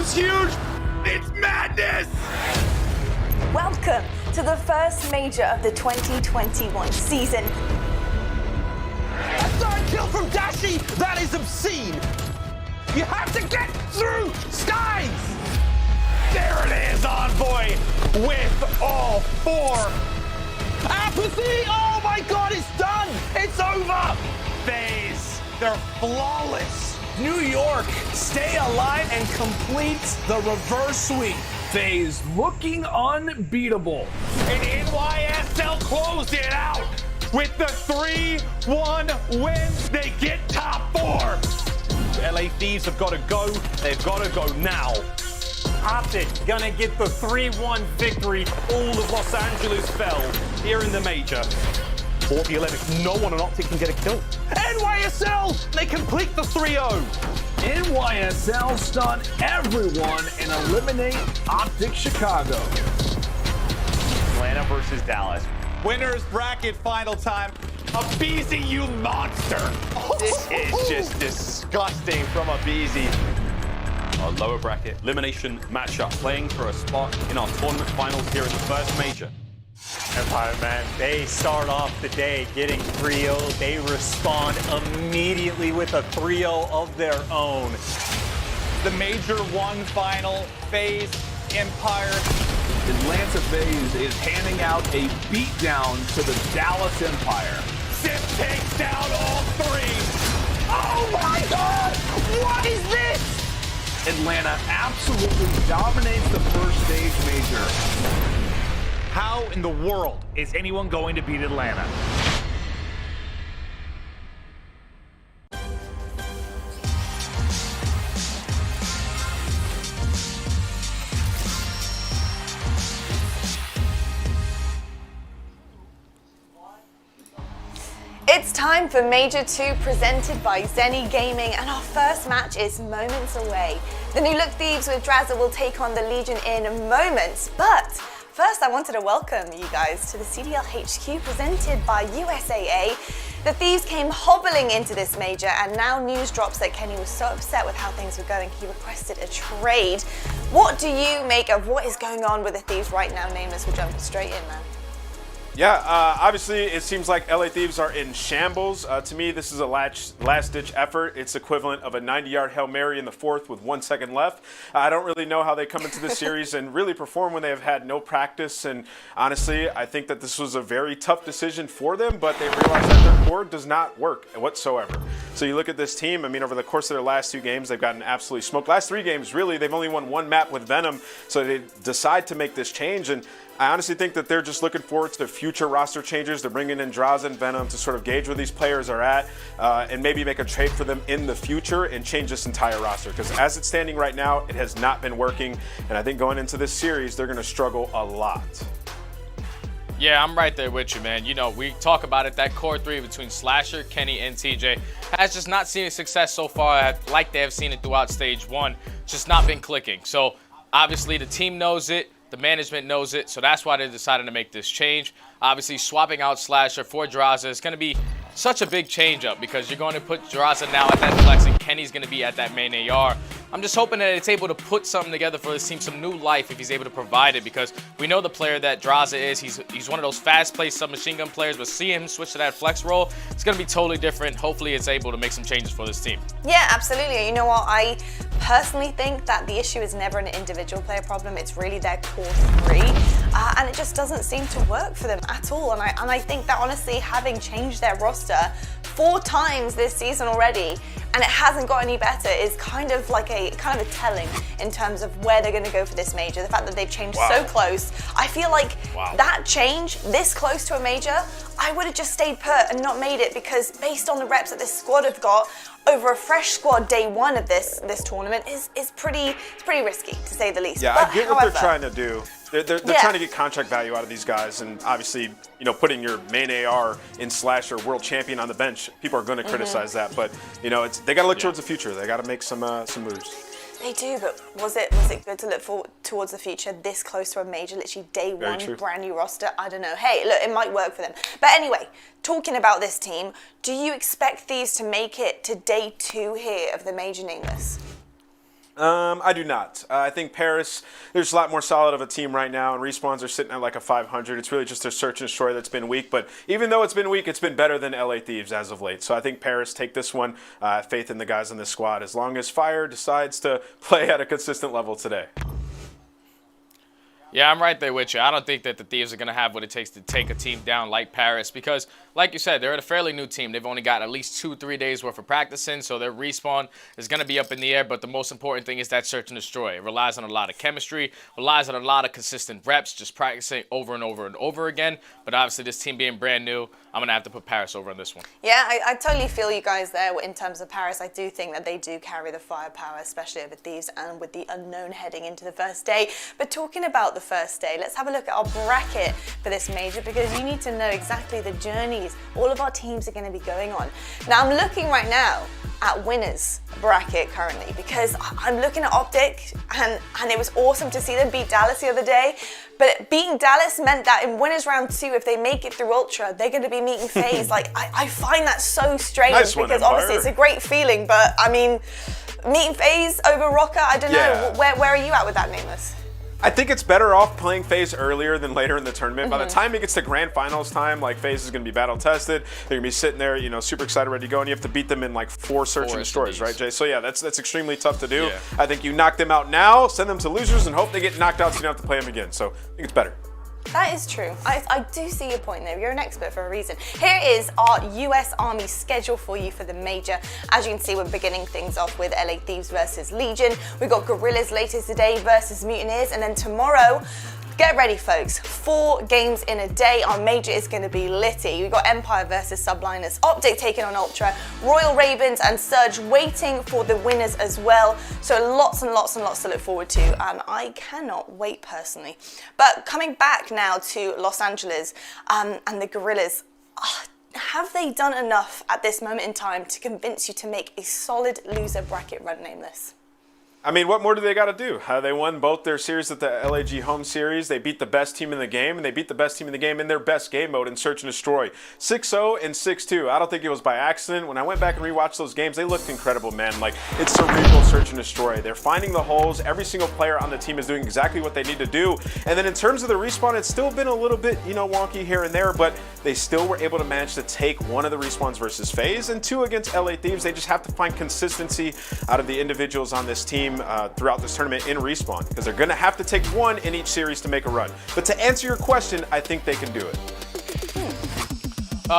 was huge. It's madness. Welcome to the first major of the 2021 season. A third kill from Dashy. That is obscene. You have to get through skies. There it is, Envoy with all four. aBeZy, oh my God, it's done. It's over. FaZe, they're flawless. New York, stay alive and complete the reverse sweep. FaZe looking unbeatable. And NYSL closed it out with the 3-1 win. They get top four. LA Thieves have got to go. They've got to go now. OpTic gonna get the 3-1 victory. All of Los Angeles fell here in the major. 40-11, no one on OpTic can get a kill. NYSL, they complete the 3-0. NYSL stun everyone and eliminate OpTic Chicago. Atlanta versus Dallas. Winners bracket final time. aBeZy, you monster. This is just disgusting from aBeZy. Our lower bracket elimination matchup, playing for a spot in our tournament finals here in the first major. Empire, man, they start off the day getting 3-0. They respond immediately with a 3-0 of their own. The Major 1 final, FaZe, Empire. Atlanta FaZe is handing out a beatdown to the Dallas Empire. Simp takes down all three. Oh my God! What is this? Atlanta absolutely dominates the first stage major. How in the world is anyone going to beat Atlanta? It's time for Major 2 presented by Zenny Gaming, and our first match is moments away. The new look Thieves with Drazah will take on the Legion in moments, but first I wanted to welcome you guys to the CDL HQ presented by USAA. The Thieves came hobbling into this major, and now news drops that Kenny was so upset with how things were going he requested a trade. What do you make of what is going on with the Thieves right now? Nameless, we'll jump straight in, man. Yeah, obviously it seems like LA Thieves are in shambles. To me, this is a last-ditch effort. It's equivalent of a 90-yard Hail Mary in the fourth with 1 second left. I don't really know how they come into this series and really perform when they have had no practice. And honestly, I think that this was a very tough decision for them, but they realized that their core does not work whatsoever. So you look at this team, I mean, over the course of their last 2 games, they've gotten absolutely smoked. Last 3 games, really, they've only won 1 map with Venom, so they decide to make this change. And I honestly think that they're just looking forward to the future roster changes. They're bringing in Drazah and Venom to sort of gauge where these players are at and maybe make a trade for them in the future and change this entire roster. Because as it's standing right now, it has not been working. And I think going into this series, they're going to struggle a lot. Yeah, I'm right there with you, man. You know, we talk about it, that core 3 between Slasher, Kenny, and TJ has just not seen success so far like they have seen it throughout stage 1. Just not been clicking. So obviously the team knows it. The management knows it, so that's why they decided to make this change. Obviously, swapping out Slasher for Drazah is going to be such a big change up because you're going to put Drazah now at that flex and Kenny's going to be at that main AR. I'm just hoping that it's able to put something together for this team, some new life if he's able to provide it, because we know the player that Drazah is. He's one of those fast-paced submachine gun players, but seeing him switch to that flex role, it's going to be totally different. Hopefully, it's able to make some changes for this team. Yeah, absolutely. You know what? I personally think that the issue is never an individual player problem. It's really their core 3, and it just doesn't seem to work for them at all. And I think that honestly, having changed their roster 4 times this season already, and it hasn't got any better, is kind of like a telling in terms of where they're going to go for this major. The fact that they've changed so close, I feel like that change this close to a major, I would have just stayed put and not made it, because based on the reps that this squad have got over a fresh squad day 1 of this tournament is pretty risky, to say the least. Yeah, but I get what they're trying to do. They're trying to get contract value out of these guys, and obviously, you know, putting your main AR in Slasher world champion on the bench, people are going to criticize that. But you know, they got to look towards the future. They got to make some moves. They do, but was it good to look forward towards the future this close to a major, literally day 1, brand new roster? I don't know. Hey, look, it might work for them. But anyway, talking about this team, do you expect Thieves to make it to day 2 here of the major Nameless? I do not. I think Paris, there's a lot more solid of a team right now, and Respawns are sitting at like a 500. It's really just their search and destroy that's been weak, but even though it's been weak, it's been better than LA Thieves as of late. So I think Paris take this one. Faith in the guys in this squad as long as Fire decides to play at a consistent level today. Yeah, I'm right there with you. I don't think that the Thieves are going to have what it takes to take a team down like Paris because, like you said, they're a fairly new team. They've only got at least 2-3 days worth of practicing, so their respawn is going to be up in the air, but the most important thing is that search and destroy. It relies on a lot of chemistry, relies on a lot of consistent reps, just practicing over and over and over again, but obviously this team being brand new, I'm going to have to put Paris over on this one. Yeah, I totally feel you guys there in terms of Paris. I do think that they do carry the firepower, especially over Thieves and with the unknown heading into the first day. But talking about the first day, let's have a look at our bracket for this major because you need to know exactly the journeys all of our teams are going to be going on. Now, I'm looking right now at winners bracket currently because I'm looking at OpTic and it was awesome to see them beat Dallas the other day. But beating Dallas meant that in winners round 2, if they make it through Ultra, they're going to be meeting FaZe. Like, I find that so strange because obviously it's a great feeling, but I mean, meeting FaZe over Røkkr, I don't know. Where are you at with that, Nameless? I think it's better off playing FaZe earlier than later in the tournament. By the time it gets to grand finals time, like FaZe is going to be battle tested. They're going to be sitting there, you know, super excited, ready to go, and you have to beat them in like 4 search and destroys, right, Jay? So yeah, that's extremely tough to do. Yeah. I think you knock them out now, send them to losers, and hope they get knocked out so you don't have to play them again. So I think it's better. That is true. I do see your point there. You're an expert for a reason. Here is our US Army schedule for you for the major. As you can see, we're beginning things off with LA Thieves versus Legion. We've got Guerrillas later today versus Mutineers. And then tomorrow, get ready, folks. 4 games in a day. Our major is going to be litty. We've got Empire versus Subliners, OpTic taking on Ultra, Royal Ravens and Surge waiting for the winners as well. So lots and lots and lots to look forward to. And I cannot wait personally. But coming back now to Los Angeles and the Guerrillas, have they done enough at this moment in time to convince you to make a solid loser bracket run, Nameless? I mean, what more do they got to do? They won both their series at the LAG home series. They beat the best team in the game, and they beat the best team in the game in their best game mode in Search and Destroy. 6-0 and 6-2. I don't think it was by accident. When I went back and rewatched those games, they looked incredible, man. Like, it's cerebral Search and Destroy. They're finding the holes. Every single player on the team is doing exactly what they need to do. And then in terms of the respawn, it's still been a little bit, you know, wonky here and there, but they still were able to manage to take 1 of the respawns versus FaZe and 2 against LA Thieves. They just have to find consistency out of the individuals on this team throughout this tournament in respawn because they're going to have to take 1 in each series to make a run. But to answer your question, I think they can do it.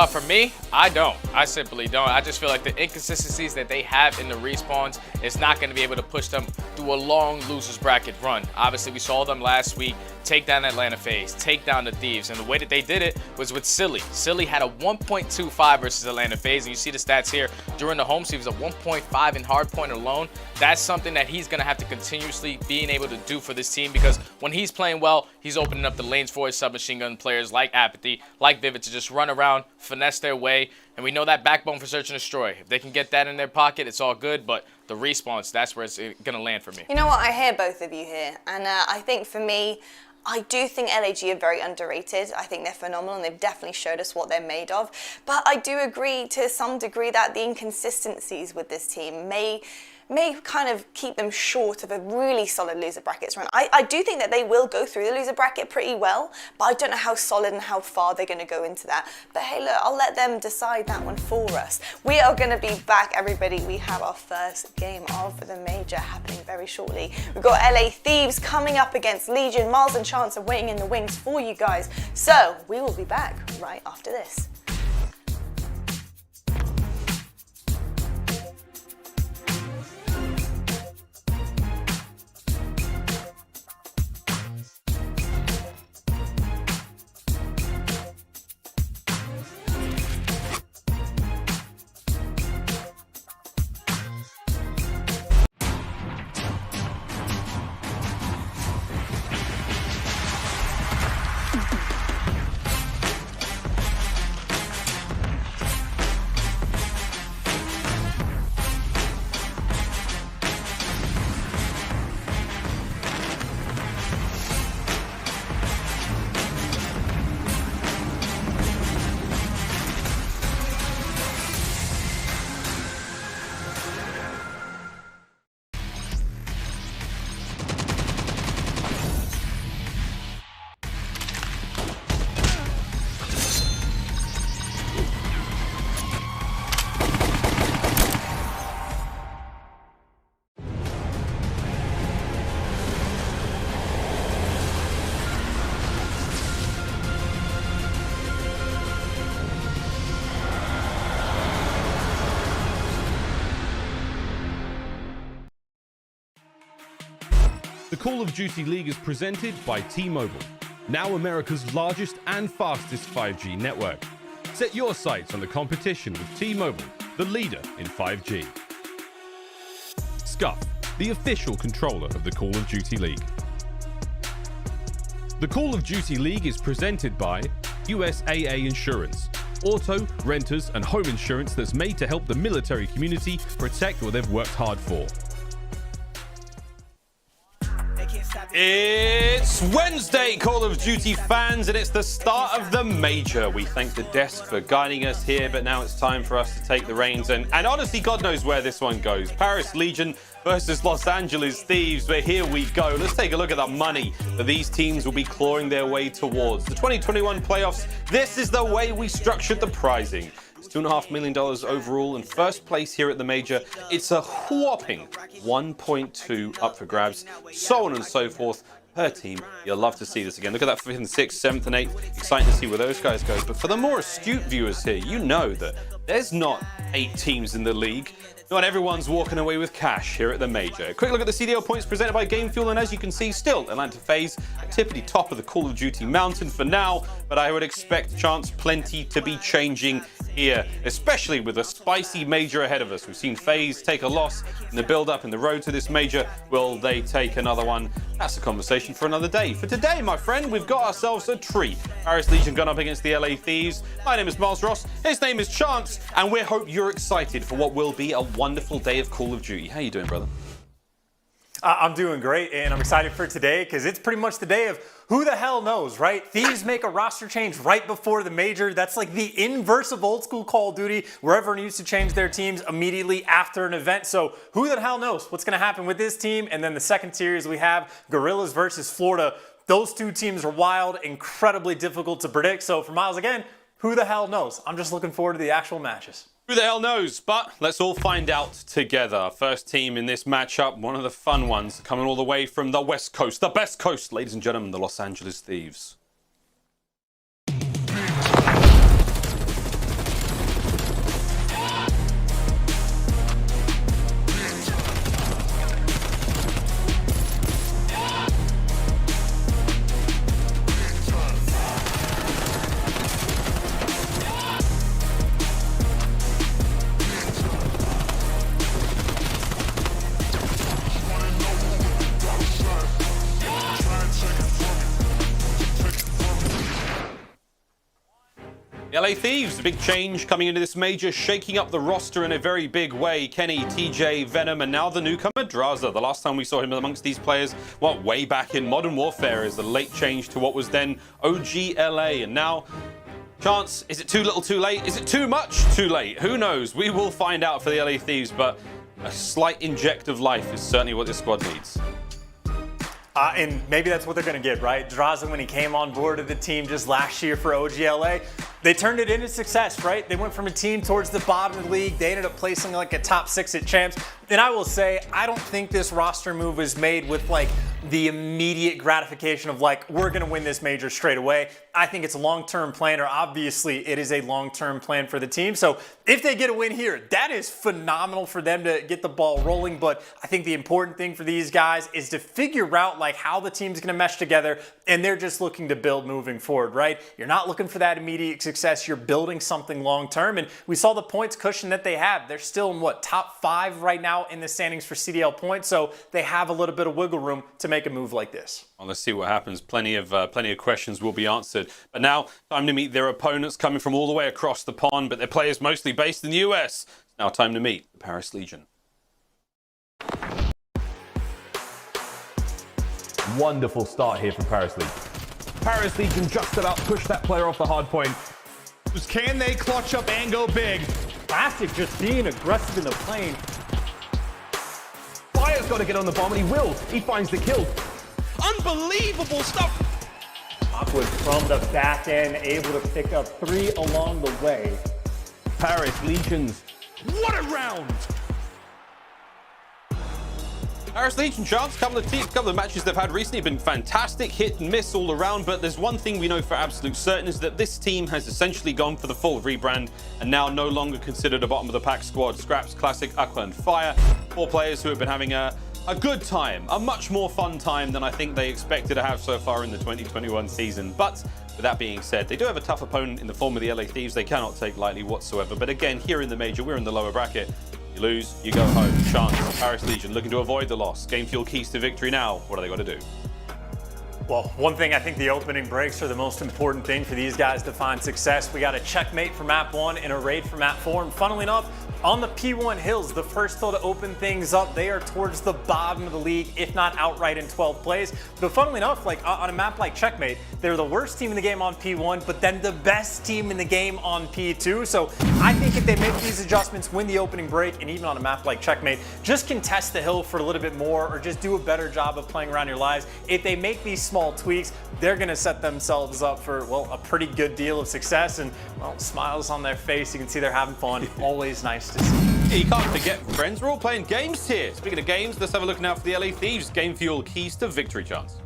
For me, I don't. I simply don't. I just feel like the inconsistencies that they have in the respawns is not going to be able to push them through a long losers bracket run. Obviously, we saw them last week take down Atlanta FaZe, take down the Thieves, and the way that they did it was with Silly. Silly had a 1.25 versus Atlanta FaZe, and you see the stats here. During the home series, a 1.5 in hardpoint alone. That's something that he's going to have to continuously being able to do for this team because when he's playing well, he's opening up the lanes for his submachine gun players like aBeZy, like Vivid to just run around, finesse their way, and we know that backbone for Search and Destroy. If they can get that in their pocket, it's all good, but the respawns, that's where it's going to land for me. You know what? I hear both of you here, and I think for me, I do think LAG are very underrated. I think they're phenomenal and they've definitely showed us what they're made of. But I do agree to some degree that the inconsistencies with this team may kind of keep them short of a really solid loser brackets run. I do think that they will go through the loser bracket pretty well, but I don't know how solid and how far they're going to go into that. But hey, look, I'll let them decide that one for us. We are going to be back, everybody. We have our first game of the major happening very shortly. We've got LA Thieves coming up against Legion. Miles and Chance are waiting in the wings for you guys. So we will be back right after this. The Call of Duty League is presented by T-Mobile, now America's largest and fastest 5G network. Set your sights on the competition with T-Mobile, the leader in 5G. Scump, the official controller of the Call of Duty League. The Call of Duty League is presented by USAA Insurance, auto, renters, and home insurance that's made to help the military community protect what they've worked hard for. It's Wednesday, Call of Duty fans, and it's the start of the major. We thank the desk for guiding us here, but now it's time for us to take the reins. And honestly, God knows where this one goes. Paris Legion versus Los Angeles Thieves, but here we go. Let's take a look at the money that these teams will be clawing their way towards. The 2021 playoffs, this is the way we structured the prizing. It's $2.5 million overall, and first place here at the major, it's a whopping 1.2 up for grabs, so on and so forth per team. You'll love to see this again. Look at that 5th and 6th, 7th and 8th. Exciting to see where those guys go. But for the more astute viewers here, you know that there's not 8 teams in the league. Not everyone's walking away with cash here at the major. A quick look at the CDL points presented by Game Fuel, and as you can see, still Atlanta FaZe tippity top of the Call of Duty mountain for now, but I would expect chance plenty to be changing here, especially with a spicy major ahead of us. We've seen FaZe take a loss in the build-up in the road to this major. Will they take another one? That's a conversation for another day. For today, my friend, we've got ourselves a treat. Paris Legion gone up against the LA Thieves. My name is Miles Ross. His name is Chance, and we hope you're excited for what will be a wonderful day of Call of Duty. How you doing, brother? I'm doing great, and I'm excited for today because it's pretty much the day of who the hell knows, right? Thieves make a roster change right before the major. That's like the inverse of old school Call of Duty, where everyone used to change their teams immediately after an event. So who the hell knows what's going to happen with this team? And then the second series we have Guerrillas versus Florida. Those two teams are wild, incredibly difficult to predict. So for Miles again, who the hell knows? I'm just looking forward to the actual matches. Who the hell knows? But let's all find out together. First team in this matchup, one of the fun ones, coming all the way from the West Coast, the best coast, ladies and gentlemen, the Los Angeles Thieves. LA Thieves, a big change coming into this major, shaking up the roster in a very big way. Kenny, TJ, Venom, and now the newcomer Drazah. The last time we saw him amongst these players, well, way back in Modern Warfare, is the late change to what was then OG LA. And now, Chance, is it too little too late? Is it too much too late? Who knows? We will find out for the LA Thieves, but a slight inject of life is certainly what this squad needs. And maybe that's what they're going to get, right? Drazah, when he came on board of the team just last year for OGLA, they turned it into success, right? They went from a team towards the bottom of the league. They ended up placing like a top 6 at champs. And I will say, I don't think this roster move was made with like the immediate gratification of like, we're going to win this major straight away. I think it's a long-term plan, or obviously it is a long-term plan for the team. So if they get a win here, that is phenomenal for them to get the ball rolling. But I think the important thing for these guys is to figure out like how the team's going to mesh together, and they're just looking to build moving forward, right? You're not looking for that immediate success. You're building something long-term, and we saw the points cushion that they have. They're still in what, top 5 right now in the standings for CDL points, so they have a little bit of wiggle room to make a move like this. Well, let's see what happens. Plenty of questions will be answered. But now, time to meet their opponents coming from all the way across the pond, but their players mostly based in the US. It's now time to meet the Paris Legion. Wonderful start here for Paris Legion. Paris Legion just about pushed that player off the hard point. Can they clutch up and go big? Classic just being aggressive in the plane. Fire's got to get on the bomb, and he will. He finds the kill. Unbelievable stuff. Awkward from the back end, able to pick up 3 along the way. Paris Legions. What a round! Paris Legion, Chance, couple of matches they've had recently have been fantastic, hit and miss all around, but there's one thing we know for absolute certain is that this team has essentially gone for the full rebrand and now no longer considered a bottom of the pack squad. Scraps, Classic, Aqua, and Fire, 4 players who have been having a a good time, a much more fun time than I think they expected to have so far in the 2021 season. But with that being said, they do have a tough opponent in the form of the LA Thieves they cannot take lightly whatsoever. But again, here in the major, we're in the lower bracket. You lose, you go home. Chance, Paris Legion looking to avoid the loss. Game fuel keys to victory now. What do they got to do? Well, one thing, I think the opening breaks are the most important thing for these guys to find success. We got a checkmate for map 1 and a raid for map 4. And funnily enough, on the P1 hills, the first hill to open things up, they are towards the bottom of the league, if not outright in 12th place. But funnily enough, like on a map like Checkmate, they're the worst team in the game on P1, but then the best team in the game on P2. So I think if they make these adjustments, win the opening break, and even on a map like Checkmate, just contest the hill for a little bit more, or just do a better job of playing around your lives. If they make these small tweaks, they're gonna set themselves up for, well, a pretty good deal of success. And, well, smiles on their face, you can see they're having fun. Always nice to see. You can't forget, friends, we're all playing games here. Speaking of games, let's have a look now for the LA Thieves. Game fuel keys to victory chance.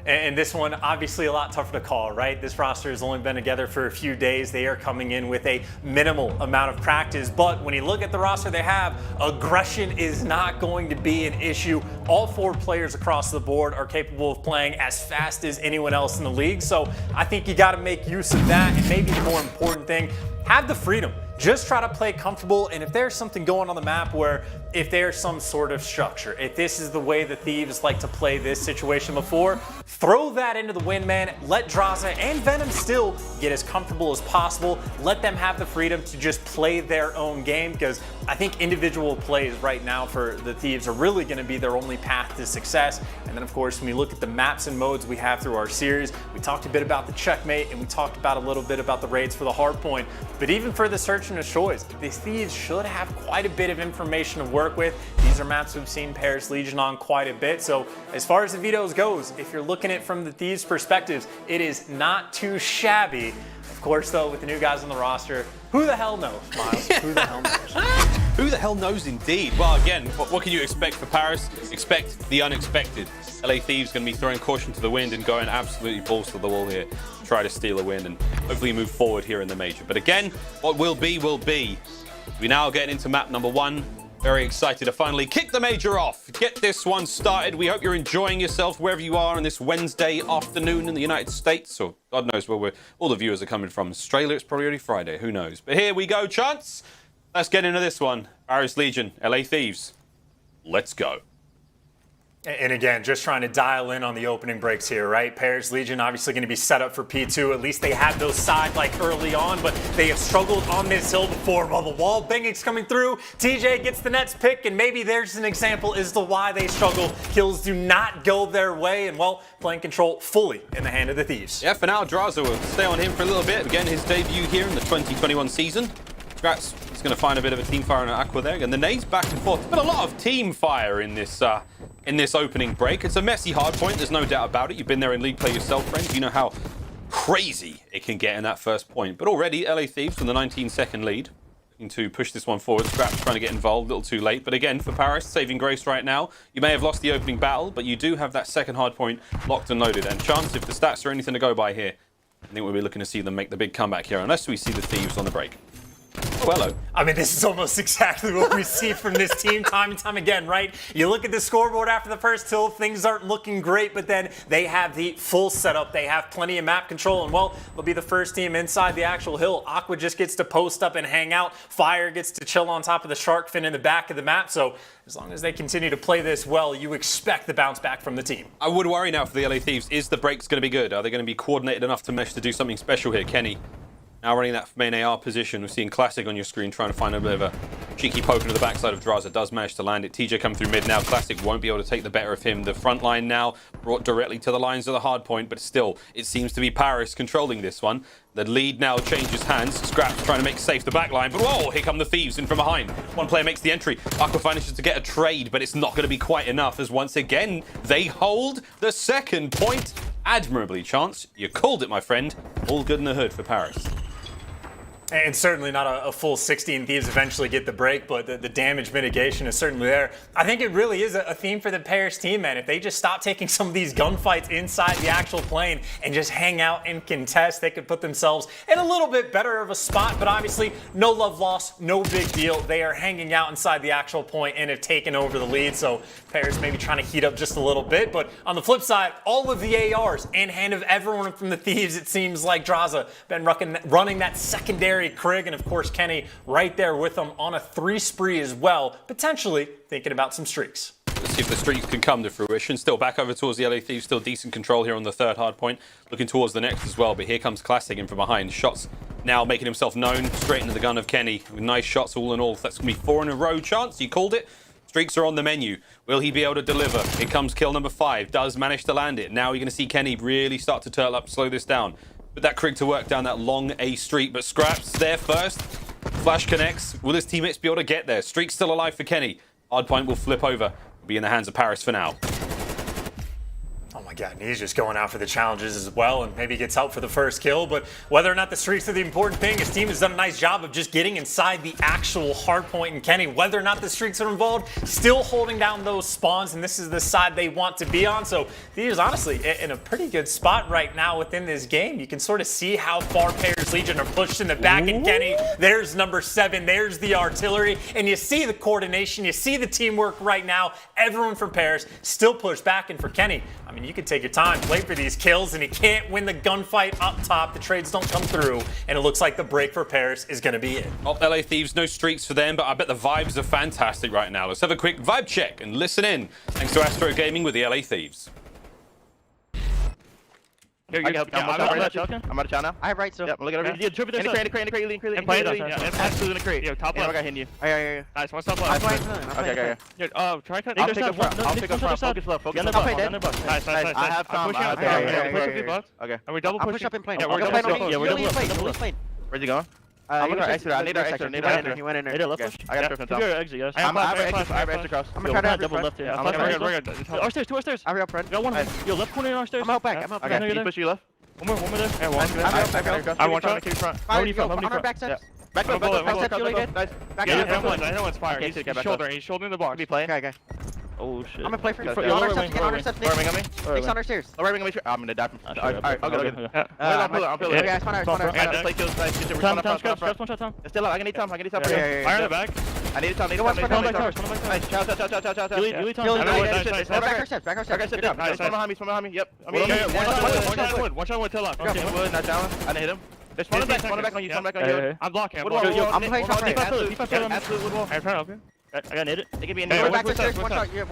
And this one, obviously a lot tougher to call, right? This roster has only been together for a few days. They are coming in with a minimal amount of practice. But when you look at the roster they have, aggression is not going to be an issue. All 4 players across the board are capable of playing as fast as anyone else in the league. So I think you got to make use of that. And maybe the more important thing, have the freedom. Just try to play comfortable, and if there's something going on the map where if there's some sort of structure, if this is the way the Thieves like to play this situation before, throw that into the wind, man. Let Drazah and Venom still get as comfortable as possible. Let them have the freedom to just play their own game, because I think individual plays right now for the Thieves are really going to be their only path to success. And then, of course, when you look at the maps and modes we have through our series, we talked a bit about the checkmate, and we talked about a little bit about the raids for the hard point. But even for the search and destroys, the Thieves should have quite a bit of information to work with. These are maps we've seen Paris Legion on quite a bit. So as far as the vetoes goes, if you're looking at it from the Thieves' perspectives, it is not too shabby. Of course, though, with the new guys on the roster, who the hell knows, Miles? Who the hell knows? Who the hell knows indeed? Well, again, what can you expect for Paris? Expect the unexpected. LA Thieves going to be throwing caution to the wind and going absolutely balls to the wall here to try to steal a win and hopefully move forward here in the major. But again, what will be will be. We now get into map number 1. Very excited to finally kick the major off. Get this one started. We hope you're enjoying yourself wherever you are on this Wednesday afternoon in the United States, or God knows where all the viewers are coming from. Australia, it's probably already Friday. Who knows? But here we go, Chance. Let's get into this one. Paris Legion, LA Thieves. Let's go. And again, just trying to dial in on the opening breaks here, right? Paris Legion obviously going to be set up for P2. At least they had those side like early on, but they have struggled on this hill before. While the wall banging's coming through, TJ gets the Nets pick, and maybe there's an example as to why they struggle. Kills do not go their way, and well, playing control fully in the hand of the Thieves. Yeah, for now, Drazah will stay on him for a little bit. Again, his debut here in the 2021 season. Scraps is going to find a bit of a team fire on Aqua there, and the nades back and forth. But a lot of team fire in this opening break. It's a messy hard point, there's no doubt about it. You've been there in league play yourself, friends. You know how crazy it can get in that first point. But already, LA Thieves from the 19-second lead, looking to push this one forward. Scraps trying to get involved, a little too late. But again, for Paris, saving grace right now. You may have lost the opening battle, but you do have that second hard point locked and loaded. And Chance, if the stats are anything to go by here, I think we'll be looking to see them make the big comeback here, unless we see the Thieves on the break. Oh, hello. I mean, this is almost exactly what we see from this team time and time again, right? You look at the scoreboard after the first hill, things aren't looking great, but then they have the full setup. They have plenty of map control, and well, they'll be the first team inside the actual hill. Aqua just gets to post up and hang out. Fire gets to chill on top of the shark fin in the back of the map. So as long as they continue to play this well, you expect the bounce back from the team. I would worry now for the LA Thieves. Is the breaks going to be good? Are they going to be coordinated enough to mesh to do something special here? Kenny now running that main AR position. We're seeing Classic on your screen trying to find a bit of a cheeky poke into the backside of Drazah. Does manage to land it. TJ coming through mid now. Classic won't be able to take the better of him. The front line now brought directly to the lines of the hard point, but still, it seems to be Paris controlling this one. The lead now changes hands. Scraps trying to make safe the back line, but whoa, here come the Thieves in from behind. One player makes the entry. Aqua manages to get a trade, but it's not going to be quite enough, as once again, they hold the second point. Admirably, Chance. You called it, my friend. All good in the hood for Paris. And certainly not a full 16 Thieves eventually get the break, but the damage mitigation is certainly there. I think it really is a theme for the Paris team, man. If they just stop taking some of these gunfights inside the actual plane and just hang out and contest, they could put themselves in a little bit better of a spot. But obviously, no love lost, no big deal. They are hanging out inside the actual point and have taken over the lead. So Paris maybe trying to heat up just a little bit. But on the flip side, all of the ARs in hand of everyone from the Thieves, it seems like Drazah been running that secondary Krig, and of course Kenny right there with them on a 3 spree as well, potentially thinking about some streaks. Let's see if the streaks can come to fruition. Still back over towards the LA Thieves, still decent control here on the third hard point. Looking towards the next as well, but here comes Classic in from behind. Shots now making himself known, straight into the gun of Kenny. With nice shots all in all. That's going to be 4 in a row chance. You called it. Streaks are on the menu. Will he be able to deliver? Here comes kill number 5. Does manage to land it. Now you're going to see Kenny really start to turtle up, slow this down. Put that Krig to work down that long A streak, but Scraps there first. Flash connects. Will his teammates be able to get there? Streak's still alive for Kenny. Hardpoint will flip over. Will be in the hands of Paris for now. Oh my god, and he's just going out for the challenges as well, and maybe gets help for the first kill. But whether or not the streaks are the important thing, his team has done a nice job of just getting inside the actual hard point. And Kenny, whether or not the streaks are involved, still holding down those spawns, and this is the side they want to be on. So Thieves honestly in a pretty good spot right now within this game. You can sort of see how far Paris Legion are pushed in the back. And Kenny, there's number 7, there's the artillery, and you see the coordination, you see the teamwork right now. Everyone from Paris still pushed back, and for Kenny, I mean, you can take your time, play for these kills, and he can't win the gunfight up top. The trades don't come through, and it looks like the break for Paris is going to be it. Well, LA Thieves, no streaks for them, but I bet the vibes are fantastic right now. Let's have a quick vibe check and listen in. Thanks to Astro Gaming with the LA Thieves. Here, I'm out of now. I have right, so. Yep, look at over here. In the crate. Absolutely in the crate. Yo, top left. I got hitting you. Alright. Nice, one top left. Okay. Try cut. I'll take up front. Focus left. Nice. I have time. Okay. Are we double pushing? I'll push up in plane. Yeah, we're double plane. Where's he going? I'm gonna exit. I need our exit. He went in there. Left push. I got to exit, guys. I have exit cross. I'm gonna try to double left here. We're good. Our stairs, 2 our stairs. I'll be up front. Got one. Yo, left corner in our stairs. I'm out back. Okay, push you left. One more there. Yeah, one. I want to keep front. On our back steps. Back step, Nice. I know it's fire. He's shouldering the box. Be playing. Okay. Oh shit. I'm gonna play for you. Lower wing on our stairs. I'm gonna die from. Alright, I'll go. I'll pull it. Okay, I spawn out. Play kills, nice. Scraps, one shot, Tom. Still up, I need Tom. Fire in the back. I need Tom. Nice, chow. Back our steps. Okay, sit down. Nice. Spawn behind me. Yep. One shot, wood, till up. Okay, wood, not down. I didn't hit him. There's one back on you. I'm blocking. I'm playing top right. Absolute wood wall. I'm trying to help you. I got hit it. They can be in there. Back there, stairs. One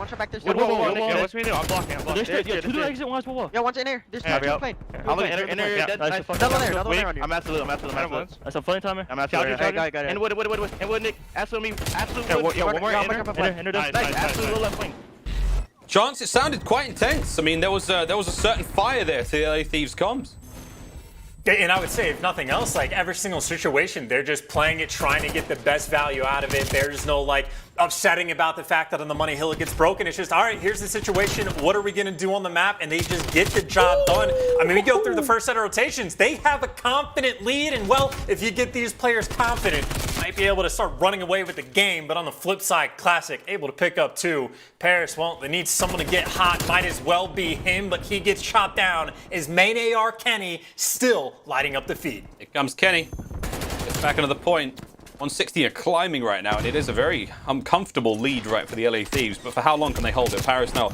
shot back there. Yeah, what's me do? I'm blocking. There's 2 exit, one's wall. Yeah, one's in there. There's 2 plane. I'm looking in there. Double there on you. I'm absolute. That's a funny timer. I'm absolute. Got it. And wood, Nick. Absolute wood. One more. Enter. Nice. Absolute left wing. Chance, it sounded quite intense. I mean, there was a certain fire there to the LA Thieves comms. And I would say, if nothing else, like every single situation, they're just playing it, trying to get the best value out of it. There's no like upsetting about the fact that on the money hill it gets broken. It's just, all right, here's the situation. What are we going to do on the map? And they just get the job done. I mean, we go through the first set of rotations. They have a confident lead. And well, if you get these players confident, you might be able to start running away with the game. But on the flip side, Classic able to pick up 2. Paris, well, they need someone to get hot. Might as well be him, but he gets chopped down. Is main AR Kenny still lighting up the feed? Here comes Kenny. Gets back into the point. 160 are climbing right now, and it is a very uncomfortable lead right for the LA Thieves. But for how long can they hold it? Paris now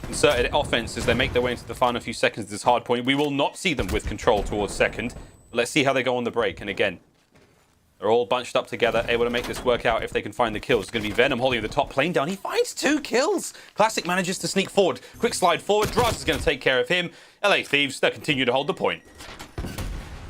inserted offense as they make their way into the final few seconds of this hard point. We will not see them with control towards second. But let's see how they go on the break. And again, they're all bunched up together, able to make this work out if they can find the kills. It's going to be Venom holding the top plane down. He finds 2 kills. Classic manages to sneak forward. Quick slide forward. Drazah is going to take care of him. LA Thieves, they'll continue to hold the point.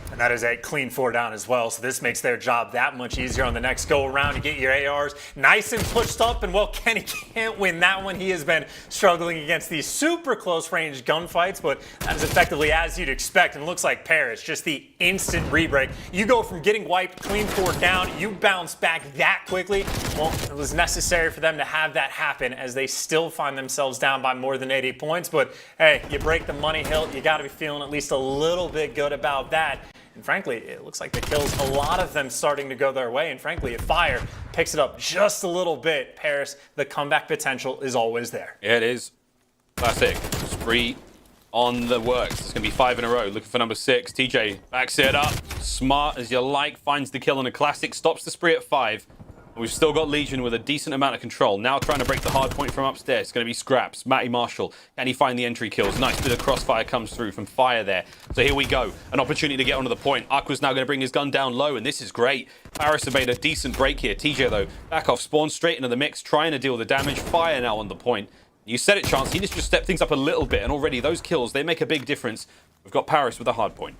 And that is a clean 4 down as well, so this makes their job that much easier on the next go around. You get your ARs nice and pushed up, and well, Kenny can't win that one. He has been struggling against these super close range gunfights, but that is effectively as you'd expect, and it looks like Paris, just the instant rebreak. You go from getting wiped, clean 4 down, you bounce back that quickly. Well, it was necessary for them to have that happen as they still find themselves down by more than 80 points, but hey, you break the money hill, you gotta be feeling at least a little bit good about that. And frankly, it looks like the kills, a lot of them starting to go their way. And frankly, if Fire picks it up just a little bit, Paris, the comeback potential is always there. Yeah, it is. Classic. Spree on the works. It's going to be 5 in a row. Looking for number 6. TJ backs it up. Smart as you like. Finds the kill on a Classic. Stops the spree at 5. We've still got Legion with a decent amount of control. Now trying to break the hard point from upstairs. It's going to be Scraps. Matty Marshall. Can he find the entry kills? Nice bit of crossfire comes through from Fire there. So here we go. An opportunity to get onto the point. Aqua's now going to bring his gun down low, and this is great. Paris have made a decent break here. TJ, though, back off spawn, straight into the mix, trying to deal the damage. Fire now on the point. You said it, Chance. He needs to just step things up a little bit, and already those kills, they make a big difference. We've got Paris with a hard point.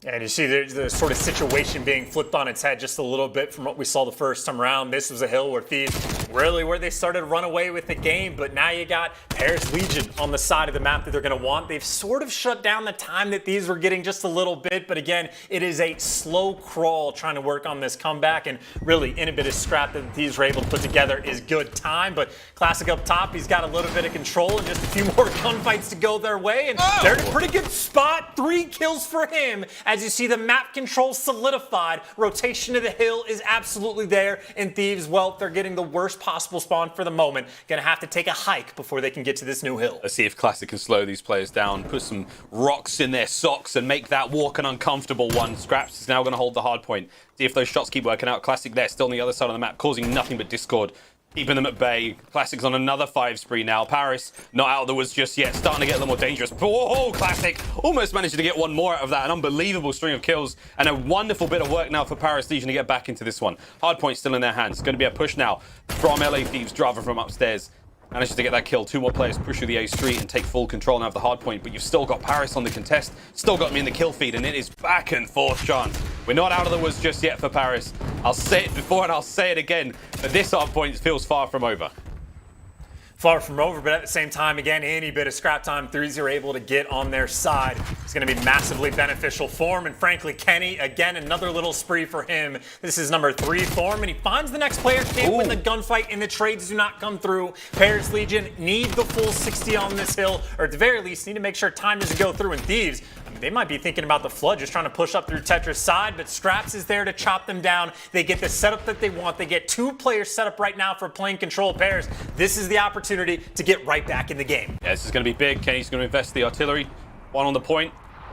And you see the sort of situation being flipped on its head just a little bit from what we saw the first time around. This was a hill where Thieves really where they started to run away with the game, but now you got Paris Legion on the side of the map that they're going to want. They've sort of shut down the time that Thieves were getting just a little bit, but again, it is a slow crawl trying to work on this comeback, and really any bit of scrap that the Thieves were able to put together is good time. But Classic up top, he's got a little bit of control and just a few more gunfights to go their way, and they're in a pretty good spot. 3 kills for him. As you see the map control solidified, rotation to the hill is absolutely there, and Thieves, well, they're getting the worst possible spawn for the moment. Gonna have to take a hike before they can get to this new hill. Let's see if Classic can slow these players down, put some rocks in their socks and make that walk an uncomfortable one. Scraps is now gonna hold the hard point. See if those shots keep working out. Classic there, still on the other side of the map, causing nothing but discord. Keeping them at bay. Classic's on another 5 spree now. Paris not out of the woods just yet. Starting to get a little more dangerous. Whoa, Classic almost managed to get one more out of that. An unbelievable string of kills and a wonderful bit of work now for Paris Legion to get back into this one. Hardpoint still in their hands. It's going to be a push now from LA Thieves. Drazah from upstairs manages to get that kill. 2 more players push through the A street and take full control now of the hard point, but you've still got Paris on the contest, still got me in the kill feed, and it is back and forth, Sean. We're not out of the woods just yet for Paris. I'll say it before and I'll say it again, but this hard point feels far from over. Far from over, but at the same time, again, any bit of scrap time Thieves are able to get on their side is going to be massively beneficial for him. And frankly, Kenny, again, another little spree for him. This is number 3 for him, and he finds the next player, can't win the gunfight, and the trades do not come through. Paris Legion need the full 60 on this hill, or at the very least, need to make sure time doesn't go through. And Thieves, I mean, they might be thinking about the flood, just trying to push up through Tetra's side, but Scraps is there to chop them down. They get the setup that they want. They get 2 players set up right now for playing control Paris. This is the opportunity to get right back in the game. Yeah, this is going to be big. Kenny's going to invest the artillery. 1 on the point.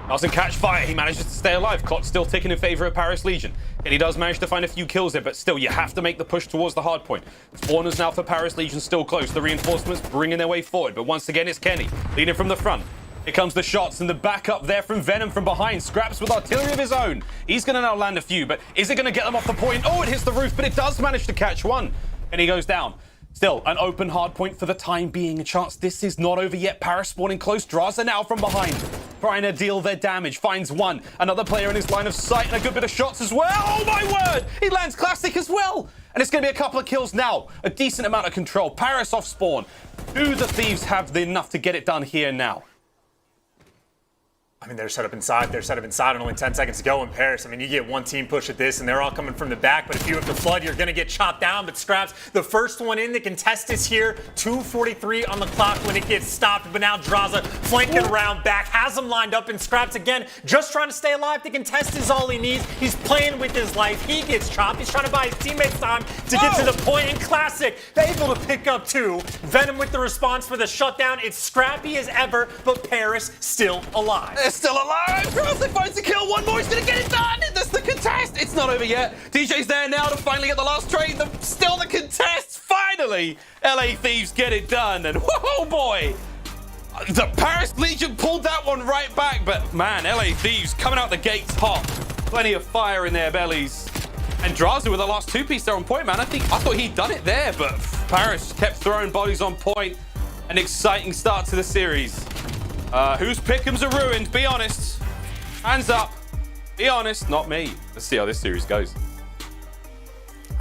Doesn't catch fire. He manages to stay alive. Clock's still ticking in favor of Paris Legion. Kenny does manage to find a few kills there, but still, you have to make the push towards the hard point. Spawners now for Paris Legion still close. The reinforcements bringing their way forward, but once again, it's Kenny leading from the front. Here comes the shots and the backup there from Venom from behind. Scraps with artillery of his own. He's going to now land a few, but is it going to get them off the point? Oh, it hits the roof, but it does manage to catch one. And he goes down. Still, an open hard point for the time being. A chance this is not over yet. Paris spawning close. Drazah now from behind, trying to deal their damage. Finds one. Another player in his line of sight and a good bit of shots as well. Oh my word! He lands Classic as well. And it's going to be a couple of kills now. A decent amount of control. Paris off spawn. Do the Thieves have enough to get it done here now? I mean, they're set up inside. They're set up inside and only 10 seconds to go in Paris. I mean, you get one team push at this and they're all coming from the back, but if you have the flood, you're going to get chopped down. But Scraps, the first one in, the contest is here. 2:43 on the clock when it gets stopped, but now Drazah flanking around back, has him lined up, and Scraps again, just trying to stay alive. The contest is all he needs. He's playing with his life. He gets chopped. He's trying to buy his teammates time to get to the point. And Classic, able to pick up 2. Venom with the response for the shutdown. It's scrappy as ever, but Paris still alive. They're still alive. Drazah finds the kill. One more. He's going to get it done. That's the contest. It's not over yet. TJ's there now to finally get the last trade. Still the contest. Finally, LA Thieves get it done. And whoa, boy. The Paris Legion pulled that one right back. But man, LA Thieves coming out the gates hot. Plenty of fire in their bellies. And Drazah with the last 2-piece there on point, man. I thought he'd done it there, but Paris kept throwing bodies on point. An exciting start to the series. Whose pick'ems are ruined? Be honest. Hands up. Be honest. Not me. Let's see how this series goes.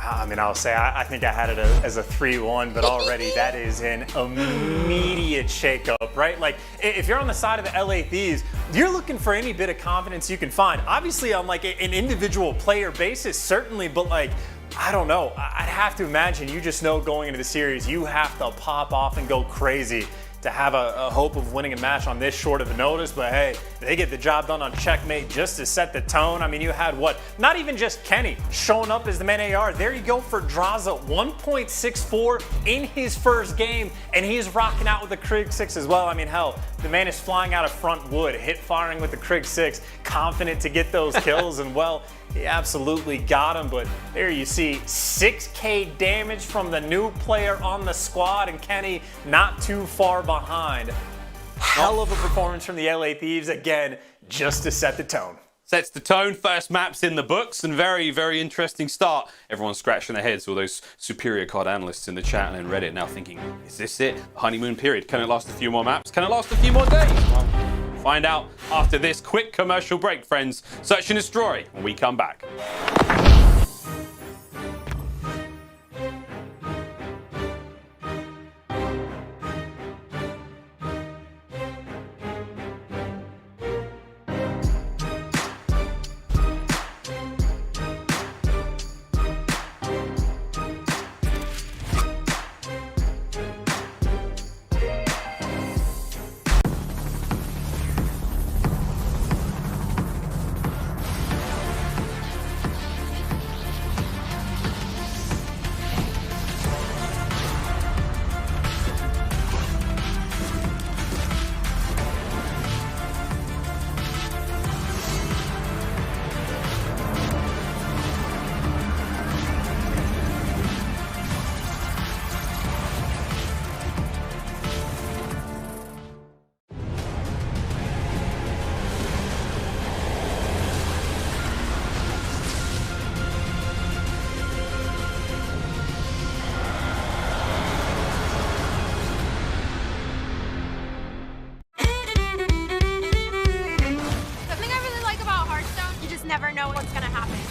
I mean, I'll say I think I had it as a 3-1, but already that is an immediate shakeup, right? Like, if you're on the side of the LA Thieves, you're looking for any bit of confidence you can find. Obviously, on like an individual player basis, certainly, but like, I don't know. I'd have to imagine you just know going into the series, you have to pop off and go crazy to have a hope of winning a match on this short of a notice, but hey, they get the job done on checkmate just to set the tone. I mean, you had what? Not even just Kenny showing up as the main AR. There you go for Drazah, 1.64 in his first game, and he's rocking out with the Crimsix as well. I mean, hell, the man is flying out of front wood, hit firing with the Crimsix, confident to get those kills, and well, he absolutely got him, but there you see 6K damage from the new player on the squad, and Kenny not too far behind. Hell of a performance from the LA Thieves, again, just to set the tone. Sets the tone, first maps in the books, and very, very interesting start. Everyone's scratching their heads, all those superior card analysts in the chat and in Reddit now thinking, is this it? Honeymoon period. Can it last a few more maps? Can it last a few more days? Well, find out after this quick commercial break, friends. Search and destroy when we come back.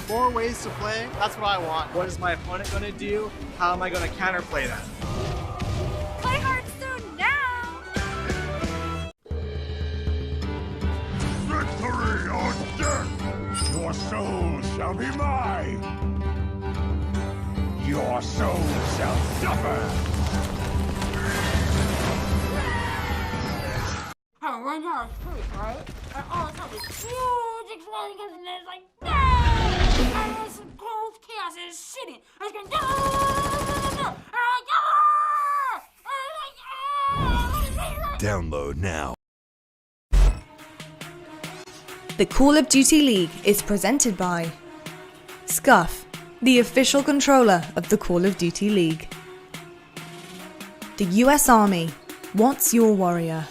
More ways to play, that's what I want. What is my opponent going to do? How am I going to counterplay that? Play Hearthstone now! Victory or death! Your soul shall be mine! Your soul shall suffer! Oh, right now it's free, right? And all of a sudden, huge explosion comes in there, it's like, no! And there's some cold chaos and it's shitting. And it's going, no! And I'm like, Download now. The Call of Duty League is presented by Scuff, the official controller of the Call of Duty League. The US Army wants your warrior.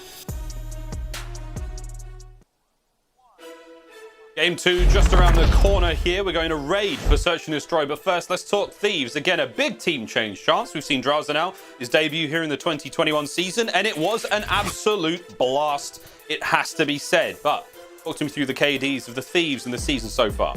Game 2 just around the corner here. We're going to raid for Search and Destroy, but first let's talk Thieves. Again, a big team change chance. We've seen Drazah now, his debut here in the 2021 season, and it was an absolute blast, it has to be said. But talk to me through the KDs of the Thieves in the season so far.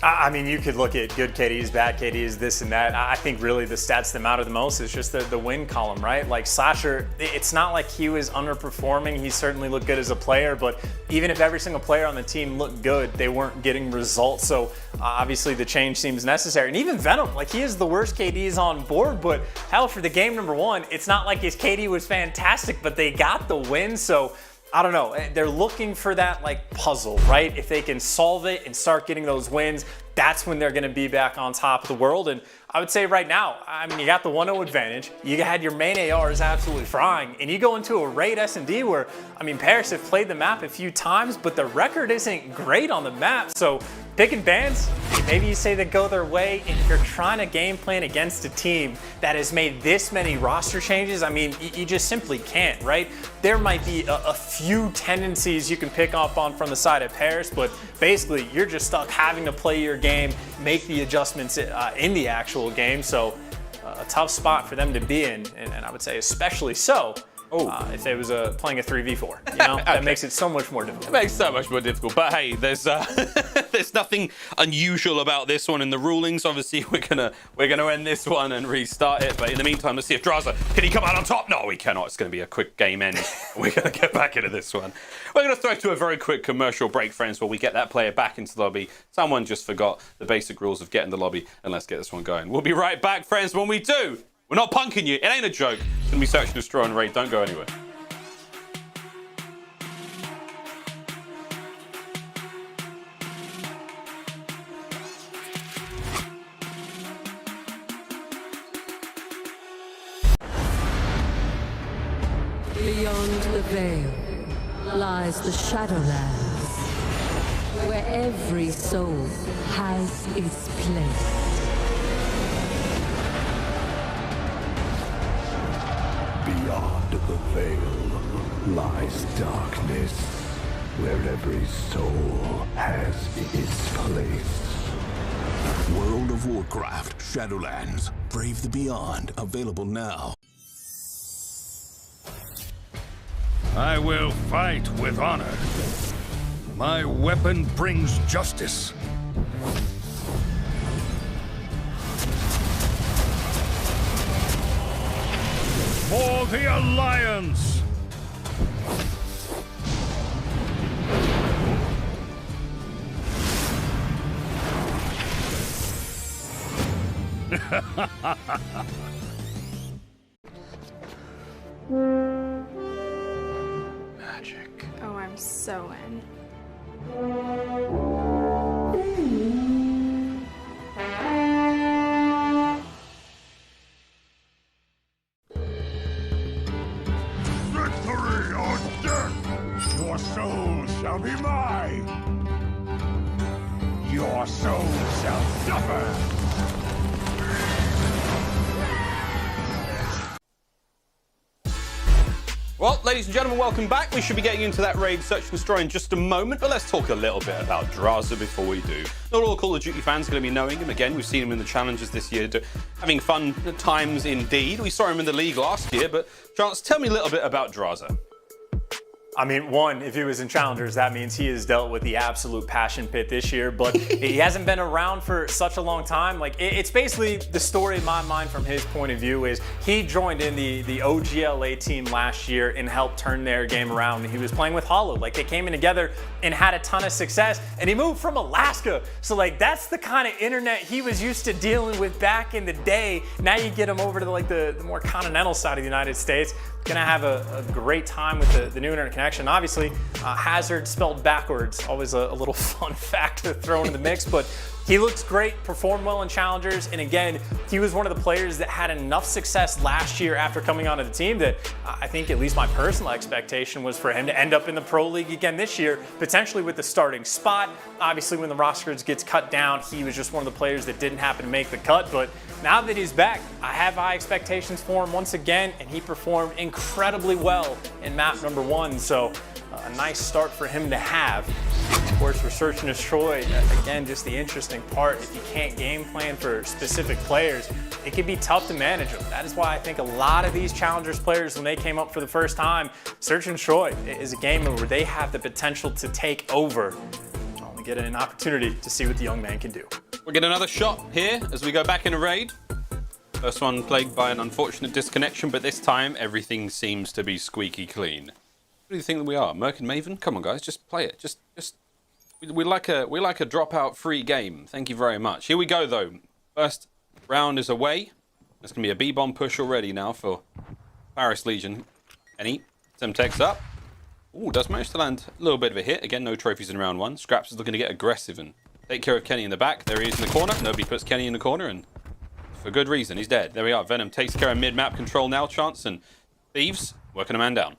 I mean, you could look at good KDs, bad KDs, this and that. I think really the stats that matter the most is just the win column, right? Like Slasher, it's not like he was underperforming. He certainly looked good as a player, but even if every single player on the team looked good, they weren't getting results. So obviously the change seems necessary. And even Venom, like he is the worst KDs on board, but hell, for the game number one, it's not like his KD was fantastic, but they got the win. So I don't know, they're looking for that like puzzle, right? If they can solve it and start getting those wins, that's when they're gonna be back on top of the world. And I would say right now, I mean, you got the 1-0 advantage, you had your main ARs absolutely frying, and you go into a raid S&D where, I mean, Paris have played the map a few times, but the record isn't great on the map. So picking bans, maybe you say they go their way, and if you're trying to game plan against a team that has made this many roster changes, I mean, you just simply can't, right? There might be a few tendencies you can pick up on from the side of Paris, but basically you're just stuck having to play your game, make the adjustments in the actual game. So a tough spot for them to be in, and I would say especially so if they was playing a 3v4, you know? Okay. That makes it so much more difficult. It makes it so much more difficult, but hey, there's there's nothing unusual about this one in the rulings. Obviously, we're gonna end this one and restart it, but in the meantime, let's see if Drazah, can he come out on top? No, he cannot. It's gonna be a quick game end. We're gonna get back into this one. We're gonna throw to a very quick commercial break, friends, where we get that player back into the lobby. Someone just forgot the basic rules of getting the lobby, and let's get this one going. We'll be right back, friends, when we do We're not punking you. It ain't a joke. It's going to be Search and Destroy on Raid. Don't go anywhere. Beyond the veil lies the Shadowlands, where every soul has its place. Beyond the veil lies darkness, where every soul has its place. World of Warcraft, Shadowlands, Brave the Beyond, available now. I will fight with honor. My weapon brings justice. For the Alliance! Oh, I'm so in. Victory or death! Your soul shall be mine! Your soul shall suffer! Well, ladies and gentlemen, welcome back. We should be getting into that raid Search and Destroy in just a moment, but let's talk a little bit about Drazah before we do. Not all Call of Duty fans are going to be knowing him. Again, we've seen him in the challenges this year, having fun times indeed. We saw him in the league last year, but Chance, tell me a little bit about Drazah. I mean, one, if he was in Challengers, that means he has dealt with the absolute passion pit this year, but he hasn't been around for such a long time. Like, it's basically the story in my mind from his point of view is he joined in the OGLA team last year and helped turn their game around. He was playing with Hollow. Like, they came in together and had a ton of success, and he moved from Alaska. So, like, that's the kind of internet he was used to dealing with back in the day. Now you get him over to, the more continental side of the United States. Gonna have a great time with the new internet connection. Obviously, Hazard spelled backwards, always a little fun fact to throw into the mix, but he looks great, performed well in Challengers, and again, he was one of the players that had enough success last year after coming onto the team that I think at least my personal expectation was for him to end up in the Pro League again this year, potentially with the starting spot. Obviously, when the roster gets cut down, he was just one of the players that didn't happen to make the cut, but now that he's back, I have high expectations for him once again, and he performed incredibly well in map number 1, so a nice start for him to have. Of course, for Search and Destroy, again, just the interesting part, if you can't game plan for specific players, it can be tough to manage them. That is why I think a lot of these Challengers players, when they came up for the first time, Search and Destroy is a game where they have the potential to take over. Only get an opportunity to see what the young man can do. We'll get another shot here as we go back in a raid. First one plagued by an unfortunate disconnection, but this time everything seems to be squeaky clean. What do you think that we are? Merc and Maven? Come on, guys, just play it. We like a dropout free game. Thank you very much. Here we go though. First round is away. There's gonna be a B-bomb push already now for Paris Legion. Any Semtex up. Ooh, does manage to land a little bit of a hit. Again, no trophies in round 1. Scraps is looking to get aggressive and take care of Kenny in the back. There he is in the corner. Nobody puts Kenny in the corner, and for good reason. He's dead. There we are. Venom takes care of mid-map control now, Chance, and Thieves working a man down.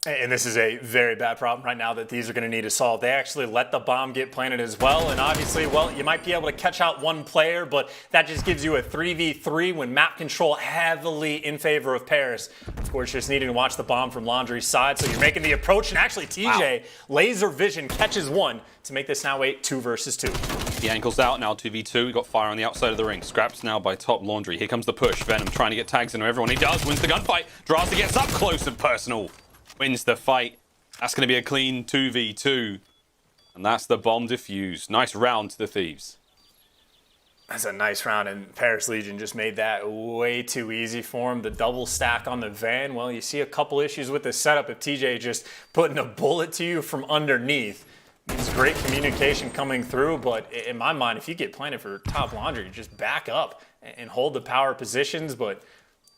And this is a very bad problem right now that these are going to need to solve. They actually let the bomb get planted as well. And obviously, well, you might be able to catch out one player, but that just gives you a 3v3 when map control heavily in favor of Paris. Of course, just needing to watch the bomb from Laundry's side. So you're making the approach. And actually, TJ, laser vision catches one to make this now a 2 versus 2. The ankle's out, now 2v2. We got fire on the outside of the ring. Scraps now by top Laundry. Here comes the push. Venom trying to get tags into everyone. He does, wins the gunfight. Drazah gets up close and personal. Wins the fight. That's going to be a clean 2v2. And that's the bomb defused. Nice round to the Thieves. That's a nice round, and Paris Legion just made that way too easy for him. The double stack on the van, well, you see a couple issues with the setup. If TJ just putting a bullet to you from underneath, It's great communication coming through, but in my mind, if you get planted for top laundry, you just back up and hold the power positions, but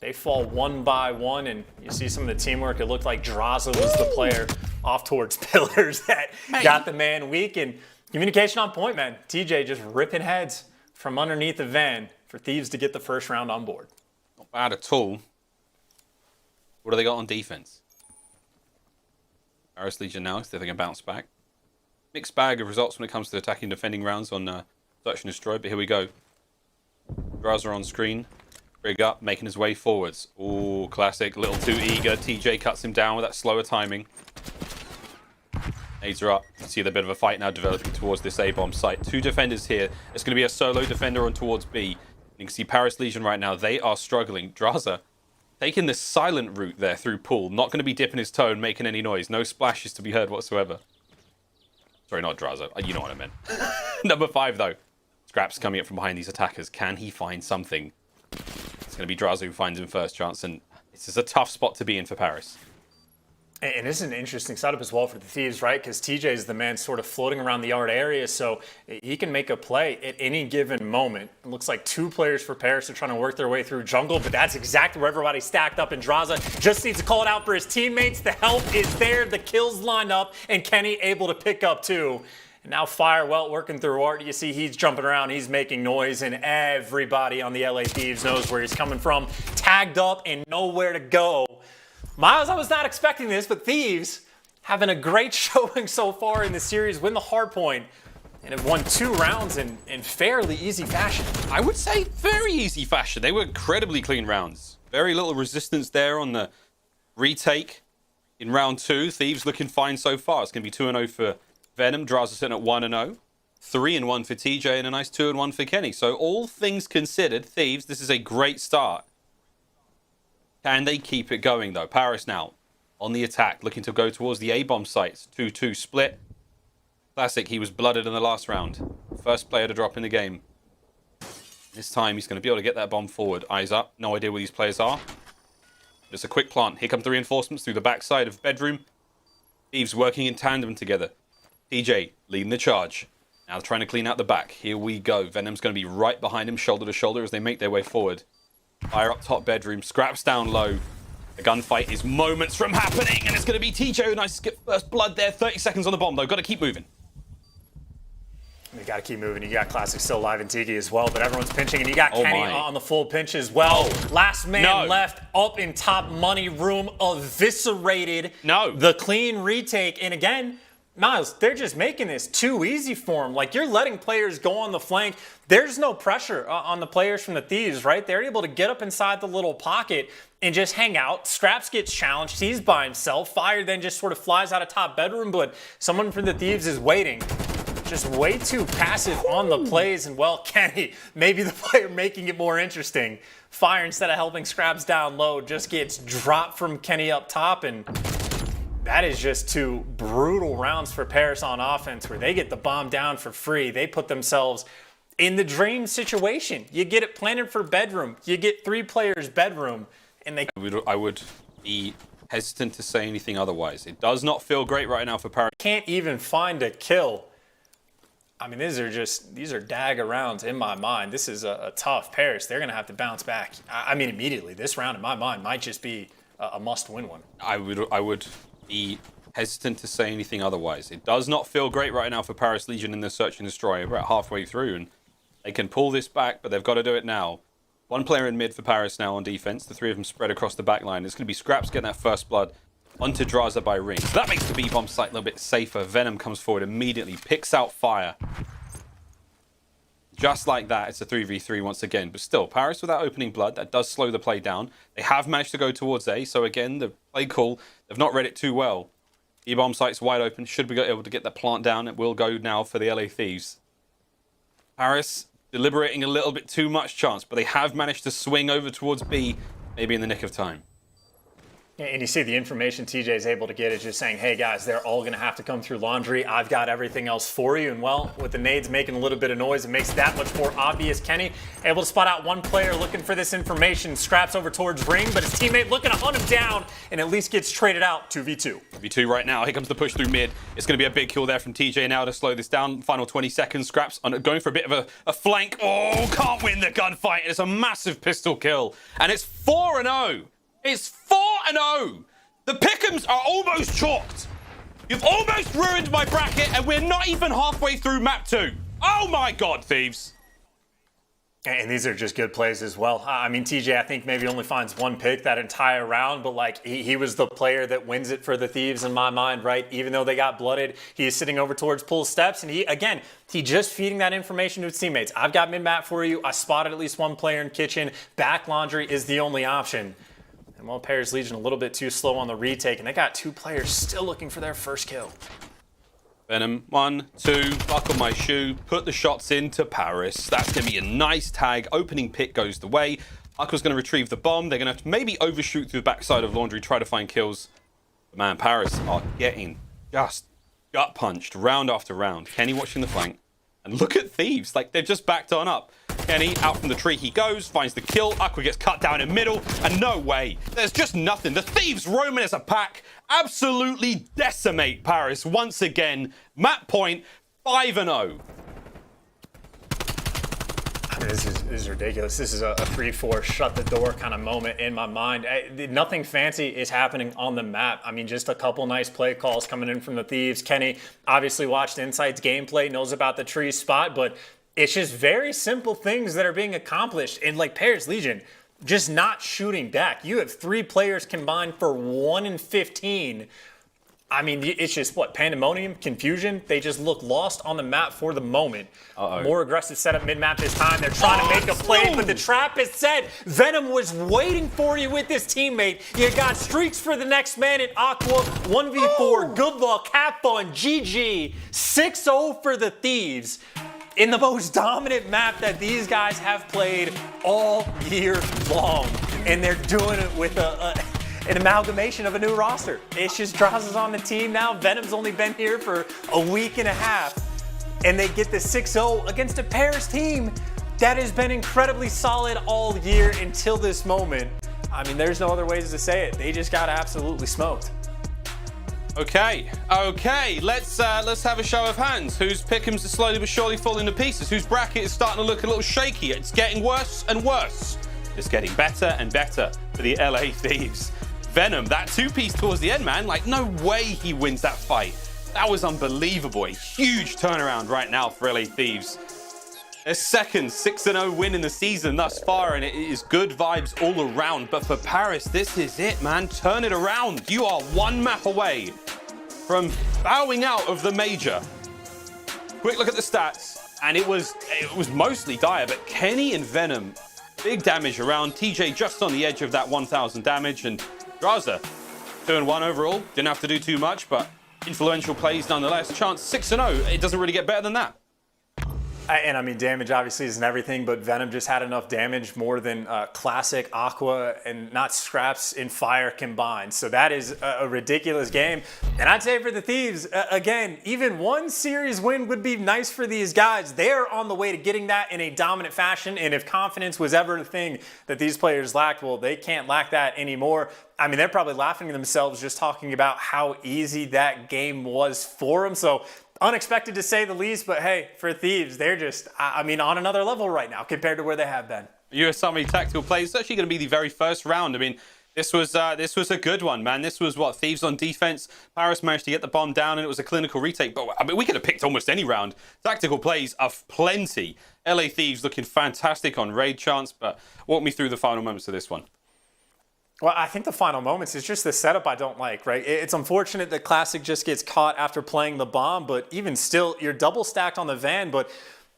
they fall one by one, and you see some of the teamwork. It looked like Drazah was the player off towards pillars that got the man weak, and communication on point, man. TJ just ripping heads from underneath the van for Thieves to get the first round on board. Not bad at all. What do they got on defense? Paris Legion now, if they can bounce back. Mixed bag of results when it comes to attacking and defending rounds on Search and Destroy, but here we go. Drazah on screen. Brig up, making his way forwards. Ooh, classic, little too eager. TJ cuts him down with that slower timing. Nades are up. You see the bit of a fight now developing towards this A-bomb site. 2 defenders here. It's going to be a solo defender on towards B. You can see Paris Legion right now. They are struggling. Drazah taking the silent route there through pool. Not going to be dipping his toe and making any noise. No splashes to be heard whatsoever. Sorry, not Drazah. You know what I meant. Number 5, though. Scraps coming up from behind these attackers. Can he find something? It's going to be Drazah who finds him first chance, and this is a tough spot to be in for Paris. And this is an interesting setup as well for the Thieves, right? Because TJ is the man sort of floating around the yard area, so he can make a play at any given moment. It looks like 2 players for Paris are trying to work their way through jungle, but that's exactly where everybody's stacked up, and Drazah just needs to call it out for his teammates. The help is there, the kills lined up, and Kenny able to pick up 2. And now Firewelt working through Art. You see he's jumping around, he's making noise, and everybody on the LA Thieves knows where he's coming from. Tagged up and nowhere to go. Miles, I was not expecting this, but Thieves having a great showing so far in the series, win the hard point, and have won 2 rounds in fairly easy fashion. I would say very easy fashion. They were incredibly clean rounds. Very little resistance there on the retake in round 2. Thieves looking fine so far. It's going to be 2-0 for Venom. Drazah sitting at 1-0. 3-1 for TJ and a nice 2-1 for Kenny. So all things considered, Thieves, this is a great start. Can they keep it going, though? Paris now on the attack, looking to go towards the A-bomb sites. 2-2 split. Classic, he was blooded in the last round. First player to drop in the game. This time, he's going to be able to get that bomb forward. Eyes up. No idea where these players are. Just a quick plant. Here come the reinforcements through the backside of bedroom. Thieves working in tandem together. TJ leading the charge. Now trying to clean out the back. Here we go. Venom's going to be right behind him, shoulder to shoulder, as they make their way forward. Fire up top bedroom, Scraps down low. The gunfight is moments from happening, and it's going to be TJ. Nice skip first blood there. 30 seconds on the bomb, though. Got to keep moving. You got to keep moving. You got Classic still alive in Tiki as well, but everyone's pinching, and you got Kenny on the full pinch as well. Last man left up in top money room, eviscerated. The clean retake, and again, Miles, they're just making this too easy for him. Like, you're letting players go on the flank. There's no pressure on the players from the Thieves, right? They're able to get up inside the little pocket and just hang out. Scraps gets challenged. He's by himself. Fire then just sort of flies out of top bedroom, but someone from the Thieves is waiting. Just way too passive on the plays. And, well, Kenny, maybe the player making it more interesting. Fire, instead of helping Scraps down low, just gets dropped from Kenny up top, and that is just 2 brutal rounds for Paris on offense, where they get the bomb down for free. They put themselves in the dream situation. You get it planted for bedroom. You get 3 players bedroom, and they... I would be hesitant to say anything otherwise. It does not feel great right now for Paris. Can't even find a kill. I mean, these are dagger rounds in my mind. This is a tough Paris. They're going to have to bounce back. I mean, immediately. This round, in my mind, might just be a must-win one. I would be hesitant to say anything otherwise. It does not feel great right now for Paris Legion in the Search and Destroy. We're about halfway through, and they can pull this back, but they've got to do it now. 1 player in mid for Paris now on defense. The 3 of them spread across the back line. It's going to be Scraps getting that first blood onto Drazah by ring. So that makes the B-bomb site a little bit safer. Venom comes forward immediately, picks out Fire. Just like that, it's a 3v3 once again. But still, Paris without opening blood, that does slow the play down. They have managed to go towards A, so again, the play call, they've not read it too well. E-bomb site's wide open, should be able to get that plant down. It will go now for the LA Thieves. Paris deliberating a little bit too much chance, but they have managed to swing over towards B, maybe in the nick of time. And you see the information TJ is able to get is just saying, hey guys, they're all going to have to come through laundry. I've got everything else for you. And well, with the nades making a little bit of noise, it makes that much more obvious. Kenny able to spot out one player looking for this information. Scraps over towards Ring, but his teammate looking to hunt him down and at least gets traded out 2v2. 2v2 right now. Here comes the push through mid. It's going to be a big kill there from TJ now to slow this down. Final 20 seconds. Scraps going for a bit of a flank. Oh, can't win the gunfight. It's a massive pistol kill. And it's 4-0. It's 4-0. The pick'ems are almost chalked. You've almost ruined my bracket, and we're not even halfway through map 2. Oh my God, Thieves. And these are just good plays as well. I mean, TJ, I think maybe only finds one pick that entire round, but like he was the player that wins it for the Thieves in my mind, right? Even though they got blooded, he is sitting over towards pool steps, and he just feeding that information to his teammates. I've got mid-map for you. I spotted at least one player in kitchen. Back laundry is the only option. And well, Paris Legion a little bit too slow on the retake, and they got 2 players still looking for their first kill. Venom, 1, 2, buckle my shoe, put the shots into Paris. That's going to be a nice tag. Opening pick goes the way. Aqua's going to retrieve the bomb. They're going to maybe overshoot through the backside of Laundry, try to find kills. But man, Paris are getting just gut punched round after round. Kenny watching the flank. And look at Thieves, like they've just backed on up. Kenny, out from the tree he goes, finds the kill. Aqua gets cut down in middle, and no way. There's just nothing. The Thieves roaming as a pack absolutely decimate Paris once again. Map point, 5-0. This is ridiculous. This is a 3-4 shut the door kind of moment in my mind. Nothing fancy is happening on the map. I mean, just a couple nice play calls coming in from the Thieves. Kenny obviously watched Insight's gameplay, knows about the tree spot, but it's just very simple things that are being accomplished. And like Paris Legion, just not shooting back. You have 3 players combined for 1 in 15. I mean, it's just what? Pandemonium, confusion. They just look lost on the map for the moment. More aggressive setup mid-map this time. They're trying to make a play, but the trap is set. Venom was waiting for you with his teammate. You got streaks for the next man at Aqua. 1v4. Good luck. Have fun. GG. 6-0 for the Thieves. In the most dominant map that these guys have played all year long. And they're doing it with an amalgamation of a new roster. It's just Drazah's on the team now. Venom's only been here for a week and a half. And they get the 6-0 against a Paris team that has been incredibly solid all year until this moment. I mean, there's no other ways to say it. They just got absolutely smoked. Okay, let's have a show of hands. Whose pick'ems are slowly but surely falling to pieces? Whose bracket is starting to look a little shaky? It's getting worse and worse. It's getting better and better for the LA Thieves. Venom, that 2-piece towards the end, man. Like, no way he wins that fight. That was unbelievable. A huge turnaround right now for LA Thieves. Their second 6-0 win in the season thus far, and it is good vibes all around. But for Paris, this is it, man. Turn it around. You are 1 map away from bowing out of the major. Quick look at the stats, and it was mostly dire, but Kenny and Venom, big damage around. TJ just on the edge of that 1,000 damage, and Drazah, 2-1 overall. Didn't have to do too much, but influential plays nonetheless. Chance 6-0. It doesn't really get better than that. And I mean, damage obviously isn't everything, but Venom just had enough damage more than classic Aqua and not Scraps in Fire combined. So that is a ridiculous game. And I'd say for the Thieves, again, even 1 series win would be nice for these guys. They're on the way to getting that in a dominant fashion. And if confidence was ever the thing that these players lacked, well, they can't lack that anymore. I mean, they're probably laughing to themselves just talking about how easy that game was for them. So unexpected to say the least, but hey, for Thieves, they're just, I mean, on another level right now compared to where they have been. US Army tactical plays. It's actually going to be the very first round. I mean, this was a good one, man. This was what Thieves on defense. Paris managed to get the bomb down, and it was a clinical retake. But I mean, we could have picked almost any round. Tactical plays are plenty. LA Thieves looking fantastic on raid chance. But walk me through the final moments of this one. Well, I think the final moments is just the setup I don't like, right? It's unfortunate that Classic just gets caught after playing the bomb, but even still, you're double stacked on the van, but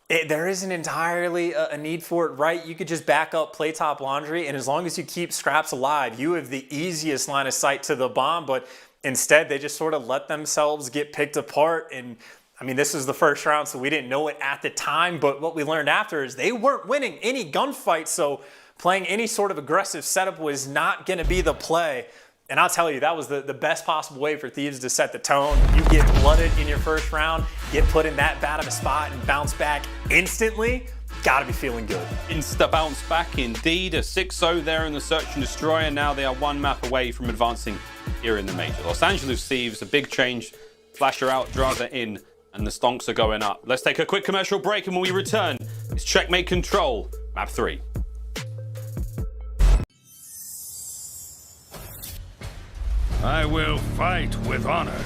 there isn't entirely a need for it, right? You could just back up, play top laundry, and as long as you keep Scraps alive, you have the easiest line of sight to the bomb, but instead, they just sort of let themselves get picked apart. And I mean, this is the first round, so we didn't know it at the time, but what we learned after is they weren't winning any gunfights, so playing any sort of aggressive setup was not going to be the play. And I'll tell you, that was the best possible way for Thieves to set the tone. You get blooded in your first round, get put in that bad of a spot and bounce back instantly. Gotta be feeling good. Insta bounce back indeed. A 6-0 there in the Search and Destroy, and now they are one map away from advancing here in the Major. Los Angeles Thieves, a big change. Flasher out, Drazah in, and the stonks are going up. Let's take a quick commercial break, and when we return, it's Checkmate Control, map 3. I will fight with honor.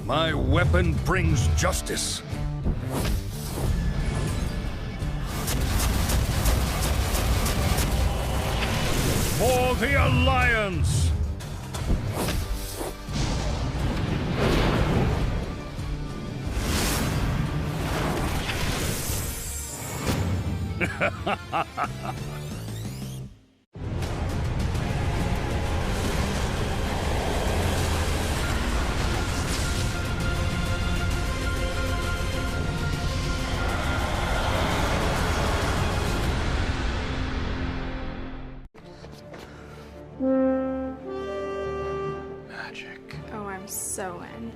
My weapon brings justice. For the Alliance! Oh, I'm so in.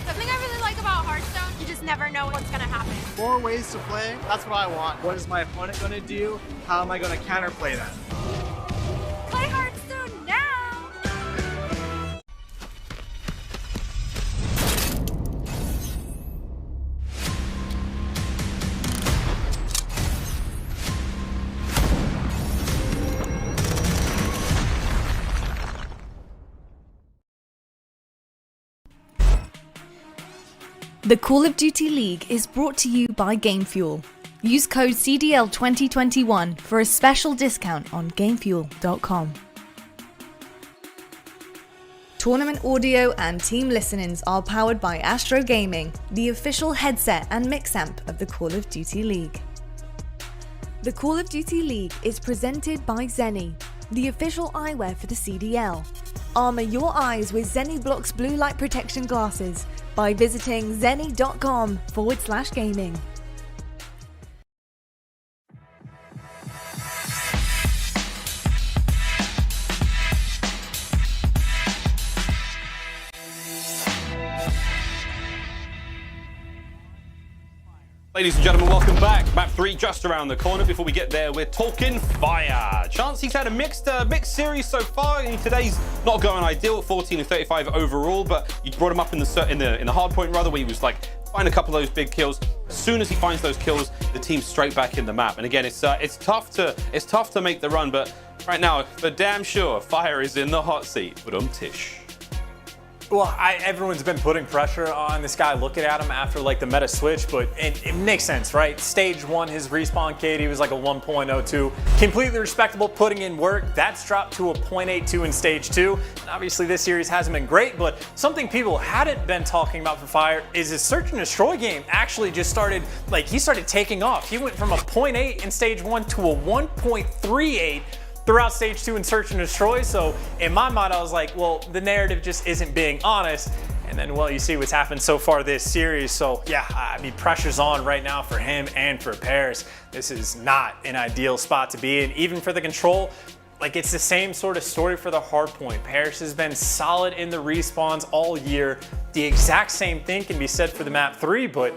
Something I really like about Hearthstone, you just never know what's gonna happen. 4 ways to play, that's what I want. What is my opponent gonna do? How am I gonna counterplay that? Play Hearthstone now! The Call of Duty League is brought to you by GameFuel. Use code CDL2021 for a special discount on GameFuel.com. Tournament audio and team listenings are powered by Astro Gaming, the official headset and mix amp of the Call of Duty League. The Call of Duty League is presented by Zenni, the official eyewear for the CDL. Armor your eyes with Zenni Blocks blue light protection glasses by visiting zenni.com/gaming. Ladies and gentlemen, welcome back. Map 3 just around the corner. Before we get there, we're talking fire. Chancy's had a mixed series so far. I mean, today's not going ideal, 14 and 35 overall, but you brought him up in the hard point rather, where he was like find a couple of those big kills. As soon as he finds those kills, the team's straight back in the map. And again, it's tough to make the run, but right now, for damn sure, fire is in the hot seat. But Tish. Well, everyone's been putting pressure on this guy looking at him after like the meta switch, but it makes sense, right? Stage 1, his respawn KD was like a 1.02. Completely respectable, putting in work. That's dropped to a 0.82 in stage 2. And obviously this series hasn't been great, but something people hadn't been talking about for Fire is his search and destroy game actually just started, like he started taking off. He went from a 0.8 in stage 1 to a 1.38 throughout stage 2 in search and destroy. So in my mind, I was like, well, the narrative just isn't being honest. And then, well, you see what's happened so far this series. So yeah, I mean, pressure's on right now for him and for Paris. This is not an ideal spot to be in, even for the control. Like, it's the same sort of story for the hardpoint. Paris has been solid in the respawns all year. The exact same thing can be said for the map 3, but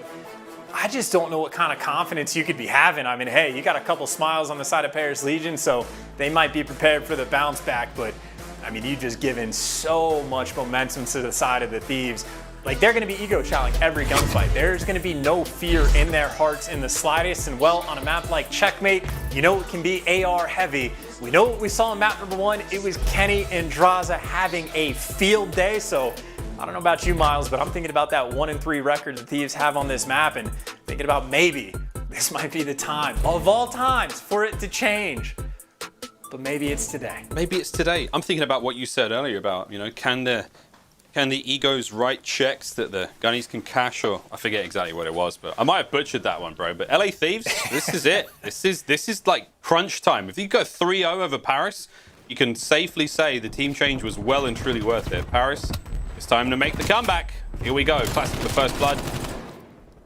I just don't know what kind of confidence you could be having. I mean, hey, you got a couple smiles on the side of Paris Legion, so they might be prepared for the bounce back, but I mean, you've just given so much momentum to the side of the Thieves. Like, they're gonna be ego challenging every gunfight. There's gonna be no fear in their hearts in the slightest, and well, on a map like Checkmate, you know it can be AR heavy. We know what we saw in map number 1. It was Kenny and Drazah having a field day, so I don't know about you, Miles, but I'm thinking about that 1-3 record the Thieves have on this map and thinking about maybe this might be the time of all times for it to change. But maybe it's today. Maybe it's today. I'm thinking about what you said earlier about, you know, can the egos write checks that the gunnies can cash, or I forget exactly what it was, but I might have butchered that one, bro. But LA Thieves, this is it. This is like crunch time. If you go 3-0 over Paris, you can safely say the team change was well and truly worth it. Paris, It's time to make the comeback. Here we go. Classic the first blood.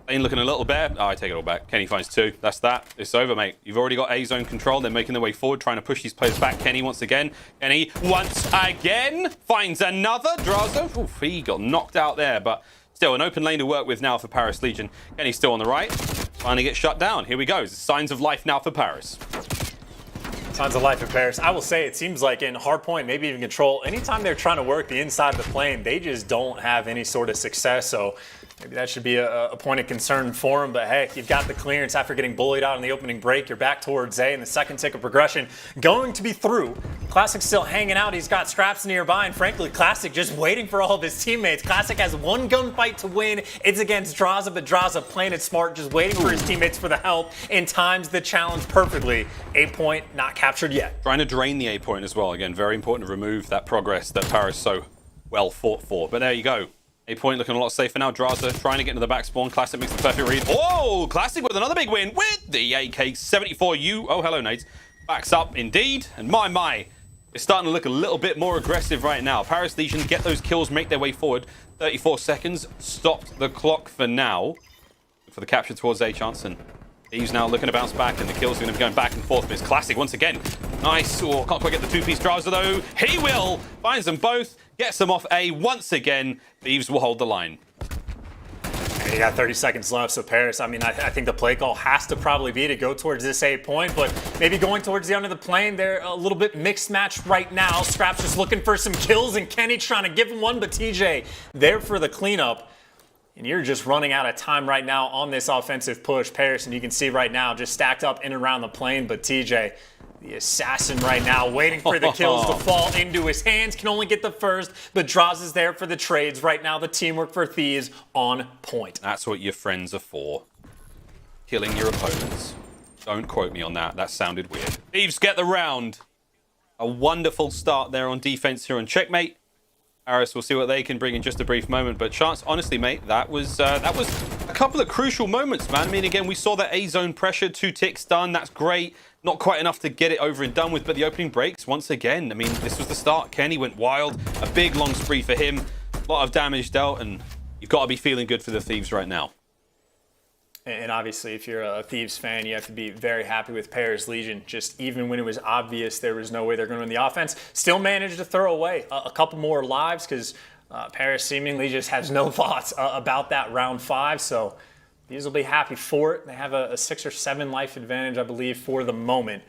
Lane looking a little bare. Oh, I take it all back. Kenny finds 2. That's that. It's over, mate. You've already got A zone control. They're making their way forward, trying to push these players back. Kenny once again. Kenny once again finds another. Drazah. Oof, he got knocked out there, but still an open lane to work with now for Paris Legion. Kenny's still on the right. Finally gets shut down. Here we go. Signs of life now for Paris. Signs of life for Paris. I will say it seems like in hardpoint, maybe even control, anytime they're trying to work the inside of the plane, they just don't have any sort of success. So maybe that should be a point of concern for him. But hey, you've got the clearance after getting bullied out in the opening break. You're back towards A, and the second tick of progression going to be through. Classic still hanging out. He's got Scraps nearby, and frankly, Classic just waiting for all of his teammates. Classic has one gunfight to win. It's against Drazah, but Drazah playing it smart, just waiting for his teammates for the help, and times the challenge perfectly. A point not captured yet. Trying to drain the A point as well. Again, very important to remove that progress that Paris so well fought for. But there you go. A point looking a lot safer now. Drazah trying to get into the back spawn. Classic makes the perfect read. Oh, Classic with another big win with the AK-74U. Oh, hello, Nades. Backs up indeed. And my, it's starting to look a little bit more aggressive right now. Paris Legion get those kills, make their way forward. 34 seconds. Stopped the clock for now. For the capture towards A Chanson. He's now looking to bounce back, and the kills are going to be going back and forth. But it's Classic once again. Nice. Oh, can't quite get the two-piece Drazah, though. He will. Finds them both. Gets them off A once again. Thieves will hold the line. And you got 30 seconds left, so Paris, I mean, I think the play call has to probably be to go towards this A point, but maybe going towards the end of the plane, they're a little bit mixed match right now. Scraps just looking for some kills, and Kenny trying to give him one, but TJ there for the cleanup. And you're just running out of time right now on this offensive push, Paris, and you can see right now just stacked up in and around the plane, but TJ, the assassin right now, waiting for the kills to fall into his hands, can only get the first, but Drazah is there for the trades. Right now, the teamwork for Thieves on point. That's what your friends are for. Killing your opponents. Don't quote me on that. That sounded weird. Thieves get the round. A wonderful start there on defense here on Checkmate. Paris, we'll see what they can bring in just a brief moment. But Chance, honestly, mate, that was a couple of crucial moments, man. I mean, again, we saw that A zone pressure, 2 ticks done. That's great. Not quite enough to get it over and done with, but the opening breaks, once again, I mean, this was the start. Kenny went wild. A big, long spree for him. A lot of damage dealt, and you've got to be feeling good for the Thieves right now. And obviously, if you're a Thieves fan, you have to be very happy with Paris Legion. Just even when it was obvious there was no way they're going to win the offense, still managed to throw away a couple more lives because Paris seemingly just has no thoughts about that round 5. So these will be happy for it. They have a 6 or 7 life advantage, I believe, for the moment.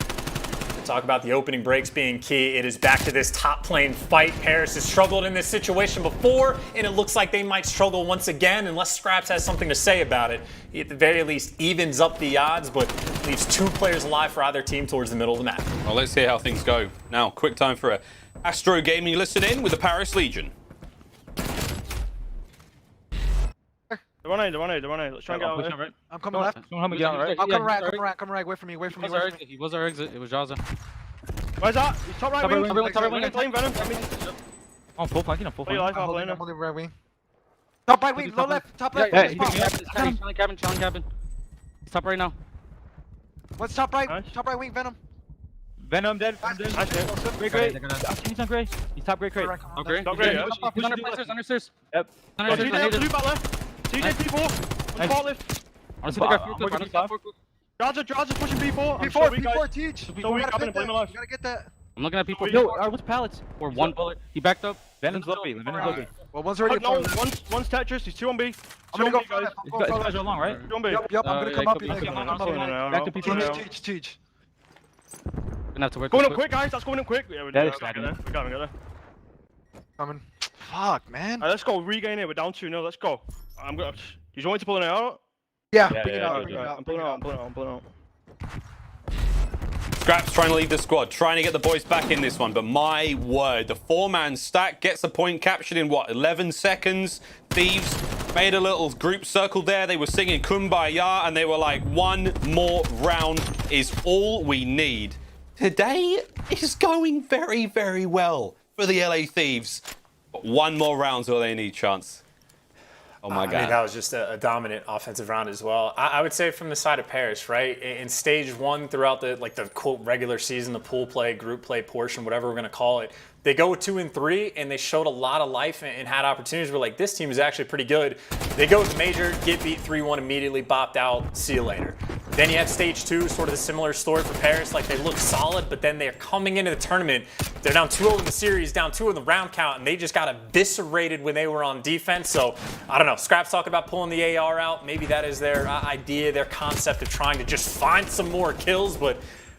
Talk about the opening breaks being key. It is back to this top lane fight. Paris has struggled in this situation before, and it looks like they might struggle once again unless Scraps has something to say about it. He at the very least evens up the odds, but leaves 2 players alive for either team towards the middle of the map. Well, let's see how things go. Now, quick time for a Astro Gaming listen in with the Paris Legion. They're on A. Let's try and get out of it. I'm coming left. I'm coming right. Wait for me. He was our exit. It was Drazah. Where's that? He's top right wing. Top right wing. Playing Venom. I'm full flanking. I'm holding right wing. Top right wing. Low left. Top left. Yeah, Challenge cabin. He's top right now. What's top right? Top right wing. Venom dead. Great. He's on Gray. He's top Gray crate. Okay. Top Gray. He's under stairs. Yep. Blue back left. TJ P4. On the lift. Honestly, Drazah pushing P4. P4 teach. So we coming and blame alive. You gotta get that. I'm looking at P4. Yo, what's pallets? Or 1 bullet. He backed up. Venom's low B. Well, one's already. No, one's Tetris. He's 2 on B. I'm gonna go guys. These guys are long, right? 2 on B. Yep. I'm gonna come up. Back to P4. Teach. Gonna have to work. Going up quick, guys. That's going up quick. Yeah, we got it. Coming. Fuck, man. Let's go. Regain it. We're down 2-0. Let's go. I'm gonna. You want me to pull it out? Yeah. I'm pulling out. Scraps trying to lead the squad, trying to get the boys back in this one, but my word, the 4-man stack gets a point captured in what, 11 seconds? Thieves made a little group circle there. They were singing Kumbaya, and they were like, 1 more round is all we need. Today is going very, very well for the LA Thieves. But 1 more round's all they need, Chance. Oh my God. I mean, that was just a dominant offensive round as well. I would say from the side of Paris, right? In stage one, throughout the quote regular season, the pool play, group play portion, whatever we're gonna call it, they go 2 and 3, and they showed a lot of life and had opportunities. We're like, this team is actually pretty good. They go to the major, get beat 3-1 immediately, bopped out, see you later. Then you have stage 2, sort of a similar story for Paris. Like, they look solid, but then they're coming into the tournament. They're down 2-0 in the series, down 2 in the round count, and they just got eviscerated when they were on defense. So, I don't know. Scrap's talking about pulling the AR out. Maybe that is their idea, their concept of trying to just find some more kills, but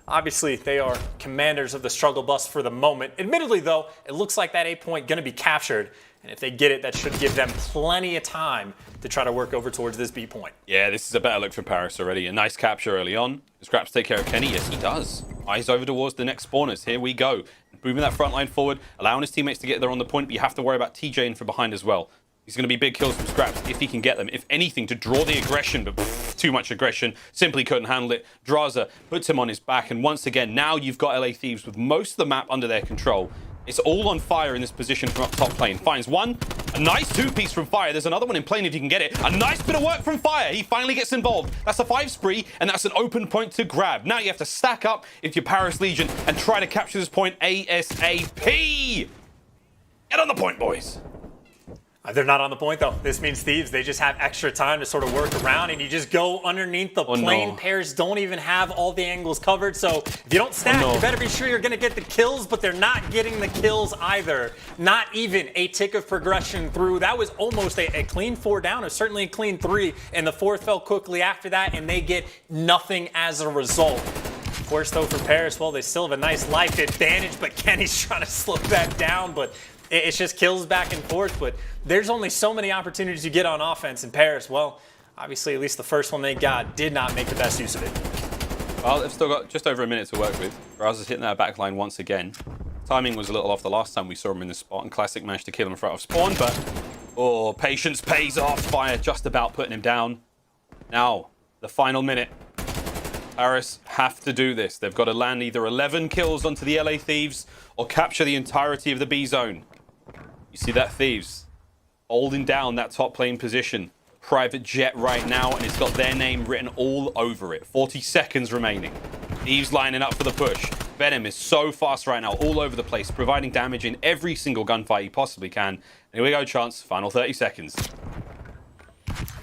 obviously, they are commanders of the struggle bus for the moment. Admittedly, though, it looks like that 8 point going to be captured. And if they get it, that should give them plenty of time to try to work over towards this B point. Yeah, this is a better look for Paris already. A nice capture early on. Does Scraps take care of Kenny? Yes, he does. Eyes over towards the next spawners. Here we go. Moving that front line forward, allowing his teammates to get there on the point, but you have to worry about TJ in from behind as well. He's going to be big kills from Scraps if he can get them. If anything, to draw the aggression, but too much aggression. Simply couldn't handle it. Drazah puts him on his back, and once again, now you've got LA Thieves with most of the map under their control. It's all on Fire in this position from up top lane. Finds one. A nice 2-piece from Fire. There's another one in plane if you can get it. A nice bit of work from Fire. He finally gets involved. That's a 5 spree, and that's an open point to grab. Now you have to stack up if you're Paris Legion and try to capture this point ASAP. Get on the point, boys. They're not on the point, though. This means Thieves, they just have extra time to sort of work around, and you just go underneath the plane. No. Pairs don't even have all the angles covered, so if you don't stack, you better be sure you're going to get the kills, but they're not getting the kills either. Not even a tick of progression through. That was almost a clean 4 down, or certainly a clean 3, and the 4th fell quickly after that, and they get nothing as a result. Of course, though, for Paris, well, they still have a nice life advantage, but Kenny's trying to slow that down, but it's just kills back and forth. But there's only so many opportunities you get on offense in Paris. Well, obviously, at least the first one they got did not make the best use of it. Well, they've still got just over a minute to work with. Drazah's hitting that back line once again. Timing was a little off the last time we saw him in this spot, and Classic managed to kill him in front of spawn, but patience pays off. Fire just about putting him down. Now, the final minute. Paris have to do this. They've got to land either 11 kills onto the LA Thieves or capture the entirety of the B zone. You see that Thieves holding down that top lane position. Private jet right now, and it's got their name written all over it. 40 seconds remaining. Thieves lining up for the push. Venom is so fast right now, all over the place, providing damage in every single gunfight he possibly can. Here we go, Chance. Final 30 seconds.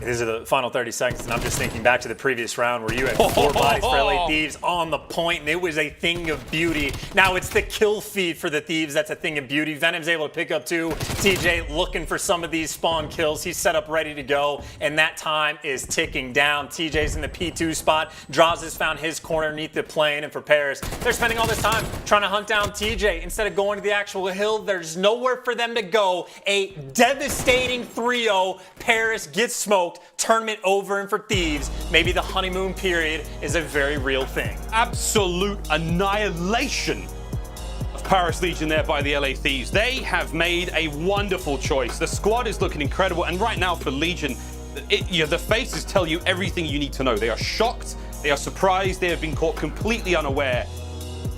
These are the final 30 seconds, and I'm just thinking back to the previous round where you had 4 bodies for LA Thieves on the point, and it was a thing of beauty. Now it's the kill feed for the Thieves that's a thing of beauty. Venom's able to pick up 2. TJ looking for some of these spawn kills. He's set up ready to go, and that time is ticking down. TJ's in the P2 spot. Drazah's found his corner underneath the plane, and for Paris, they're spending all this time trying to hunt down TJ. Instead of going to the actual hill, there's nowhere for them to go. A devastating 3-0. Paris gets smoked. Tournament over, and for Thieves, maybe the honeymoon period is a very real thing. Absolute annihilation of Paris Legion there by the LA Thieves. They have made a wonderful choice. The squad is looking incredible, and right now for Legion, the faces tell you everything you need to know. They are shocked, they are surprised, they have been caught completely unaware.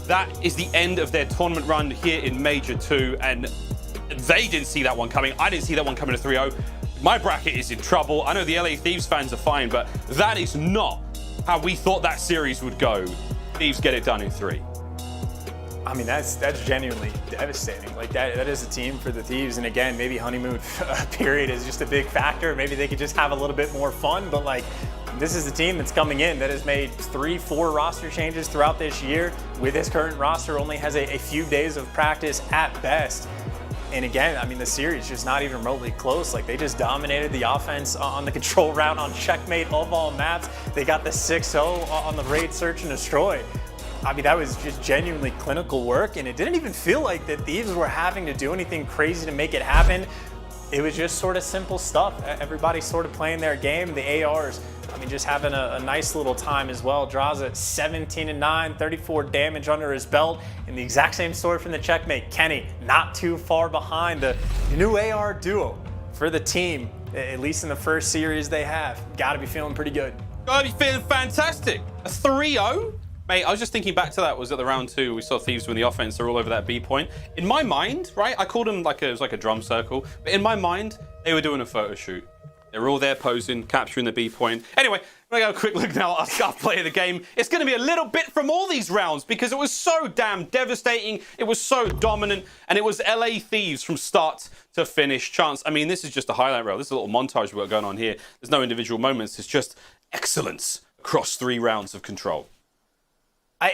That is the end of their tournament run here in Major 2, and they didn't see that one coming. I didn't see that one coming to 3-0. My bracket is in trouble. I know the LA Thieves fans are fine, but that is not how we thought that series would go. Thieves get it done in 3. I mean, that's genuinely devastating. Like, that is a team for the Thieves, and again, maybe honeymoon period is just a big factor. Maybe they could just have a little bit more fun, but like, this is the team that's coming in that has made 3-4 roster changes throughout this year. With his current roster, only has a few days of practice at best. And again, I mean, the series just not even remotely close. Like, they just dominated the offense on the control round on checkmate of all maps. They got the 6-0 on the raid search and destroy. I mean, that was just genuinely clinical work, and it didn't even feel like the Thieves were having to do anything crazy to make it happen. It was just sort of simple stuff. Everybody sort of playing their game. The ARs, I mean, just having a nice little time as well. Drazah 17-9, 34 damage under his belt. And the exact same story from the checkmate. Kenny, not too far behind. The new AR duo for the team, at least in the first series they have. Got to be feeling pretty good. Got to be feeling fantastic. A 3-0? Mate, I was just thinking back to that. Was at the round 2. We saw Thieves win the offense. They're all over that B point. In my mind, right, I called them like it was like a drum circle. But in my mind, they were doing a photo shoot. They're all there posing, capturing the B point. Anyway, we're going to go a quick look now at our star play of the game. It's going to be a little bit from all these rounds because it was so damn devastating. It was so dominant. And it was LA Thieves from start to finish. Chance, I mean, this is just a highlight reel. This is a little montage we've got going on here. There's no individual moments. It's just excellence across 3 rounds of control.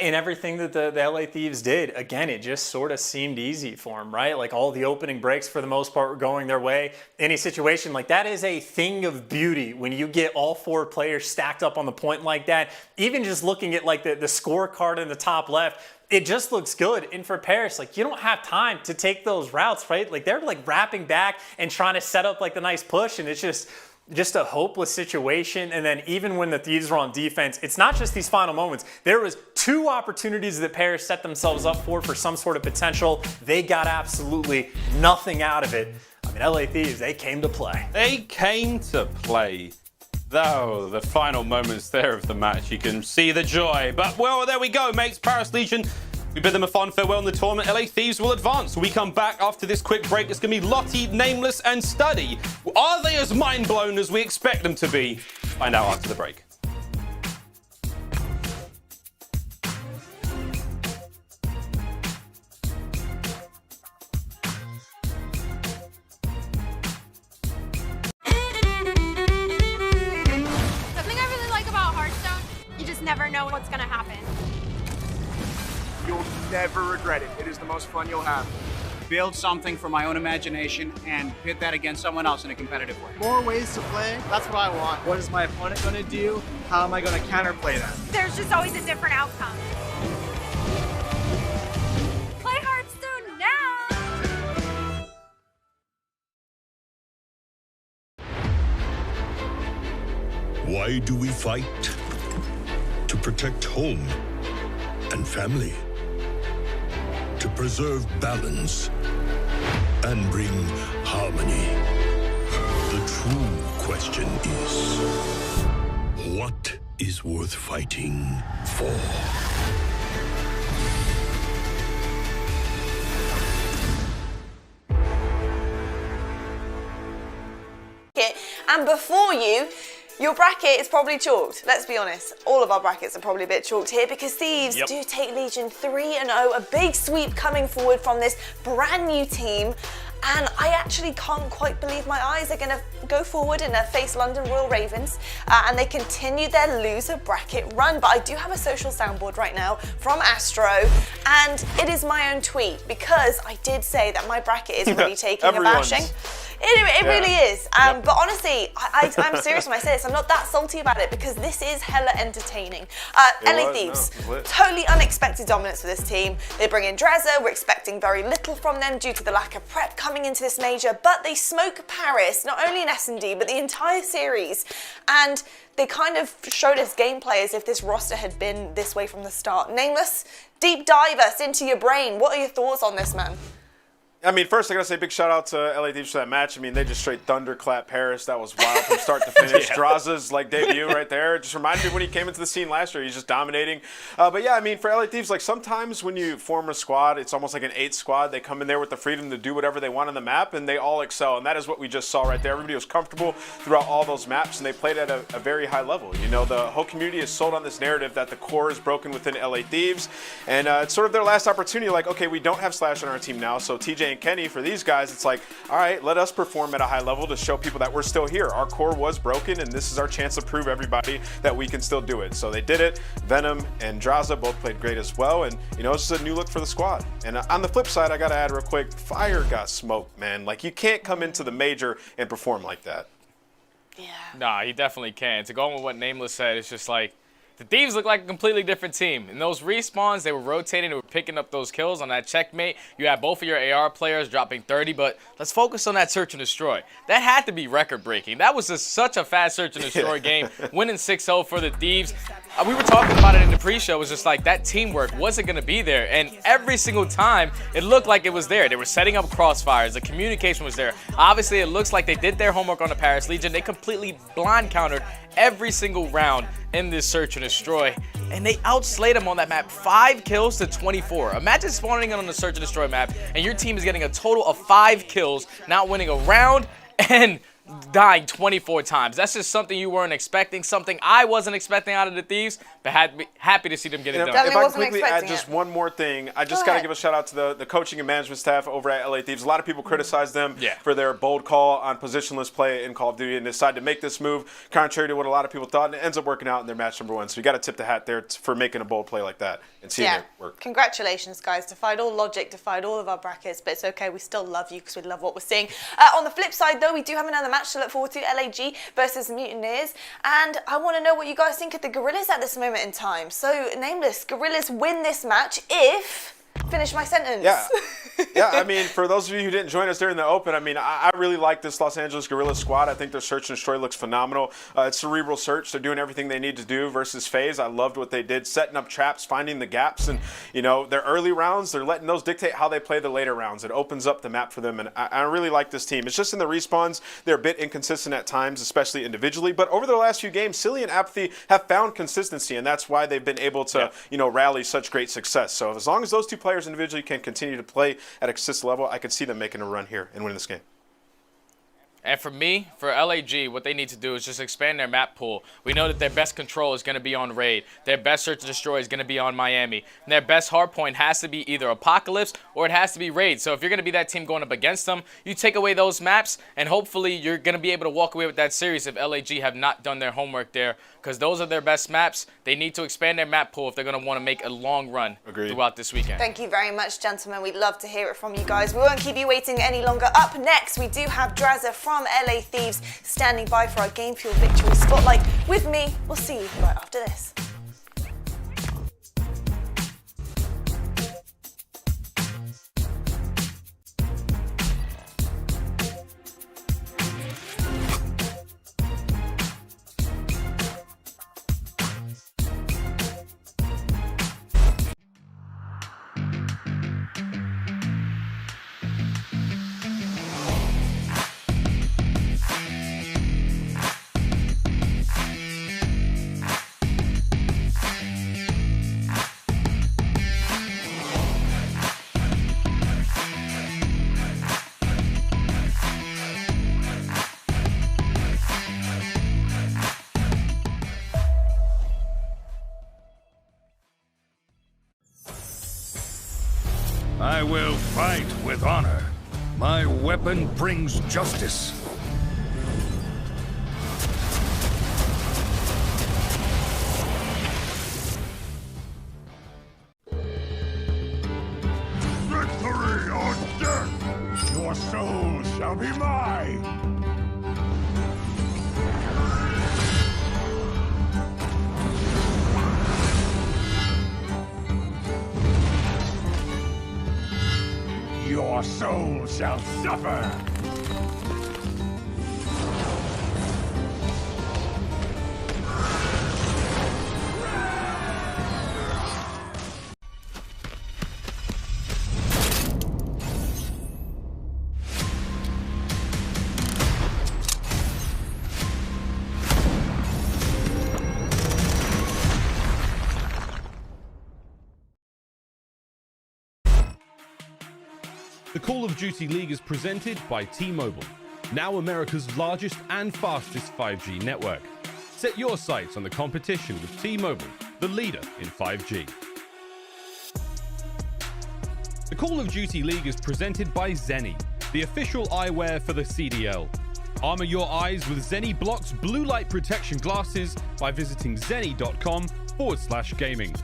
In everything that the LA Thieves did, again, it just sort of seemed easy for them, right? Like all the opening breaks for the most part were going their way. Any situation like that is a thing of beauty when you get all 4 players stacked up on the point like that. Even just looking at like the scorecard in the top left, it just looks good. And for Paris, like you don't have time to take those routes, right? Like they're like wrapping back and trying to set up like the nice push, and it's just a hopeless situation. And then even when the Thieves were on defense, it's not just these final moments. There was 2 opportunities that Paris set themselves up for some sort of potential. They got absolutely nothing out of it. I mean, LA Thieves, they came to play. They came to play. Though the final moments there of the match, you can see the joy. But well, there we go, mates. Paris Legion, we bid them a fond farewell in the tournament. LA Thieves will advance. When we come back after this quick break, it's going to be Lottie, Nameless, and Standy. Are they as mind-blown as we expect them to be? Find out after the break. Something I really like about Hearthstone, you just never know what's gonna happen. You'll never regret it. It is the most fun you'll have. Build something from my own imagination and pit that against someone else in a competitive way. More ways to play, that's what I want. What is my opponent going to do? How am I going to counterplay that? There's just always a different outcome. Play Hearthstone now! Why do we fight? To protect home and family. To preserve balance and bring harmony. The true question is, what is worth fighting for? And before you, your bracket is probably chalked. Let's be honest. All of our brackets are probably a bit chalked here because Thieves do take Legion 3-0. A big sweep coming forward from this brand new team. And I actually can't quite believe my eyes. They're going to go forward and face London Royal Ravens. And they continue their loser bracket run. But I do have a social soundboard right now from Astro. And it is my own tweet because I did say that my bracket is really taking a bashing. It really is. But honestly, I'm serious when I say this. I'm not that salty about it because this is hella entertaining. LA Thieves, totally unexpected dominance for this team. They bring in Drazah. We're expecting very little from them due to the lack of prep coming into this major. But they smoke Paris, not only in S&D, but the entire series. And they kind of showed us gameplay as if this roster had been this way from the start. Nameless, deep dive us into your brain. What are your thoughts on this, man? I mean, first I gotta say big shout out to LA Thieves for that match. I mean, they just straight thunderclap Paris. That was wild from start to finish. Drazah's like debut right there. It just reminded me when he came into the scene last year. He's just dominating. But yeah, I mean, for LA Thieves, like sometimes when you form a squad, it's almost like an 8 squad. They come in there with the freedom to do whatever they want on the map, and they all excel. And that is what we just saw right there. Everybody was comfortable throughout all those maps, and they played at a very high level. You know, the whole community is sold on this narrative that the core is broken within LA Thieves, and it's sort of their last opportunity. Like, okay, we don't have Slash on our team now, so TJ and Kenny, for these guys, it's like, all right, let us perform at a high level to show people that we're still here. Our core was broken, and this is our chance to prove everybody that we can still do it. So they did it. Venom and Drazah both played great as well, and you know, it's just a new look for the squad. And on the flip side, I gotta add real quick, Fire got smoked, man. Like, you can't come into the major and perform like that. Yeah. Nah, he definitely can. To go on with what Nameless said, it's just like, the Thieves look like a completely different team. In those respawns, they were rotating, they were picking up those kills on that checkmate. You had both of your AR players dropping 30, but let's focus on that search and destroy. That had to be record breaking. That was just such a fast search and destroy game. Winning 6-0 for the Thieves. We were talking about it in the pre-show. It was just like that teamwork wasn't going to be there. And every single time, it looked like it was there. They were setting up crossfires. The communication was there. Obviously, it looks like they did their homework on the Paris Legion. They completely blind countered every single round in this search and destroy. And they outslayed them on that map. 5 kills to 24. Imagine spawning on the search and destroy map, and your team is getting a total of 5 kills, not winning a round, and dying 24 times. That's just something you weren't expecting, something I wasn't expecting out of the Thieves, but happy to see them get it done. If I can quickly add just one more thing, I just got to give a shout out to the coaching and management staff over at LA Thieves. A lot of people criticize them for their bold call on positionless play in Call of Duty and decided to make this move contrary to what a lot of people thought, and it ends up working out in their match #1. So you got to tip the hat there for making a bold play like that and seeing it work. Congratulations, guys. Defied all logic, defied all of our brackets, but it's okay. We still love you because we love what we're seeing. On the flip side, though, we do have another match to look forward to, LAG versus Mutineers, and I want to know what you guys think of the Guerrillas at this moment in time. So, Nameless, Guerrillas win this match if... Finish my sentence. Yeah, I mean, for those of you who didn't join us during the Open, I mean, I really like this Los Angeles Guerrillas squad. I think their search and destroy looks phenomenal. It's cerebral search. They're doing everything they need to do versus FaZe. I loved what they did, setting up traps, finding the gaps, and, you know, their early rounds, they're letting those dictate how they play the later rounds. It opens up the map for them, and I really like this team. It's just in the respawns, they're a bit inconsistent at times, especially individually, but over the last few games, Cellium and aBeZy have found consistency, and that's why they've been able to, you know, rally such great success. So as long as those two players individually can continue to play at a consistent level, I could see them making a run here and winning this game. And for me, for LAG, what they need to do is just expand their map pool. We know that their best control is going to be on Raid. Their best search and destroy is going to be on Miami. And their best hardpoint has to be either Apocalypse or it has to be Raid. So if you're going to be that team going up against them, you take away those maps, and hopefully you're going to be able to walk away with that series if LAG have not done their homework there, because those are their best maps. They need to expand their map pool if they're going to want to make a long run throughout this weekend. Thank you very much, gentlemen. We'd love to hear it from you guys. We won't keep you waiting any longer. Up next, we do have Drazah from LA Thieves standing by for our Game Fuel Victory Spotlight with me. We'll see you right after this. I will fight with honor. My weapon brings justice. Victory or death! Your soul shall be mine! Your soul shall suffer! The Call of Duty League is presented by T-Mobile, now America's largest and fastest 5G network. Set your sights on the competition with T-Mobile, the leader in 5G. The Call of Duty League is presented by Zenni, the official eyewear for the CDL. Armor your eyes with Zenni Blocks blue light protection glasses by visiting zenni.com/gaming.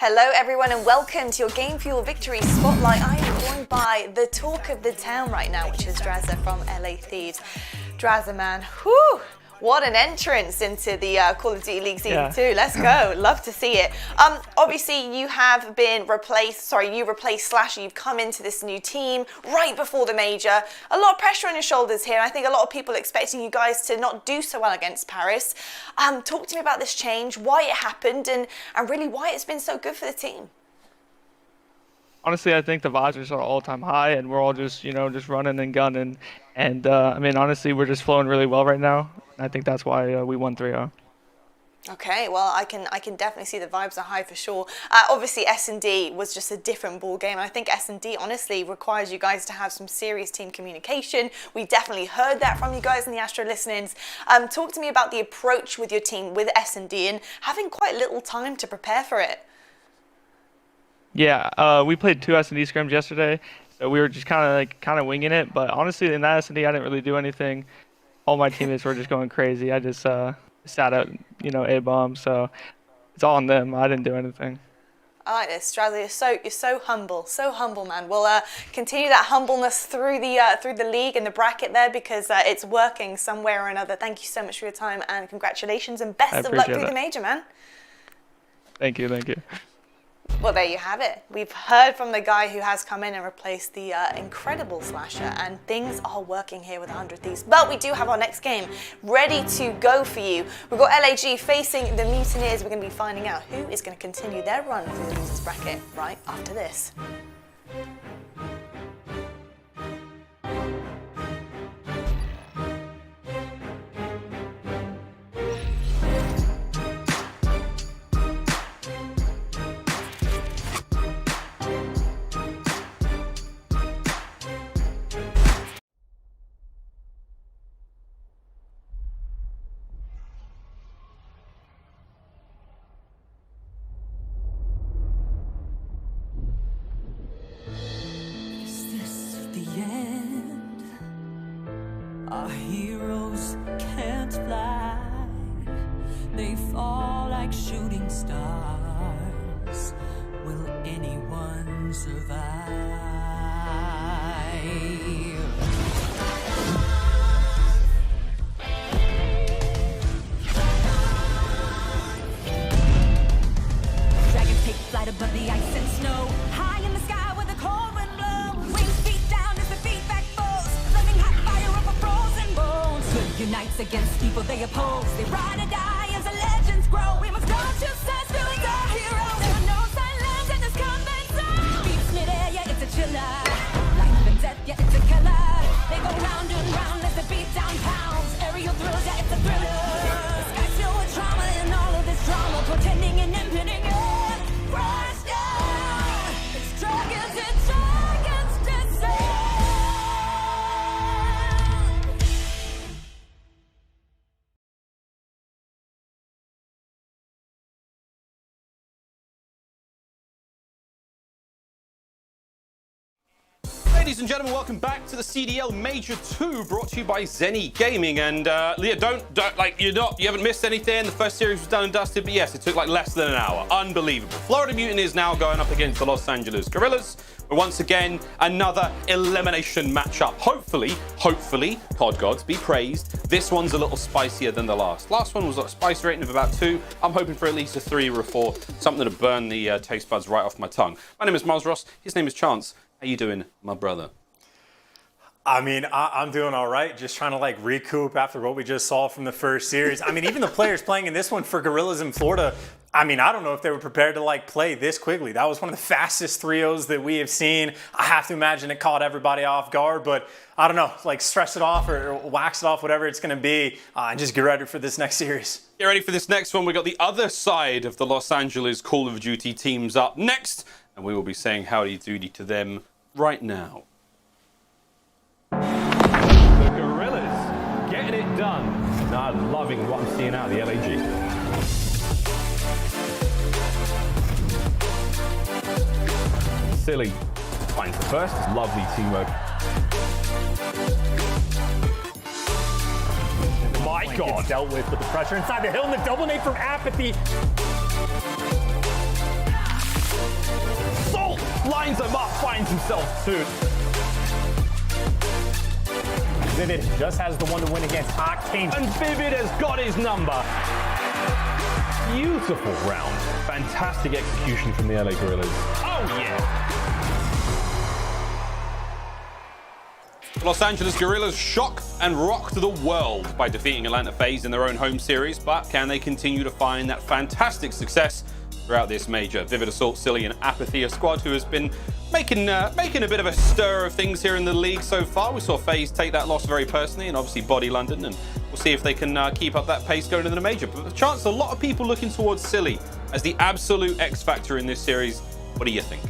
Hello everyone and welcome to your Game Fuel Victory Spotlight. I am joined by the talk of the town right now, which is Drazah from LA Thieves. Drazah, man, whew, what an entrance into the Call of Duty League Season 2. Let's go, love to see it. Obviously you have been replaced, you replaced Slasher, you've come into this new team right before the major. A lot of pressure on your shoulders here. I think a lot of people are expecting you guys to not do so well against Paris. Talk to me about this change, why it happened, and really why it's been so good for the team. honestly, I think the vibes are sort of all-time high, and we're all just, you know, just running and gunning. And I mean, honestly, we're just flowing really well right now. I think that's why we won 3-0. Okay, well, I can definitely see the vibes are high for sure. Obviously, S&D was just a different ball game. I think S&D honestly requires you guys to have some serious team communication. We definitely heard that from you guys in the Astro listenings. Talk to me about the approach with your team with S&D and having quite little time to prepare for it. Yeah, we played 2 S&D scrims yesterday, so we were just kind of winging it. But honestly, in that S&D, I didn't really do anything. All my teammates were just going crazy. I just sat out, you know, A-bomb, so it's all on them. I didn't do anything. I like this, Drazah. You're so humble, man. We'll continue that humbleness through the league and the bracket there, because it's working somewhere or another. Thank you so much for your time, and congratulations and best of luck through the major, man. Thank you. Well, there you have it. We've heard from the guy who has come in and replaced the incredible Slasher, and things are working here with 100 Thieves. But we do have our next game ready to go for you. We've got LAG facing the Mutineers. We're going to be finding out who is going to continue their run through the losers bracket right after this. Our heroes can't fly, they fall like shooting stars. Will anyone survive? Dragons take flight above the ice and snow, high in the sky where the cold wind blows. Wings beat down as the feedback falls, loving hot fire over frozen bones. Good unites against people they oppose. They ride or die as the legends grow. We must not just as doing our heroes. There are no silence in this combat zone. Beats mid-air, yeah, it's a chiller. Life and death, yeah, it's a killer. They go round and round as the beat down pounds. Aerial thrills, yeah, it's a thriller. The sky's filled with trauma and all of this drama, portending and impending end. Crash down. It's dragons descend. Ladies and gentlemen, welcome back to the CDL Major 2, brought to you by Zenny Gaming. And Leah, you haven't missed anything. The first series was done and dusted, but yes, it took like less than an hour. Unbelievable. Florida Mutineers now going up against the Los Angeles Guerrillas. But once again, another elimination matchup. Hopefully, COD gods be praised, this one's a little spicier than the last. Last one was a spice rating of about 2. I'm hoping for at least a 3 or a 4, something to burn the taste buds right off my tongue. My name is Miles Ross. His name is Chance. How you doing, my brother? I mean, I'm doing all right. Just trying to like recoup after what we just saw from the first series. I mean, even the players playing in this one for Guerrillas in Florida, I mean, I don't know if they were prepared to like play this quickly. That was one of the fastest 3-0s that we have seen. I have to imagine it caught everybody off guard, but I don't know, like stress it off or wax it off, whatever it's going to be, and just get ready for this next series. Get ready for this next one. We got the other side of the Los Angeles Call of Duty teams up next, and we will be saying howdy doody to them right now. The Guerrillas getting it done. And I'm loving what I'm seeing out of the LAG. Silly finds the first. Lovely teamwork. My God. Dealt with the pressure inside the hill and the double nade from Apathy. Salt lines him up, finds himself too. Vivid just has the one to win against Octane. And Vivid has got his number. Beautiful round. Fantastic execution from the LA Guerrillas. Oh yeah. Los Angeles Guerrillas shocked and rocked the world by defeating Atlanta FaZe in their own home series, but can they continue to find that fantastic success throughout this major. Vivid Assault, Silly, and aBeZy, a squad who has been making a bit of a stir of things here in the league so far. We saw FaZe take that loss very personally and obviously body London, and we'll see if they can keep up that pace going into the major. But the chance, a lot of people looking towards Silly as the absolute X factor in this series. What do you think?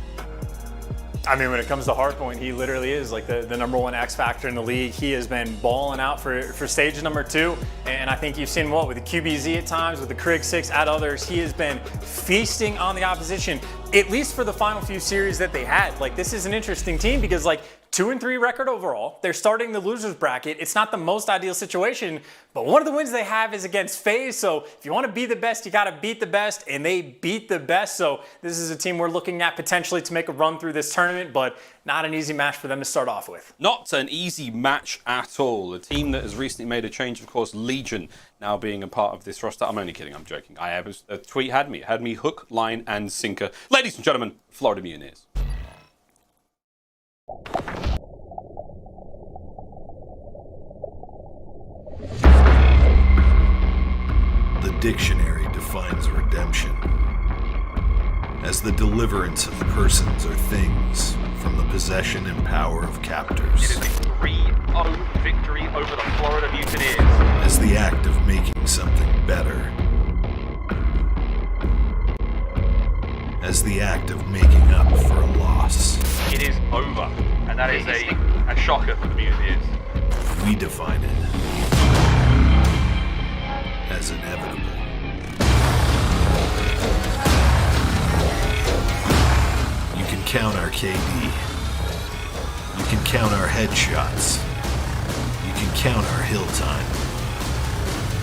I mean, when it comes to hardpoint, he literally is like the #1 X factor in the league. He has been balling out for stage number 2. And I think you've seen what with the QBZ at times, with the Crimsix at others, he has been feasting on the opposition, at least for the final few series that they had. Like, this is an interesting team because, like, 2-3 record overall. They're starting the losers bracket. It's not the most ideal situation, but one of the wins they have is against FaZe. So if you want to be the best, you got to beat the best, and they beat the best. So this is a team we're looking at potentially to make a run through this tournament, but not an easy match for them to start off with. Not an easy match at all. A team that has recently made a change, of course, Legion now being a part of this roster. I'm only kidding, I'm joking. I have a tweet had me hook, line, and sinker. Ladies and gentlemen, Florida Mutineers. The dictionary defines redemption as the deliverance of persons or things from the possession and power of captors. It is a 3-0 victory over the Florida Mutineers. As the act of making something better. As the act of making up for a loss. It is over, and that is a shocker for the Mutineers. We define it as inevitable. You can count our KD. You can count our headshots. You can count our hill time.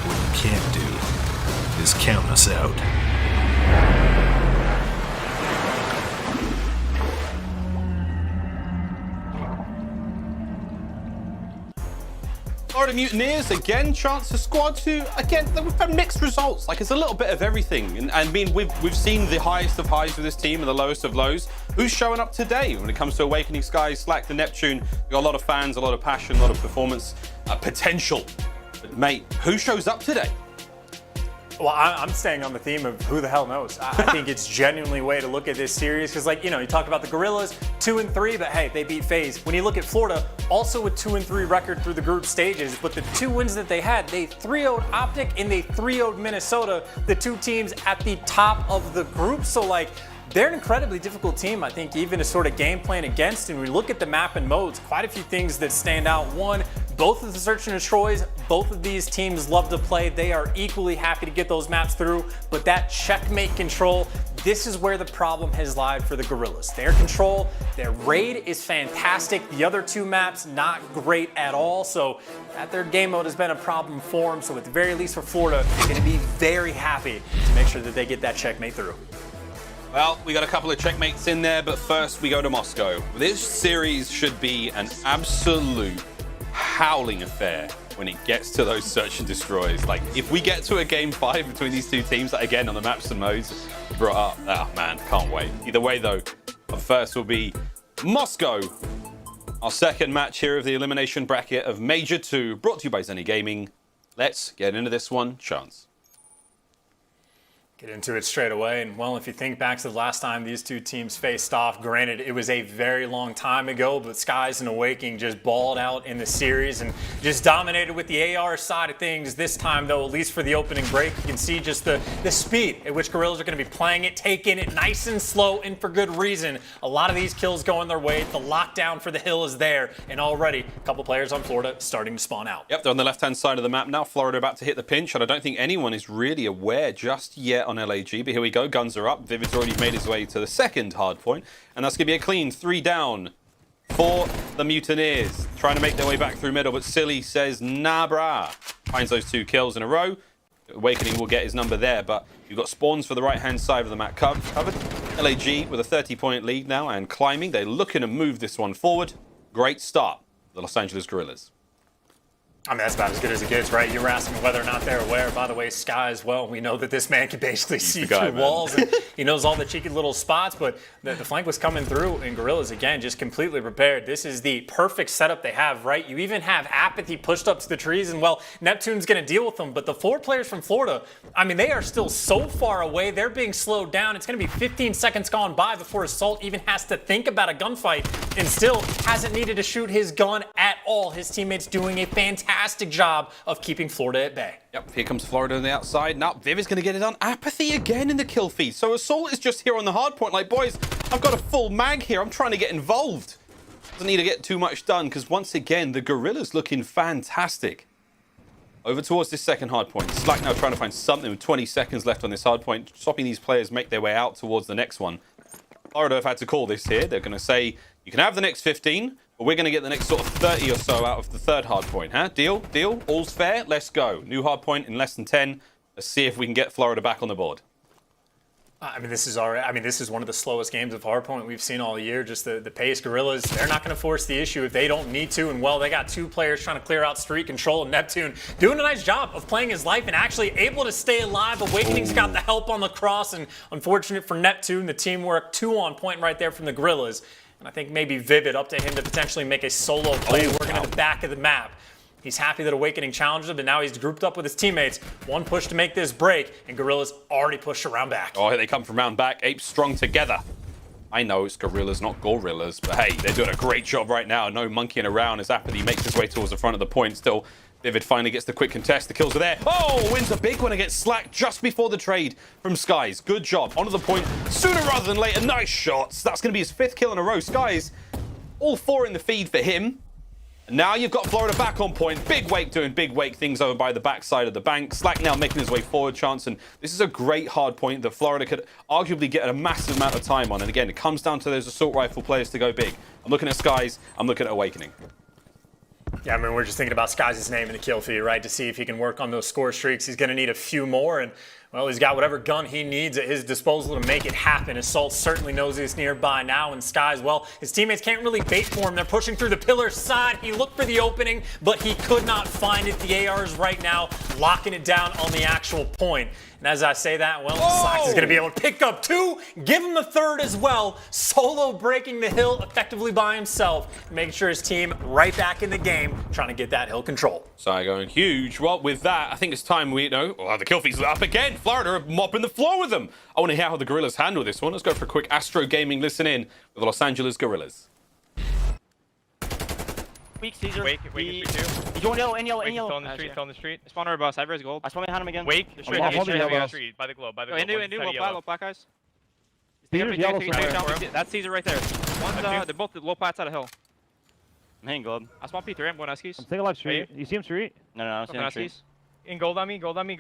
What you can't do is count us out. Florida Mutineers, again, chance to squad to, again, we've had mixed results. Like, it's a little bit of everything. And I mean, we've seen the highest of highs with this team and the lowest of lows. Who's showing up today when it comes to Awakening Skies, Slack the Neptune? We've got a lot of fans, a lot of passion, a lot of performance potential. But mate, who shows up today? Well, I'm staying on the theme of who the hell knows. I think it's genuinely a way to look at this series because, like, you know, you talk about the Guerrillas, 2-3, but hey, they beat FaZe. When you look at Florida, also a 2-3 record through the group stages, but the 2 wins that they had, they 3-0'd OpTic and they 3-0'd Minnesota, the 2 teams at the top of the group. So, like, they're an incredibly difficult team, I think, even to sort of game plan against. And we look at the map and modes, quite a few things that stand out. One, both of the Search and Destroys, both of these teams love to play. They are equally happy to get those maps through, but that checkmate control, this is where the problem has lied for the Guerrillas. Their control, their raid is fantastic. The other 2 maps, not great at all. So that third game mode has been a problem for them. So at the very least for Florida, going to be very happy to make sure that they get that checkmate through. Well, we got a couple of checkmates in there, but first we go to Moscow. This series should be an absolute howling affair when it gets to those search and destroys. Like, if we get to a game 5 between these 2 teams, again on the maps and modes brought up, oh man, can't wait. Either way though, up first will be Moscow, our second match here of the elimination bracket of Major 2, brought to you by Zenny Gaming. Let's get into this one, Chance. Get into it straight away. And well, if you think back to the last time these 2 teams faced off, granted it was a very long time ago, but Skies and Awakening just balled out in the series and just dominated with the AR side of things. This time though, at least for the opening break, you can see just the speed at which Guerrillas are going to be playing it, taking it nice and slow, and for good reason. A lot of these kills going their way. The lockdown for the hill is there, and already a couple players on Florida starting to spawn out. Yep, they're on the left-hand side of the map now. Florida about to hit the pinch, and I don't think anyone is really aware just yet on LAG, but here we go. Guns are up. Vivid's already made his way to the second hard point, and that's going to be a clean 3 down for the Mutineers. Trying to make their way back through middle, but Silly says, nah, brah. Finds those 2 kills in a row. Awakening will get his number there, but you've got spawns for the right-hand side of the map covered. LAG with a 30-point lead now and climbing. They're looking to move this one forward. Great start, the Los Angeles Guerrillas. I mean, that's about as good as it gets, right? You were asking whether or not they're aware. By the way, Sky as well. We know that this man can basically see through walls. And he knows all the cheeky little spots, but the flank was coming through, and Guerrillas, again, just completely prepared. This is the perfect setup they have, right? You even have aBeZy pushed up to the trees, and, well, Neptune's going to deal with them. But the 4 players from Florida, I mean, they are still so far away. They're being slowed down. It's going to be 15 seconds gone by before Assault even has to think about a gunfight, and still hasn't needed to shoot his gun at all. His teammates doing a fantastic job of keeping Florida at bay. Yep, here comes Florida on the outside. Now Viv is going to get it on. aBeZy again in the kill feed. So Assault is just here on the hard point. Like, boys, I've got a full mag here. I'm trying to get involved. Doesn't need to get too much done because once again, the Guerrillas looking fantastic. Over towards this second hard point. Slack now trying to find something with 20 seconds left on this hard point, stopping these players make their way out towards the next one. Florida have had to call this here. They're going to say, you can have the next 15, but we're going to get the next sort of 30 or so out of the third hard point, huh? Deal? Deal? All's fair? Let's go. New hard point in less than 10. Let's see if we can get Florida back on the board. I mean, this is one of the slowest games of hardpoint we've seen all year. Just the pace. Guerrillas, they're not going to force the issue if they don't need to. And, well, they got 2 players trying to clear out street control, and Neptune doing a nice job of playing his life and actually able to stay alive. Awakening's got the help on the cross, and unfortunate for Neptune, the teamwork 2 on point right there from the Guerrillas. And I think maybe Vivid up to him to potentially make a solo play working at the back of the map. He's happy that Awakening challenged him, but now he's grouped up with his teammates. 1 push to make this break, and Guerrillas already pushed around back. Oh, here they come from round back. Apes strong together. I know it's Guerrillas, not Gorillas, but hey, they're doing a great job right now. No monkeying around as aBeZy makes his way towards the front of the point. Still, Vivid finally gets the quick contest. The kills are there. Oh, wins a big one against Slack just before the trade from Skies. Good job. Onto the point sooner rather than later. Nice shots. That's going to be his 5th kill in a row. Skies, all 4 in the feed for him. Now you've got Florida back on point. Big Wake doing big Wake things over by the backside of the bank. Slack now making his way forward chance, and this is a great hard point that Florida could arguably get a massive amount of time on. And again, it comes down to those assault rifle players to go big. I'm looking at Skies. I'm looking at Awakening. Yeah, I mean, we're just thinking about Skies' name in the kill feed, right? To see if he can work on those score streaks. He's going to need a few more, and, well, he's got whatever gun he needs at his disposal to make it happen. Assault certainly knows he's nearby now, and Skies, well, his teammates can't really bait for him. They're pushing through the pillar side. He looked for the opening, but he could not find it. The ARs right now locking it down on the actual point. And as I say that, well, Slacks is going to be able to pick up 2, give him a 3rd as well. Solo breaking the hill effectively by himself, making sure his team right back in the game, trying to get that hill control. So going huge. Well, with that, I think it's time we know. Oh, the kill feed's up again. Florida are mopping the floor with them. I want to hear how the Guerrillas handle this one. Let's go for a quick Astro Gaming listen in with the Los Angeles Guerrillas. Weak Caesar. Wake is 3-2. He's going yellow, in yellow, in yellow. Still on the street. Spawn over bus. I res gold. I spawn behind him again. Wake. Straight heavy on the street. By the globe. Into, low black guys. Caesar's yellow. That's Caesar right there. One's, they're both the low plats out of hill. I'm hitting gold. I spawn P3. I'm going Huskies. I'm taking left street. You see him street? No, I don't see him street. In gold on me. Gold on me.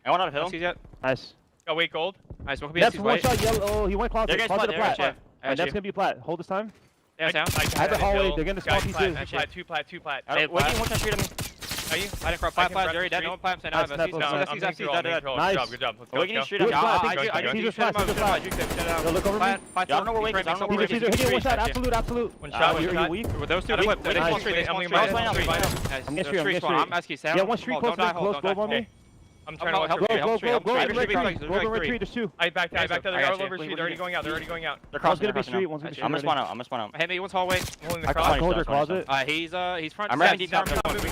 I went out of hill. Huskies yet? Nice. Oh, wait, gold. Nice. That's one shot yellow. Oh, he went closet. Closet to plat. Yeah. That's going to be plat. Hold this time. Yeah, I have the hallway. They're going to spawn P2. Two plat. Wait, one shot street on me. Are you? I didn't cross plat. Jerry, dead. No plat. Nice. Good job. Awakening street. Look over me. I don't know where Wake is. I don't know where Wake is. Hit one shot. Absolute. One shot. You're weak. With those two, they spawn street. I'm getting street. I'm Asking Sam. Yeah, one street close on me. I'm trying to help. Go retreat. There's 2. I back to the yard over street. They're already going out. One's going to be street. One's going to be street. I'm going to spawn out. Hey, one's hallway. Holding the I cross. hold your closet. He's front. I'm ramming deep down. I'm coming through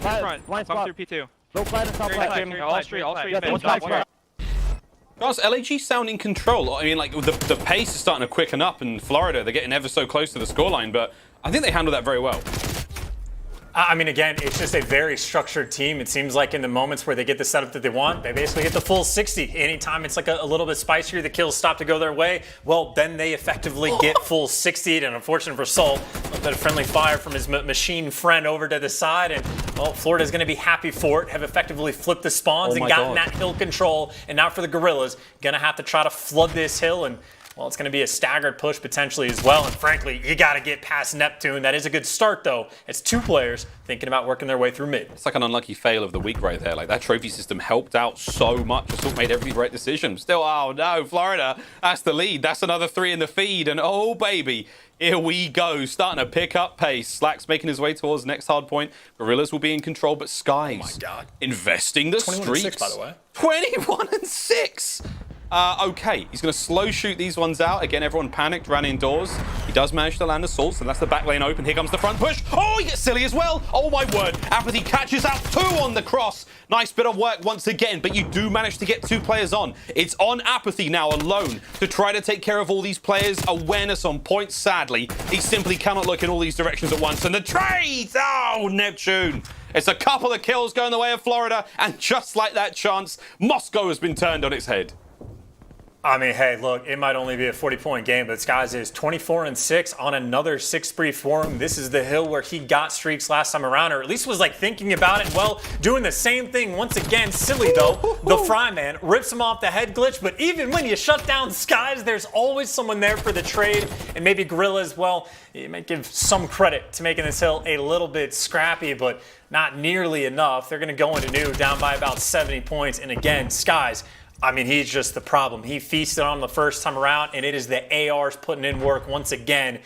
front. Blind I'm spot. through P2. Low flat and top flat. All street. Guys, LAG sound in control. I mean, like, the pace is starting to quicken up in Florida. They're getting ever so close to the scoreline, but I think they handle that very well. I mean, again, it's just a very structured team. It seems like in the moments where they get the setup that they want, they basically hit the full 60. Anytime it's like a little bit spicier, the kills stop to go their way, well, then they effectively get full 60. And unfortunate for Soul, a bit of friendly fire from his machine friend over to the side. And, well, Florida's going to be happy for it, have effectively flipped the spawns and gotten that hill control. And now for the Guerrillas, going to have to try to flood this hill. And, well, it's going to be a staggered push potentially as well. And frankly, you got to get past Neptune. That is a good start, though. It's 2 players thinking about working their way through mid. It's like an unlucky fail of the week right there. Like, that trophy system helped out so much. Assault made every right decision. Still, oh no, Florida, that's the lead. That's another 3 in the feed. And oh, baby, Here we go, starting to pick up pace. Slack's making his way towards next hard point. Guerrillas will be in control, but Skies, oh my God, investing the 21 streaks. 6, by the way. 21 and 6. Okay, he's going to slow shoot these ones out. Again, everyone panicked, ran indoors. He does manage to land assault, so that's the back lane open. Here comes the front push. Oh, he gets silly as well. Oh my word. aBeZy catches out 2 on the cross. Nice bit of work once again, but you do manage to get 2 players on. It's on aBeZy now alone to try to take care of all these players. Awareness on point, sadly. He simply cannot look in all these directions at once. And the trades! Oh, Neptune. It's a couple of kills going the way of Florida, and just like that chance, Moscow has been turned on its head. I mean, hey, look, it might only be a 40-point game, but Skies is 24 and 6 on another 6 spree for him. This is the hill where he got streaks last time around, or at least was like thinking about it. Well, doing the same thing once again. Silly though, the Fry Man rips him off the head glitch. But even when you shut down Skies, there's always someone there for the trade. And maybe Guerrillas, well, you might give some credit to making this hill a little bit scrappy, but not nearly enough. They're going to go into new down by about 70 points. And again, Skies, I mean, he's just the problem. He feasted on him the first time around, and it is the ARs putting in work once again.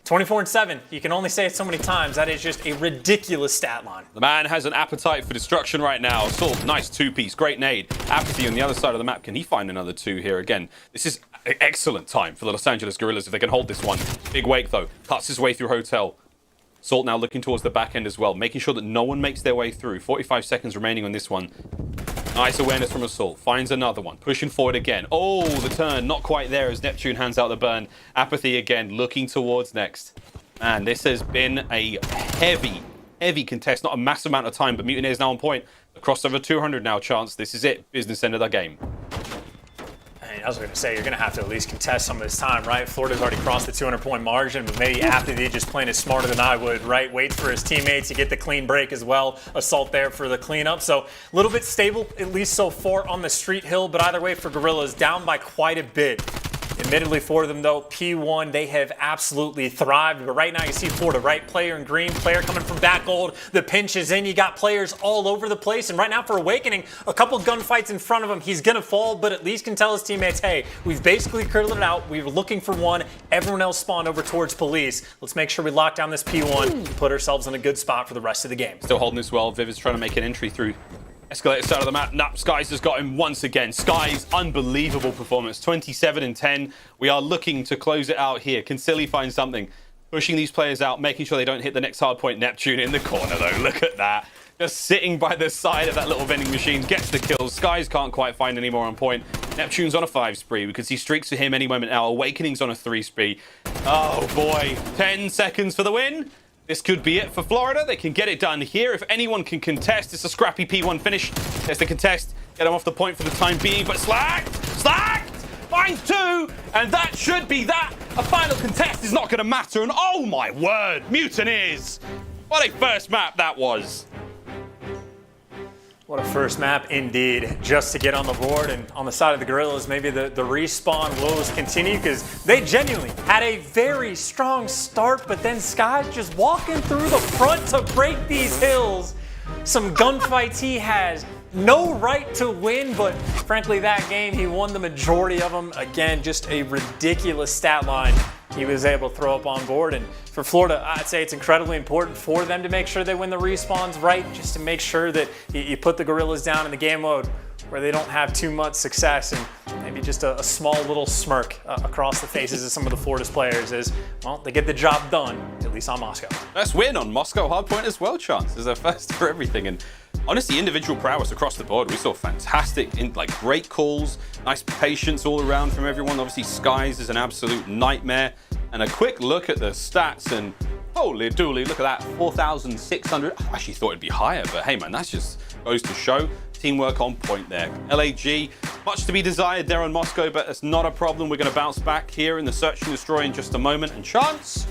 24 and 7. You can only say it so many times. That is just a ridiculous stat line. The man has an appetite for destruction right now. Assault, nice 2-piece, great nade. aBeZy on the other side of the map. Can he find another 2 here again? This is an excellent time for the Los Angeles Guerrillas if they can hold this one. Big wake though. Cuts his way through Hotel. Salt now looking towards the back end as well, making sure that no one makes their way through. 45 seconds remaining on this one. Nice awareness from Assault. Finds another one. Pushing forward again. Oh, the turn. Not quite there as Neptune hands out the burn. aBeZy again looking towards next. Man, this has been a heavy contest. Not a massive amount of time, but Mutineers now on point. Across over 200 now, Chance. This is it. Business end of the game. I was going to say, you're going to have to at least contest some of this time, right? Florida's already crossed the 200-point margin, but maybe aBeZy just playing it smarter than I would, right? Waits for his teammates to get the clean break as well. Assault there for the cleanup. So a little bit stable, at least so far on the street hill, but either way for Guerrillas, down by quite a bit. Admittedly for them, though, P1, they have absolutely thrived. But right now you see Florida, right? Player in green, player coming from back gold. The pinch is in. You got players all over the place. And right now for Awakening, a couple gunfights in front of him. He's going to fall, but at least can tell his teammates, hey, we've basically cleared it out. We were looking for one. Everyone else spawned over towards police. Let's make sure we lock down this P1 and put ourselves in a good spot for the rest of the game. Still holding this well. Viv is trying to make an entry through Escalator side of the map. Skies has got him once again. Skies, unbelievable performance. 27 and 10. We are looking to close it out here. Can Silly find something? Pushing these players out, making sure they don't hit the next hard point. Neptune in the corner, though. Look at that. Just sitting by the side of that little vending machine. Gets the kills. Skies can't quite find any more on point. Neptune's on a 5 spree. We could see streaks for him any moment now. Awakening's on a 3 spree. Oh, boy. 10 seconds for the win. This could be it for Florida. They can get it done here. If anyone can contest, it's a scrappy P1 finish. There's the contest. Get them off the point for the time being, but slacked! Finds 2, and that should be that. A final contest is not going to matter, and oh my word, Mutineers! What a first map that was. What a first map indeed, just to get on the board. And on the side of the Guerrillas, maybe the respawn woes continue because they genuinely had a very strong start, but then Skies just walking through the front to break these hills. Some gunfights he has no right to win, but frankly that game he won the majority of them. Again, just a ridiculous stat line he was able to throw up on board. And for Florida, I'd say it's incredibly important for them to make sure they win the respawns right, just to make sure that you put the Guerrillas down in the game mode where they don't have too much success, and maybe just a small little smirk across the faces of some of the Florida's players as, well, they get the job done, at least on Moscow. First win on Moscow hardpoint as well, Chance. There's a first for everything. And honestly, individual prowess across the board. We saw fantastic, great calls, nice patience all around from everyone. Obviously, Skies is an absolute nightmare. And a quick look at the stats, and holy dooly, look at that, 4,600. I actually thought it'd be higher, but hey man, that just goes to show teamwork on point there. LAG, much to be desired there on Moscow, but it's not a problem. We're going to bounce back here in the Search and Destroy in just a moment. And Chance,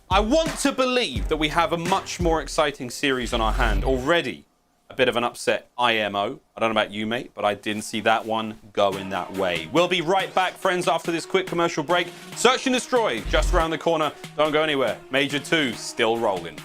I want to believe that we have a much more exciting series on our hand already. A bit of an upset IMO. I don't know about you, mate, but I didn't see that one going that way. We'll be right back, friends, after this quick commercial break. Search and Destroy just around the corner. Don't go anywhere. Major 2 still rolling.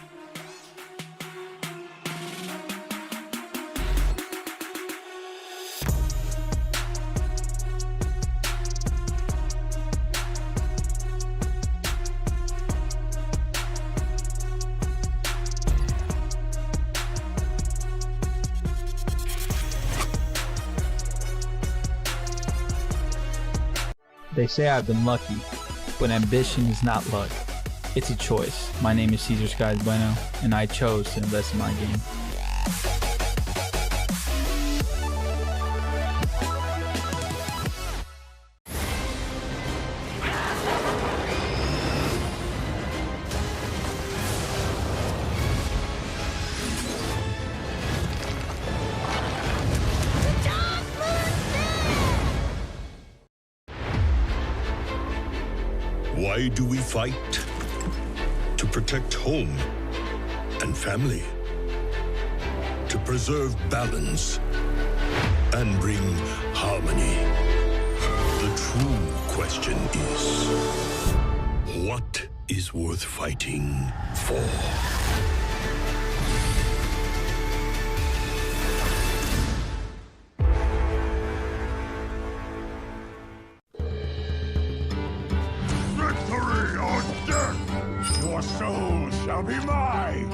They say I've been lucky, but ambition is not luck. It's a choice. My name is Cesar Skies Bueno, and I chose to invest in my game. Why do we fight? To protect home and family. To preserve balance and bring harmony. The true question is, what is worth fighting for? Victory or death! Your soul shall be mine!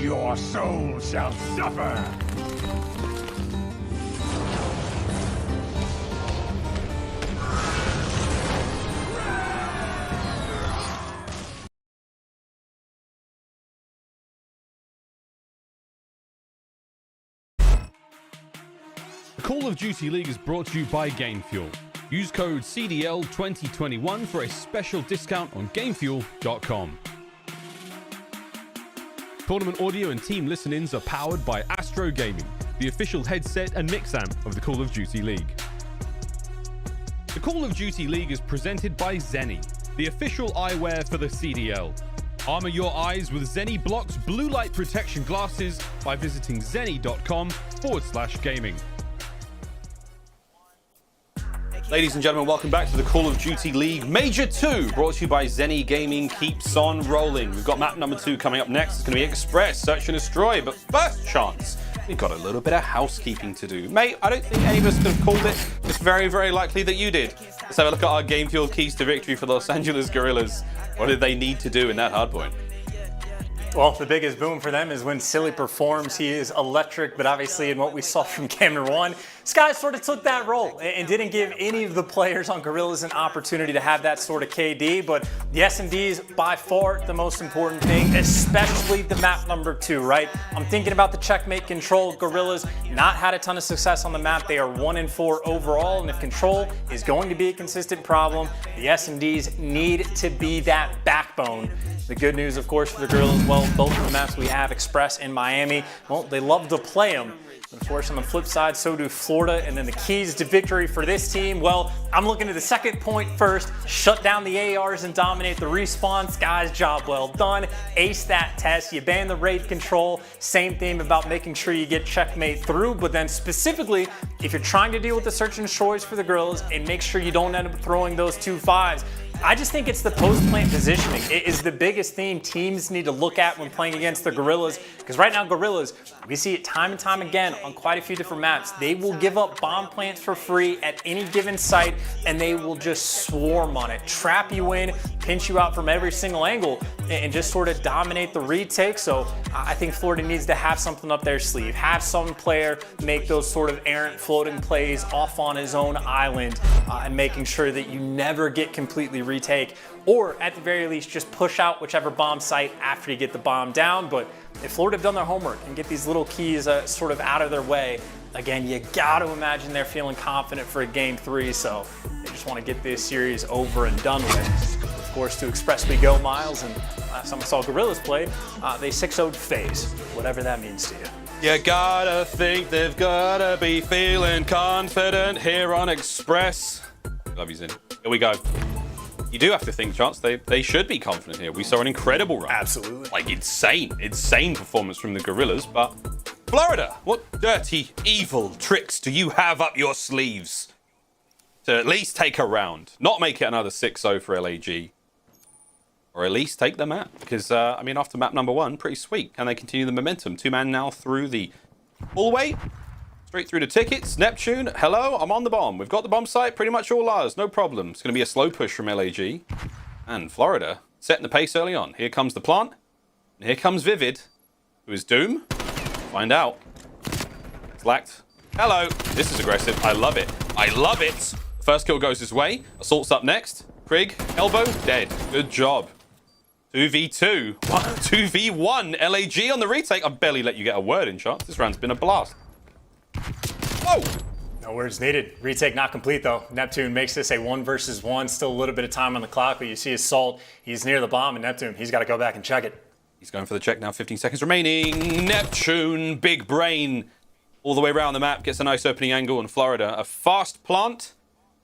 Your soul shall suffer! The Call of Duty League is brought to you by GameFuel. Use code CDL2021 for a special discount on GameFuel.com. Tournament audio and team listen-ins are powered by Astro Gaming, the official headset and mix amp of the Call of Duty League. The Call of Duty League is presented by Zenni, the official eyewear for the CDL. Armor your eyes with Zenni Blocks blue light protection glasses by visiting zenni.com/gaming. Ladies and gentlemen, welcome back to the Call of Duty League Major 2, brought to you by Zenni Gaming. Keeps on rolling. We've got map number 2 coming up next. It's going to be Express, Search and Destroy, but first chance, we've got a little bit of housekeeping to do. Mate, I don't think any of us could have called it. It's very, very likely that you did. Let's have a look at our game fuel keys to victory for the Los Angeles Guerrillas. What did they need to do in that hardpoint? Well, the biggest boom for them is when Silly performs. He is electric, but obviously in what we saw from game number 1, Sky sort of took that role and didn't give any of the players on Guerrillas an opportunity to have that sort of KD, but the SMDs by far the most important thing, especially the map number 2, right? I'm thinking about the checkmate control. Guerrillas not had a ton of success on the map. They are 1-4 overall, and if control is going to be a consistent problem, the SMDs need to be that backbone. The good news, of course, for the Guerrillas, well, both of the maps we have, Express and Miami, well, they love to play them. But of course, on the flip side, so do Florida. And then the keys to victory for this team, well, I'm looking at the second point first. Shut down the ARs and dominate the respawn. Guys, job well done. Ace that test. You ban the raid control. Same theme about making sure you get checkmate through. But then specifically, if you're trying to deal with the search and destroys for the Guerrillas, and make sure you don't end up throwing those 2 5s. I just think it's the post-plant positioning. It is the biggest theme teams need to look at when playing against the Guerrillas. Because right now, Guerrillas, we see it time and time again on quite a few different maps. They will give up bomb plants for free at any given site, and they will just swarm on it. Trap you in, pinch you out from every single angle, and just sort of dominate the retake. So I think Florida needs to have something up their sleeve. Have some player make those sort of errant floating plays off on his own island, and making sure that you never get completely retake, or at the very least just push out whichever bomb site after you get the bomb down. But if Florida have done their homework and get these little keys sort of out of their way, again, you gotta imagine they're feeling confident for a game 3, so they just want to get this series over and done with. Of course, to Express we go, Miles, and last time I saw Guerrillas play, they 6-0'd FaZe, whatever that means to you. You gotta think they've gotta be feeling confident here on Express. Love you, Zin. Here we go. You do have to think, Chance, they should be confident here. We saw an incredible run. Absolutely. Like insane performance from the Guerrillas, but Florida, what dirty, evil tricks do you have up your sleeves to at least take a round? Not make it another 6-0 for LAG, or at least take the map. Because, I mean, after map number 1, pretty sweet. Can they continue the momentum? 2-man now through the hallway. Straight through the tickets. Neptune, hello, I'm on the bomb. We've got the bomb site, pretty much all ours, no problem. It's going to be a slow push from LAG. And Florida setting the pace early on. Here comes the plant. And here comes Vivid. Who is Doom? Find out. Slacked. Hello. This is aggressive. I love it. I love it. First kill goes his way. Assault's up next. Krig, elbow, dead. Good job. 2v2. 2v1. LAG on the retake. I barely let you get a word in, Shots. This round's been a blast. Whoa. No words needed. Retake not complete, though. Neptune makes this a 1 versus 1. Still a little bit of time on the clock, but you see Assault. He's near the bomb, and Neptune, he's got to go back and check it. He's going for the check now. 15 seconds remaining. Neptune, big brain. All the way around the map. Gets a nice opening angle in Florida. A fast plant.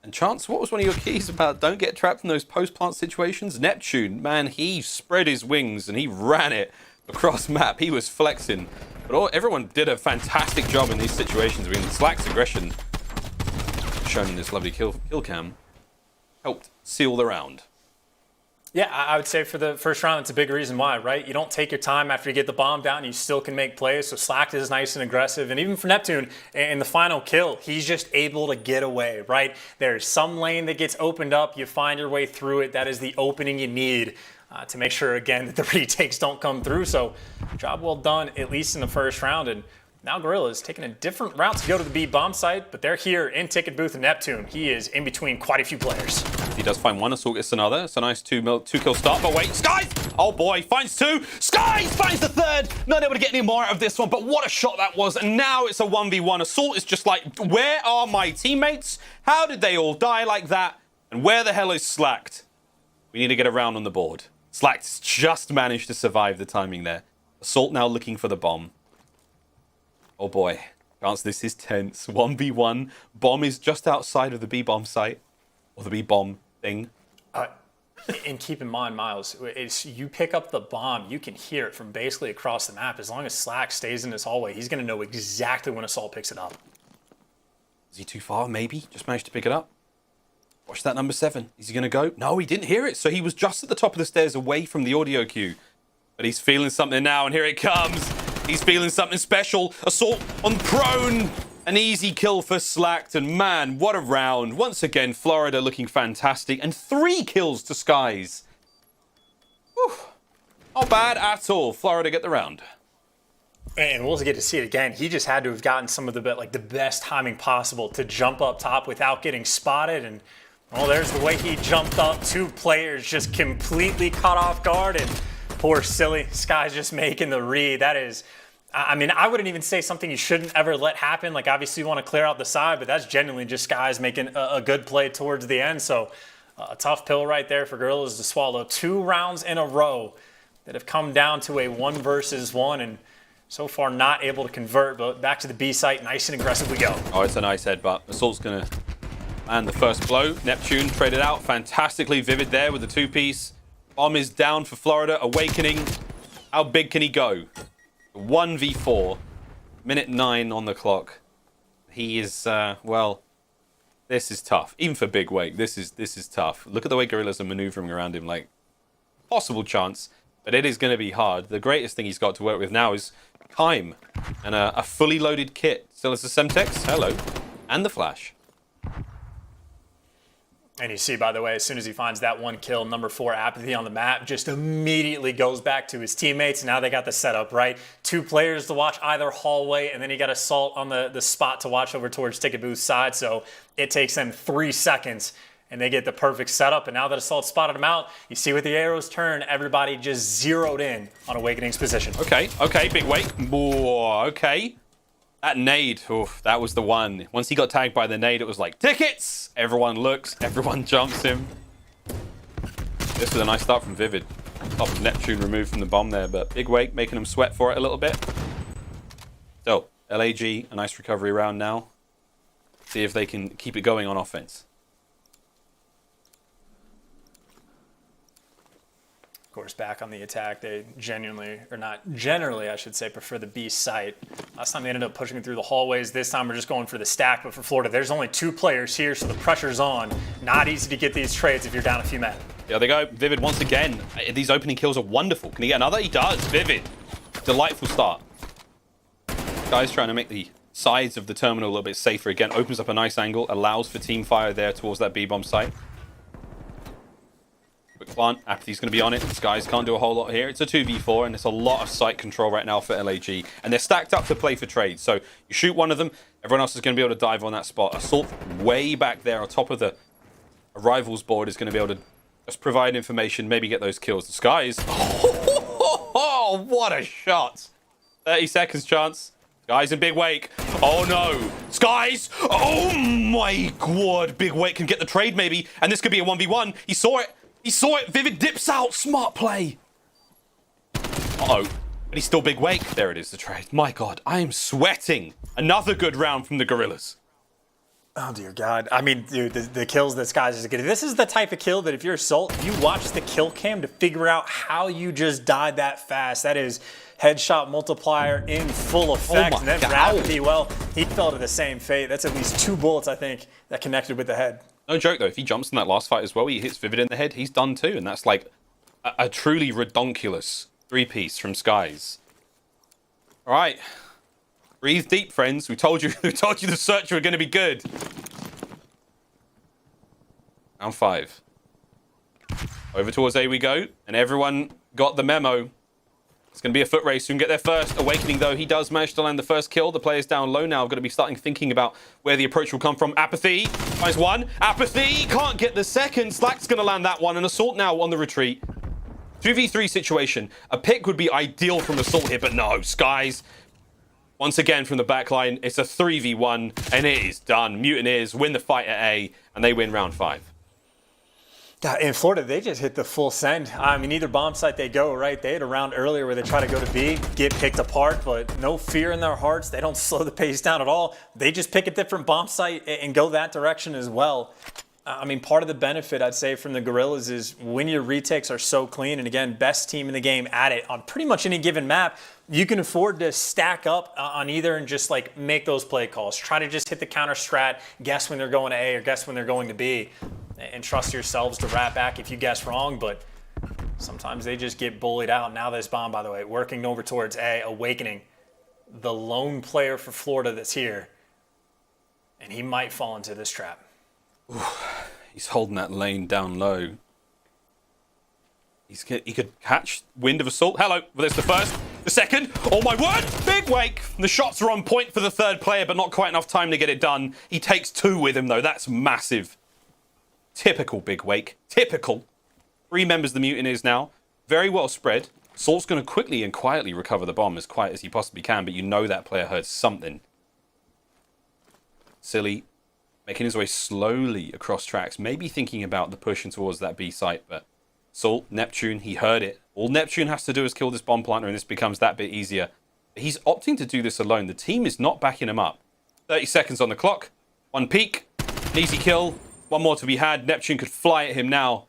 And Chance, what was one of your keys about don't get trapped in those post-plant situations? Neptune, man, he spread his wings and he ran it across map. He was flexing. But everyone did a fantastic job in these situations. I mean, Slack's aggression, shown in this lovely kill cam, helped seal the round. Yeah, I would say for the first round, it's a big reason why, right? You don't take your time after you get the bomb down, you still can make plays. So Slack is nice and aggressive. And even for Neptune, in the final kill, he's just able to get away, right? There's some lane that gets opened up. You find your way through it. That is the opening you need to make sure, again, that the retakes don't come through. So job well done, at least in the first round. And now Guerrillas taking a different route to go to the B bomb site, but they're here in ticket booth in Neptune. He is in between quite a few players. He does find one, Assault gets another. It's a nice two kill start, but wait, Skies! Oh boy, finds two. Skies finds the third. Not able to get any more out of this one, but what a shot that was. And now it's a 1v1. Assault is just like, where are my teammates? How did they all die like that? And where the hell is Slacked? We need to get a round on the board. Slacked's just managed to survive the timing there. Assault now looking for the bomb. Oh boy, Chance, this is tense. 1v1. Bomb is just outside of the B-bomb site. Or the B-bomb thing. And keep in mind, Miles, you pick up the bomb, you can hear it from basically across the map. As long as Slack stays in this hallway, he's going to know exactly when Assault picks it up. Is he too far? Maybe. Just managed to pick it up. Watch that number 7. Is he going to go? No, he didn't hear it. So he was just at the top of the stairs away from the audio cue. But he's feeling something now, and here it comes. He's feeling something special. Assault on prone. An easy kill for Slacked. And man, what a round. Once again, Florida looking fantastic. And 3 kills to Skies. Whew. Not bad at all. Florida get the round. And we'll get to see it again. He just had to have gotten some of the best timing possible to jump up top without getting spotted. And well, there's the way he jumped up. 2 players just completely caught off guard. And poor silly Sky's just making the read. That is, I mean, I wouldn't even say something you shouldn't ever let happen. Like, obviously, you want to clear out the side, but that's genuinely just Sky's making a good play towards the end. So, a tough pill right there for Guerrillas to swallow. 2 rounds in a row that have come down to a 1 versus 1, and so far not able to convert. But back to the B site, nice and aggressive we go. Oh, it's a nice headbutt. Assault's going to land the first blow. Neptune traded out fantastically. Vivid there with the 2-piece. Bomb is down for Florida. Awakening. How big can he go? 1v4. Minute 9 on the clock. He is, well, this is tough. Even for Big Wake, this is tough. Look at the way Guerrillas are maneuvering around him. Like, possible chance, but it is going to be hard. The greatest thing he's got to work with now is time and a fully loaded kit. Still has the Semtex. Hello. And the Flash. And you see, by the way, as soon as he finds that 1 kill, number 4 aBeZy on the map just immediately goes back to his teammates. Now they got the setup, right? 2 players to watch either hallway, and then you got Assault on the spot to watch over towards ticket booth side. So it takes them 3 seconds, and they get the perfect setup. And now that Assault spotted him out, you see with the arrows turn, everybody just zeroed in on Awakening's position. Okay, Big Wake. Whoa, okay. That nade, oof, that was the one. Once he got tagged by the nade, it was like, tickets! Everyone looks, everyone jumps him. This was a nice start from Vivid. Top of Neptune removed from the bomb there, but Big Wake making him sweat for it a little bit. So, LAG, a nice recovery round now. See if they can keep it going on offense. Of course, back on the attack, they genuinely, or not generally, I should say, prefer the B site. Last time they ended up pushing it through the hallways. This time we're just going for the stack, but for Florida, there's only 2 players here, so the pressure's on. Not easy to get these trades if you're down a few men. There they go. Vivid once again. These opening kills are wonderful. Can he get another? He does. Vivid. Delightful start. Guy's trying to make the sides of the terminal a little bit safer again. Opens up a nice angle. Allows for team fire there towards that B-bomb site. Quick plant. aBeZy's going to be on it. Skies can't do a whole lot here. It's a 2v4, and it's a lot of site control right now for LAG. And they're stacked up to play for trade. So you shoot one of them, everyone else is going to be able to dive on that spot. Assault way back there on top of the Arrivals board is going to be able to just provide information, maybe get those kills. The Skies. Oh, what a shot. 30 seconds chance. Skies in Big Wake. Oh no. Skies. Oh my god. Big Wake can get the trade maybe. And this could be a 1v1. He saw it. He saw it. Vivid dips out. Smart play. Uh-oh. But he's still Big Wake. There it is, the trade. My god. I am sweating. Another good round from the Guerrillas. Oh, dear God. I mean, dude, the kills that Skies is getting. This is the type of kill that if you're Assault, if you watch the kill cam to figure out how you just died that fast, that is headshot multiplier in full effect. Oh, and then Rapidly, well, he fell to the same fate. That's at least 2 bullets, I think, that connected with the head. No joke, though. If he jumps in that last fight as well, he hits Vivid in the head, he's done too. And that's like a truly redonkulous 3-piece from Skies. All right. Breathe deep, friends. We told you the search were going to be good. Round 5. Over towards A we go, and everyone got the memo. It's going to be a foot race. Who can get there first? Awakening, though, he does manage to land the first kill. The player's down low now. I've got to be starting thinking about where the approach will come from. aBeZy finds one. aBeZy can't get the second. Slack's going to land that one, and Assault now on the retreat. 2v3 situation. A pick would be ideal from Assault here, but no. Skies. Once again from the backline, it's a 3v1, and it is done. Mutineers win the fight at A, and they win round 5. In Florida, they just hit the full send. I mean, either bomb site they go, right? They had a round earlier where they try to go to B, get picked apart, but no fear in their hearts. They don't slow the pace down at all. They just pick a different bomb site and go that direction as well. I mean, part of the benefit, I'd say, from the Guerrillas is when your retakes are so clean, and again, best team in the game at it on pretty much any given map, you can afford to stack up on either and just like make those play calls. Try to just hit the counter strat, guess when they're going to A or guess when they're going to B, and trust yourselves to rat back if you guess wrong, but sometimes they just get bullied out. Now this bomb, by the way, working over towards A, Awakening, the lone player for Florida that's here, and he might fall into this trap. Ooh, he's holding that lane down low. He could catch wind of Assault. Hello, well, there's the first, the second. Oh my word, Big Wake. The shots are on point for the third player, but not quite enough time to get it done. He takes 2 with him though, that's massive. Typical Big Wake, typical. 3 members of the Mutineers now, very well spread. Assault's gonna quickly and quietly recover the bomb as quiet as he possibly can, but you know that player heard something. Silly. Making his way slowly across tracks, maybe thinking about the pushing towards that B site, but Assault, Neptune, he heard it. All Neptune has to do is kill this bomb planter and this becomes that bit easier. He's opting to do this alone. The team is not backing him up. 30 seconds on the clock. 1 peek. An easy kill. 1 more to be had. Neptune could fly at him now.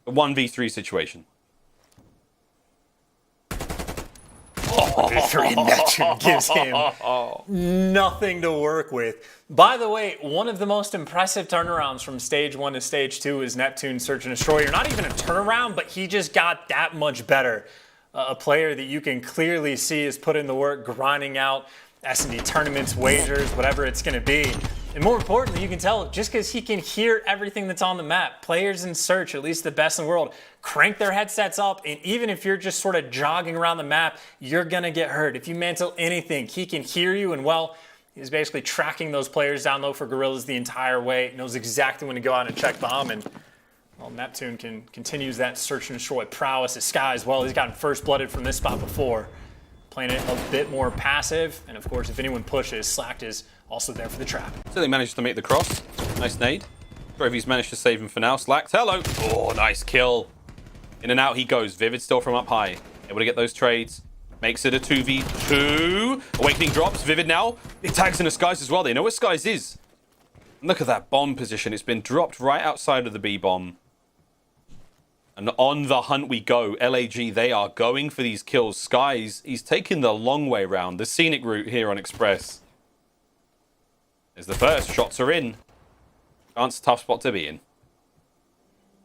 A 1v3 situation. Neptune gives him nothing to work with. By the way, one of the most impressive turnarounds from stage 1 to stage 2 is Neptune Search and Destroy. Not even a turnaround, but he just got that much better. A player that you can clearly see is put in the work, grinding out S&D tournaments, wagers, whatever it's going to be. And more importantly, you can tell just because he can hear everything that's on the map. Players in Search, at least the best in the world, crank their headsets up, and even if you're just sort of jogging around the map, you're going to get hurt. If you mantle anything, he can hear you, and well, he's basically tracking those players down low for Guerrillas the entire way, knows exactly when to go out and check bomb, and well, Neptune continues that Search and Destroy prowess as Sky as well. He's gotten first-blooded from this spot before. Playing it a bit more passive, and of course, if anyone pushes, Slacked is also there for the trap. So they managed to make the cross. Nice nade. Drovy's managed to save him for now. Slacked, hello. Oh, nice kill. In and out he goes. Vivid still from up high. Able to get those trades. Makes it a 2v2. Awakening drops. Vivid now. It tags in the Skies as well. They know where Skies is. And look at that bomb position. It's been dropped right outside of the B bomb. And on the hunt we go. LAG, they are going for these kills. Skies, he's taking the long way round. The scenic route here on Express. There's the first. Shots are in. Chance, tough spot to be in.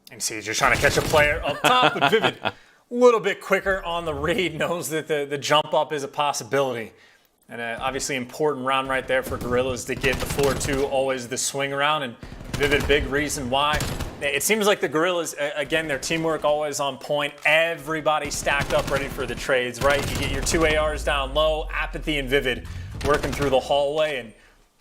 And see, just trying to catch a player up top, but Vivid a little bit quicker on the read, knows that the jump up is a possibility. And obviously important round right there for Guerrillas to get the 4-2, always the swing around. And Vivid, big reason why. It seems like the Guerrillas, again, their teamwork always on point. Everybody stacked up ready for the trades, right? You get your 2 ARs down low, aBeZy and Vivid working through the hallway, and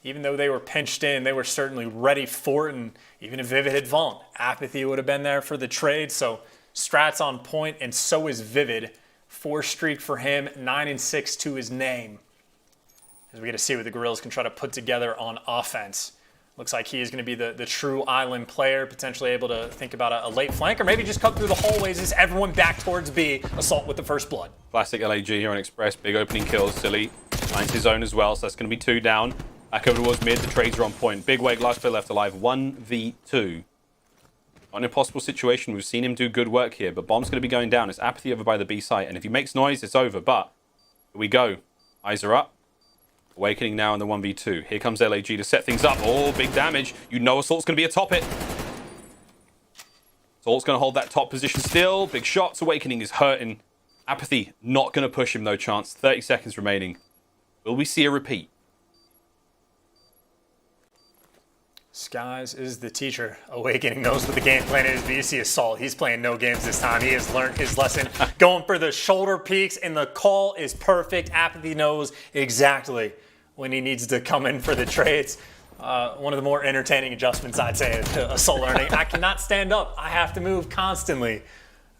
even though they were pinched in, they were certainly ready for it, and even if Vivid had fallen, aBeZy would have been there for the trade, so strats on point, and so is Vivid. 4 streak for him, 9-6 to his name. As we get to see what the Guerrillas can try to put together on offense. Looks like he is going to be the true island player, potentially able to think about a late flank, or maybe just cut through the hallways as everyone back towards B, assault with the first blood. Classic LAG here on Express, big opening kills. Silly finds his own as well, so that's going to be 2 down. Back over towards mid, the trades are on point. Big Wake, last player left alive, 1v2. An impossible situation, we've seen him do good work here, but bomb's going to be going down. It's aBeZy over by the B site, and if he makes noise, it's over, but here we go. Eyes are up. Awakening now in the 1v2. Here comes LAG to set things up. Oh, big damage. You know Assault's going to be atop it. Assault's going to hold that top position still. Big shots. Awakening is hurting. aBeZy not going to push him, no chance. 30 seconds remaining. Will we see a repeat? Skies is the teacher. Awakening knows what the game plan is, but you see Assault. He's playing no games this time. He has learned his lesson. Going for the shoulder peaks, and the call is perfect. aBeZy knows exactly when he needs to come in for the trades. One of the more entertaining adjustments, I'd say, to Assault learning. I cannot stand up. I have to move constantly,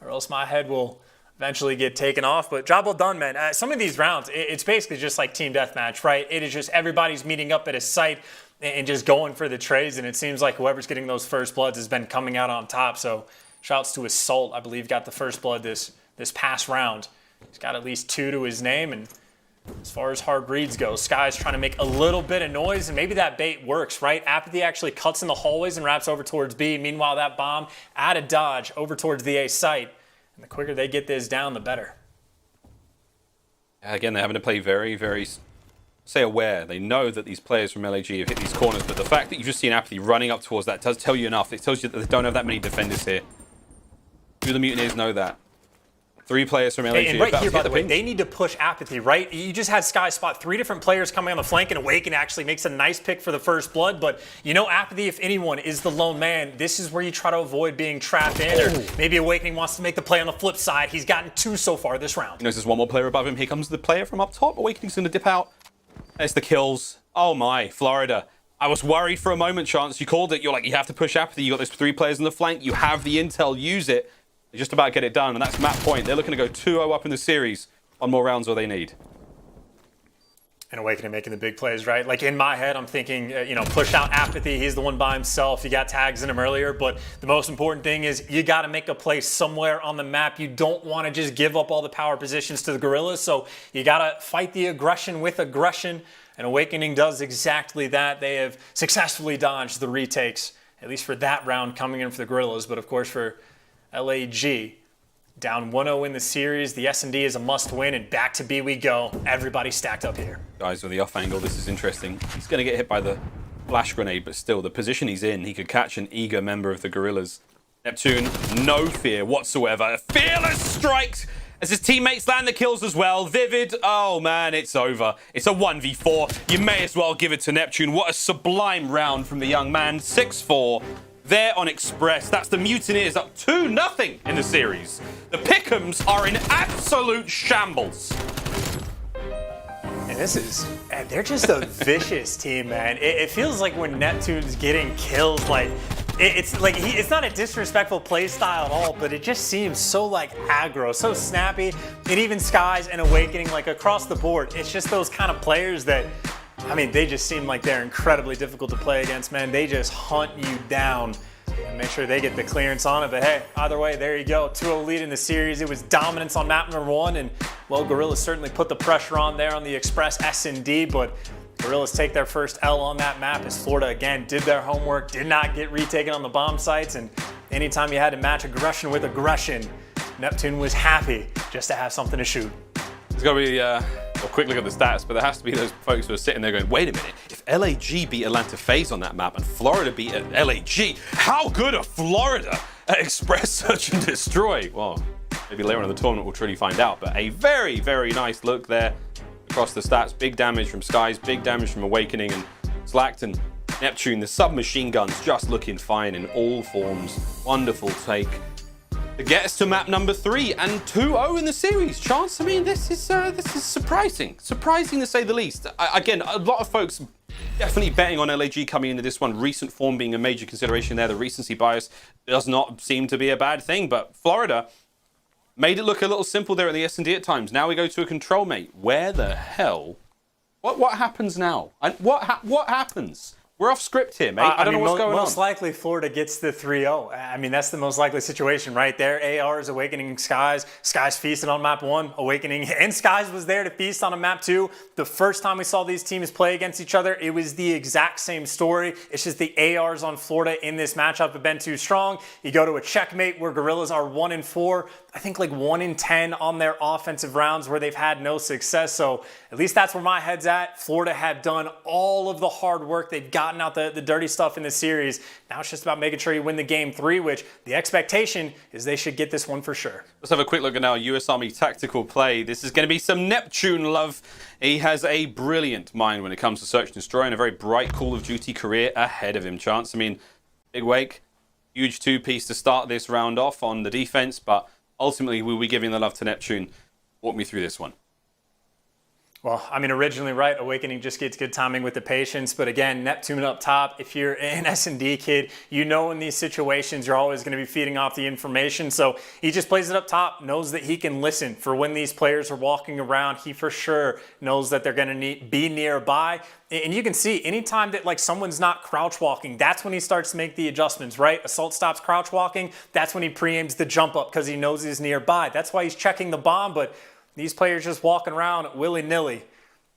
or else my head will eventually get taken off. But job well done, man. Some of these rounds, it's basically just like team deathmatch, right? It is just everybody's meeting up at a site and just going for the trades, and it seems like whoever's getting those first bloods has been coming out on top. So shouts to Assault, I believe, got the first blood this past round. He's got at least 2 to his name, and as far as hard reads go, Sky's trying to make a little bit of noise, and maybe that bait works, right? aBeZy actually cuts in the hallways and wraps over towards B. Meanwhile, that bomb out of dodge over towards the A site, and the quicker they get this down, the better. Again, they're having to play very, very, say, aware. They know that these players from LAG have hit these corners, but the fact that you've just seen aBeZy running up towards that does tell you enough. It tells you that they don't have that many defenders here. 2 of the Mutineers know that. 3 players from LAG. And right here, by the way, they need to push aBeZy, right? You just had Sky spot 3 different players coming on the flank, and Awaken actually makes a nice pick for the first blood, but you know aBeZy, if anyone, is the lone man. This is where you try to avoid being trapped in, or maybe Awakening wants to make the play on the flip side. He's gotten 2 so far this round. You know, there's 1 more player above him. Here comes the player from up top. Awakening's going to dip out. There's the kills. Oh my, Florida. I was worried for a moment, Chance. You called it. You're like, you have to push aBeZy. You got those 3 players on the flank. You have the intel. Use it. They just about get it done, and that's map point. They're looking to go 2-0 up in the series. 1 more round's all they need. And Awakening making the big plays, right? Like in my head, I'm thinking, you know, push out aBeZy. He's the one by himself. You got tags in him earlier, but the most important thing is you got to make a play somewhere on the map. You don't want to just give up all the power positions to the Guerrillas, so you got to fight the aggression with aggression, and Awakening does exactly that. They have successfully dodged the retakes, at least for that round coming in for the Guerrillas, but of course for LAG, down 1-0 in the series. The S&D is a must-win, and back to B we go. Everybody stacked up here. Guys, with the off angle, this is interesting. He's going to get hit by the flash grenade, but still, the position he's in, he could catch an eager member of the Guerrillas. Neptune, no fear whatsoever. Fearless strikes as his teammates land the kills as well. Vivid, oh man, it's over. It's a 1v4. You may as well give it to Neptune. What a sublime round from the young man. 6-4. There on Express. That's the Mutineers up 2-0 in the series. The Pick'ems are in absolute shambles. And this is, man, they're just a vicious team, man. It feels like when Neptune's getting kills, like, it's not a disrespectful play style at all, but it just seems so like aggro, so snappy. And even Skies and Awakening, like across the board, it's just those kind of players that, I mean, they just seem like they're incredibly difficult to play against, man. They just hunt you down and make sure they get the clearance on it. But hey, either way, there you go. 2-0 lead in the series. It was dominance on map number 1, and well, Guerrillas certainly put the pressure on there on the Express S&D, but Guerrillas take their first L on that map as Florida, again, did their homework, did not get retaken on the bomb sites, and anytime you had to match aggression with aggression, Neptune was happy just to have something to shoot. It's got to be a quick look at the stats, but there has to be those folks who are sitting there going, wait a minute, if LAG beat Atlanta FaZe on that map and Florida beat LAG, how good are Florida at Express Search and Destroy? Well, maybe later on in the tournament we'll truly find out, but a very, very nice look there across the stats. Big damage from Skies, big damage from Awakening, and Slackton Neptune, the submachine guns just looking fine in all forms. Wonderful take to get us to map number 3 and 2-0 in the series. Chance, I mean, this is surprising to say the least. Again, a lot of folks definitely betting on LAG coming into this one. Recent form being a major consideration there. The recency bias does not seem to be a bad thing, but Florida made it look a little simple there at the S&D at times. Now we go to a control mate. Where the hell? What happens now? What happens? We're off script here, mate. I don't know what's going on. Most likely, Florida gets the 3-0. I mean, that's the most likely situation, right there. AR is awakening Skies. Skies feasted on map 1, awakening. And Skies was there to feast on a map 2. The first time we saw these teams play against each other, it was the exact same story. It's just the ARs on Florida in this matchup have been too strong. You go to a checkmate where Guerrillas are 1-4. I think like 1-10 on their offensive rounds where they've had no success. So at least that's where my head's at. Florida have done all of the hard work. They've gotten out the dirty stuff in the series. Now it's just about making sure you win the game 3, which the expectation is they should get this one for sure. Let's have a quick look at our US Army tactical play. This is going to be some Neptune love. He has a brilliant mind when it comes to search and destroy and a very bright Call of Duty career ahead of him, Chance. I mean, big wake, huge 2-piece to start this round off on the defense, but ultimately, we'll be giving the love to Neptune. Walk me through this one. Well, I mean, originally, right, Awakening just gets good timing with the patience. But again, Neptune up top, if you're an S&D kid, you know in these situations you're always going to be feeding off the information. So he just plays it up top, knows that he can listen for when these players are walking around. He for sure knows that they're going to be nearby. And you can see anytime that like someone's not crouch walking, that's when he starts to make the adjustments, right? Assault stops crouch walking. That's when he preaims the jump up because he knows he's nearby. That's why he's checking the bomb. But these players just walking around willy-nilly.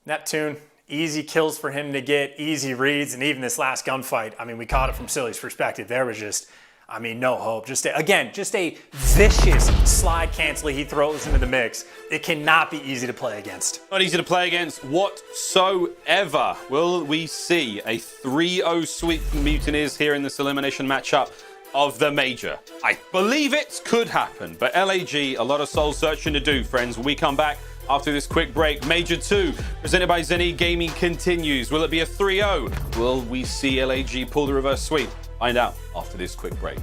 Neptune, easy kills for him to get, easy reads, and even this last gunfight, I mean, we caught it from Silly's perspective. There was just, I mean, no hope. Just a vicious slide cancel he throws into the mix. It cannot be easy to play against. Not easy to play against whatsoever. Will we see a 3-0 sweep from Mutineers here in this elimination matchup of the major? I believe it could happen, but LAG, a lot of soul searching to do, friends. When we come back after this quick break, Major 2, presented by Zenny Gaming, continues. Will it be a 3-0? Will we see LAG pull the reverse sweep? Find out after this quick break.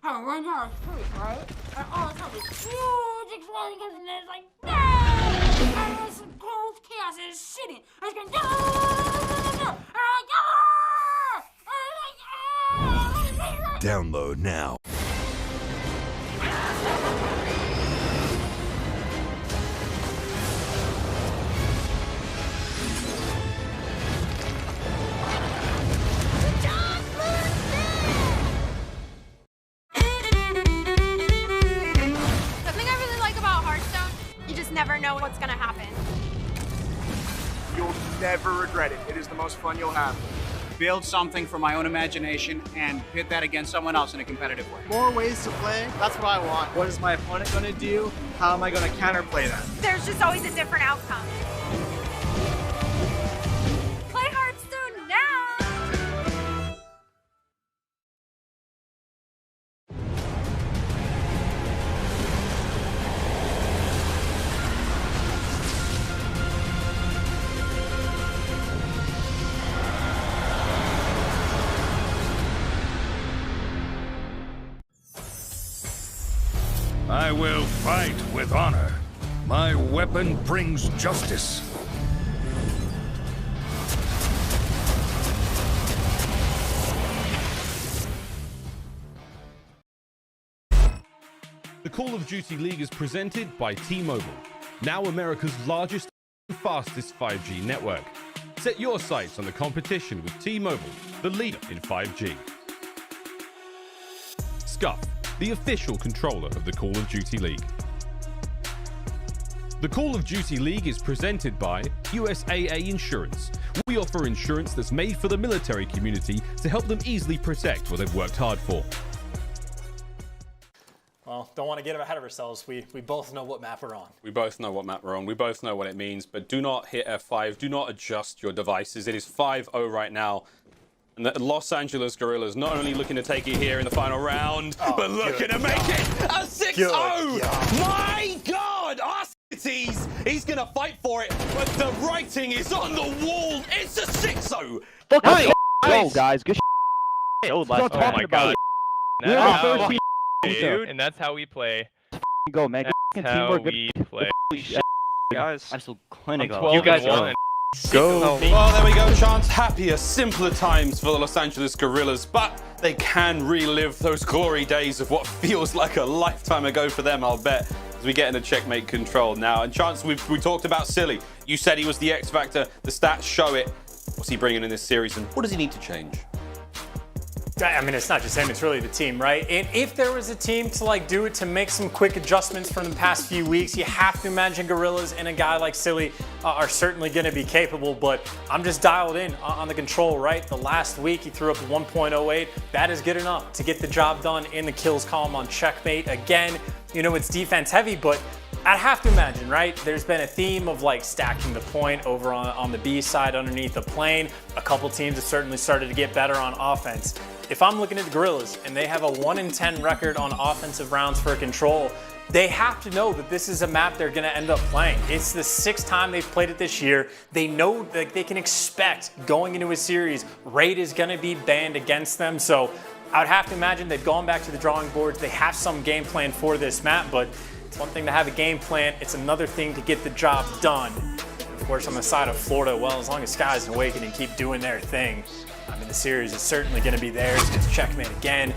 I run down the street, right? And all of a sudden, this huge explosion comes in, and it's like, no! And this cold chaos is shitting. I was going, no! And I'm like, Download now. Never know what's gonna happen. You'll never regret it. It is the most fun you'll have. Build something from my own imagination and pit that against someone else in a competitive way. More ways to play, that's what I want. What is my opponent gonna do? How am I gonna counterplay that? There's just always a different outcome. Play Hearthstone now! I will fight with honor. My weapon brings justice. The Call of Duty League is presented by T-Mobile, now America's largest and fastest 5G network. Set your sights on the competition with T-Mobile, the leader in 5G. Scump, the official controller of the Call of Duty League. The Call of Duty League is presented by USAA Insurance. We offer insurance that's made for the military community to help them easily protect what they've worked hard for. Well, don't want to get ahead of ourselves. We both know what map we're on. We both know what map we're on. We both know what it means, but do not hit F5. Do not adjust your devices. It is 5-0 right now. And the Los Angeles Guerrillas not only looking to take it here in the final round, but looking to make it a 6-0. My God, Arcitys, he's going to fight for it, but the writing is on the wall. It's a 6-0. Go, guys. Good Oh my God. Dude. And that's how we play. Go, man. That's how we play. Guys, I'm so clinical. You guys are. Go. Well, there we go, Chance. Happier, simpler times for the Los Angeles Guerrillas, but they can relive those glory days of what feels like a lifetime ago for them, I'll bet, as we get into checkmate control now. And Chance, we talked about Silly. You said he was the X Factor. The stats show it. What's he bringing in this series, and what does he need to change? I mean, it's not just him, it's really the team, right? And if there was a team to do it to make some quick adjustments from the past few weeks, you have to imagine Guerrillas and a guy like Silly are certainly going to be capable, but I'm just dialed in on the control, right? The last week he threw up a 1.08. That is good enough to get the job done in the kills column on checkmate. Again, you know, it's defense heavy, but I'd have to imagine, right? There's been a theme of stacking the point over on the B side underneath the plane. A couple teams have certainly started to get better on offense. If I'm looking at the Guerrillas and they have a 1-10 record on offensive rounds for control, they have to know that this is a map they're going to end up playing. It's the 6th time they've played it this year. They know that they can expect going into a series, raid is going to be banned against them. So I would have to imagine they've gone back to the drawing boards. They have some game plan for this map, but it's one thing to have a game plan. It's another thing to get the job done. And of course, on the side of Florida, well, as long as Skies and Awakening keep doing their thing, I mean, the series is certainly going to be theirs. It's checkmate again.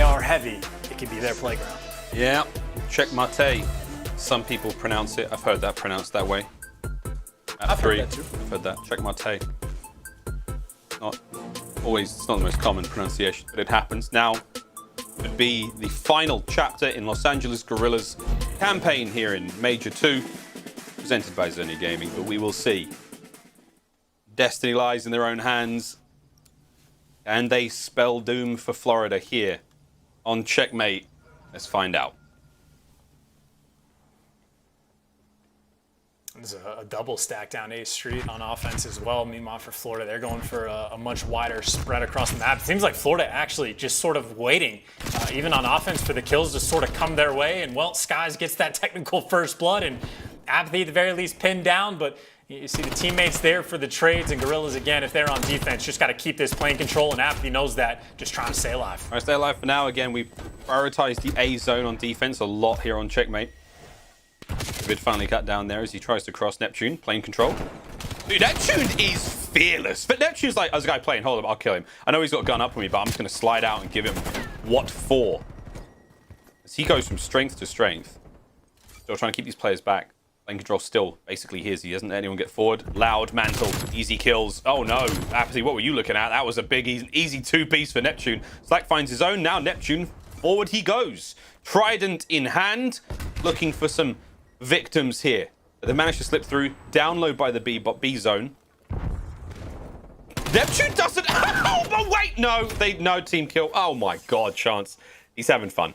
AR heavy. It can be their playground. Yeah, checkmate. Some people pronounce it. I've heard that pronounced that way. I've heard that too. I've heard that. Checkmate. Not always, it's not the most common pronunciation, but it happens. Now, would be the final chapter in Los Angeles Guerrillas campaign here in Major 2, presented by Zony Gaming, but we will see. Destiny lies in their own hands, and they spell doom for Florida here on checkmate. Let's find out. There's a double stack down 8th Street on offense as well. Meanwhile, for Florida, they're going for a much wider spread across the map. It seems like Florida actually just sort of waiting, even on offense, for the kills to sort of come their way. And, well, Skies gets that technical first blood, and aBeZy at the very least pinned down. But you see the teammates there for the trades, and Guerrillas, again, if they're on defense, just got to keep this plane control, and aBeZy knows that, just trying to stay alive. All right, stay alive for now. Again, we prioritize the A zone on defense a lot here on checkmate. Vid finally cut down there as he tries to cross Neptune, plane control. Dude, Neptune is fearless. But Neptune's like, as a guy playing, hold up, I'll kill him. I know he's got a gun up on me, but I'm just going to slide out and give him what for. As he goes from strength to strength. Still trying to keep these players back. Plane control still basically his. He doesn't let anyone get forward. Loud mantle, easy kills. Oh no, aBeZy, what were you looking at? That was a big, easy 2-piece for Neptune. Slack finds his own. Now Neptune, forward he goes. Trident in hand, looking for some victims here. They managed to slip through, down low by the B zone. Neptune doesn't. Oh, but wait, no team kill. Oh my God, Chance, he's having fun.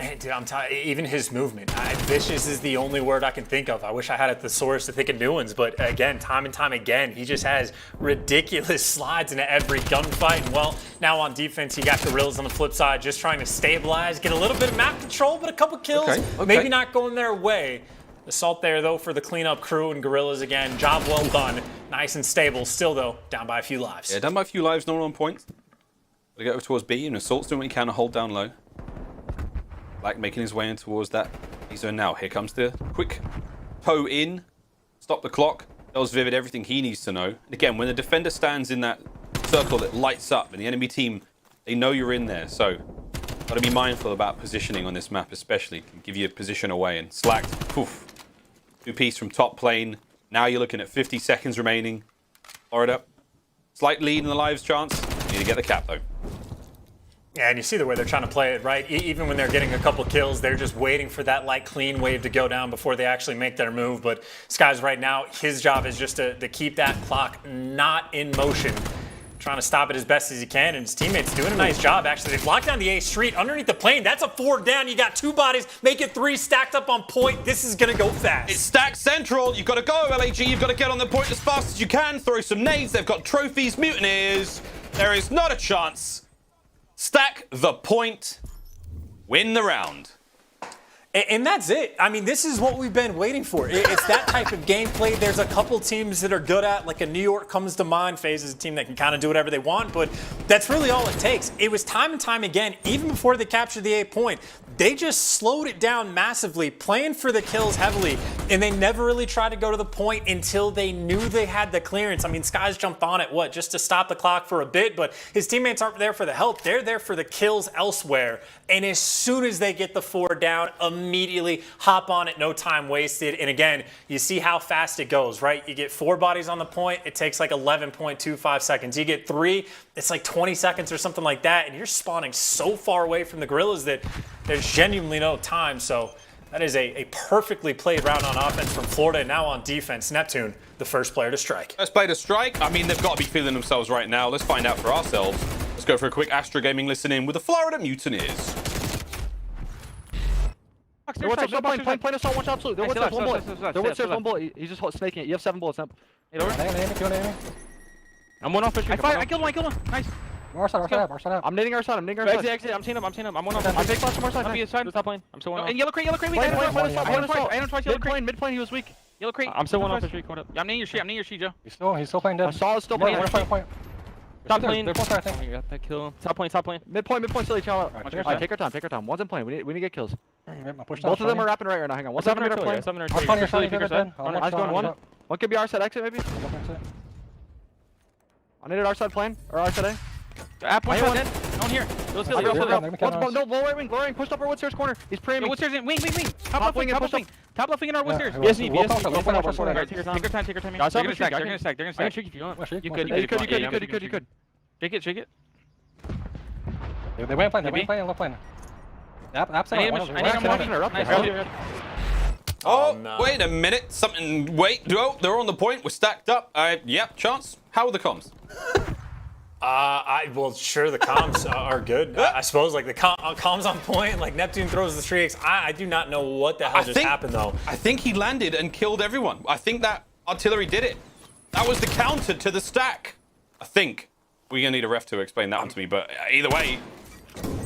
And dude, I'm telling you, even his movement, vicious is the only word I can think of. I wish I had a thesaurus to think of new ones, but again, time and time again, he just has ridiculous slides into every gunfight. And well, now on defense, you got Guerrillas on the flip side, just trying to stabilize, get a little bit of map control, but a couple kills, okay. Maybe not going their way. Assault there, though, for the cleanup crew, and Guerrillas again, job well done. Nice and stable, still, though, down by a few lives. Yeah, down by a few lives, no one on point. They go towards B, and Assault's doing what he can to hold down low. Black making his way in towards that zone now. Here comes the quick toe in. Stop the clock. Tells Vivid everything he needs to know. And again, when the defender stands in that circle, it lights up. And the enemy team, they know you're in there. So, got to be mindful about positioning on this map especially. Can give you a position away. And Slacked, poof. 2-piece from top plane. Now you're looking at 50 seconds remaining. Florida, slight lead in the lives chance. Need to get the cap, though. Yeah, and you see the way they're trying to play it, right? Even when they're getting a couple kills, they're just waiting for that clean wave to go down before they actually make their move. But Skies right now, his job is just to keep that clock not in motion. trying to stop it as best as he can, and his teammates doing a nice job, actually. They've locked down the A street underneath the plane. That's a 4 down. You got 2 bodies, make it 3 stacked up on point. This is going to go fast. It's stacked central. You've got to go, LAG. You've got to get on the point as fast as you can. Throw some nades. They've got trophies, mutineers. There is not a chance. Stack the point. Win the round. And that's it. I mean, this is what we've been waiting for. It's that type of gameplay. There's a couple teams that are good at, like a New York comes to mind. FaZe is a team that can kind of do whatever they want, but that's really all it takes. It was time and time again, even before they captured the A point, they just slowed it down massively, playing for the kills heavily, and they never really tried to go to the point until they knew they had the clearance. I mean, Sky's jumped on it, just to stop the clock for a bit, but his teammates aren't there for the help. They're there for the kills elsewhere, and as soon as they get the 4 down, immediately hop on it, no time wasted. And again, you see how fast it goes, right? You get 4 bodies on the point, it takes like 11.25 seconds. You get 3, it's like 20 seconds or something like that, and you're spawning so far away from the Guerrillas that there's genuinely no time. So that is a perfectly played round on offense from Florida. And now on defense, Neptune, the first player to strike. First player to strike. I mean, they've got to be feeling themselves right now. Let's find out for ourselves. Let's go for a quick Astro Gaming listen in with the Florida Mutineers. Plane assault, 1 shot, absolute. There was 1 bullet. There was 1 bullet. He's just snaking it. You have 7 bullets. I'm 1 off. I killed one. Nice. Our side. I'm nading our side. Exit. I'm seeing him. I'm 1 off. I'm big flash from our side. I'm side. Top lane. I'm still 1 off. And yellow crate. I am twice. Mid plane. He was weak. Yellow crate. I'm still 1 off the street. Yeah, I'm needing your sheet, Joe. He's still playing dead. I saw it still playing. Top lane. They're both there, I think. Oh, you got that kill. Top lane. Mid point, Silly, chill out. Alright, take our time. One's in plane. We need to get kills. Both of them are wrapping right now. Hang on. One's 7 in our plane. Eyes going 1. One could be our side exit, maybe. I needed our side plane, or our side A. App one dead. No one here. No, low right wing. Pushed up our wood stairs corner. He's praying. Wood stairs in. Wing. Top left wing in our wood stairs. BSV. Take your time. They're gonna stack. I can trick if you want. You could. Shake it. They went plane. Left plane. Oh, wait a minute. They're on the point. We're stacked up. Yep, Chance. How are the comms? Well, sure, the comms are good. I suppose, like, the comms on point, like, Neptune throws the streaks. I do not know what the hell just happened, though. I think he landed and killed everyone. I think that artillery did it. That was the counter to the stack. I think. We're going to need a ref to explain that one to me, but either way,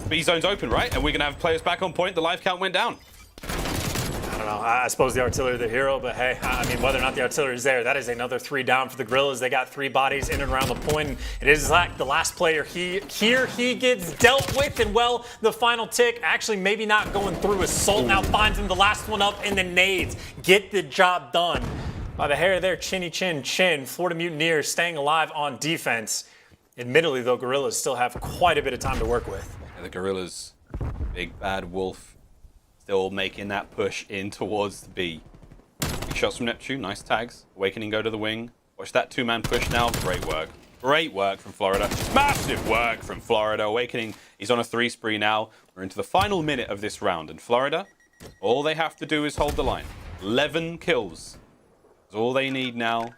B zone's open, right? And we're going to have players back on point. The life count went down. I don't know. I suppose the artillery the hero, but hey, I mean, whether or not the artillery is there, that is another 3 down for the Guerrillas. They got 3 bodies in and around the point. And it is like the last player he gets dealt with, and well, the final tick actually maybe not going through. Assault now finds him the last one up in the nades. Get the job done. By the hair there, chinny chin. Florida Mutineers staying alive on defense. Admittedly, though, Guerrillas still have quite a bit of time to work with. Yeah, the Guerrillas, big bad wolf, still making that push in towards the B. Big shots from Neptune, nice tags. Awakening go to the wing. Watch that 2-man push now. Great work. Great work from Florida. Massive work from Florida. Awakening, he's on a 3 spree now. We're into the final minute of this round. And Florida, all they have to do is hold the line. 11 kills. That's all they need now.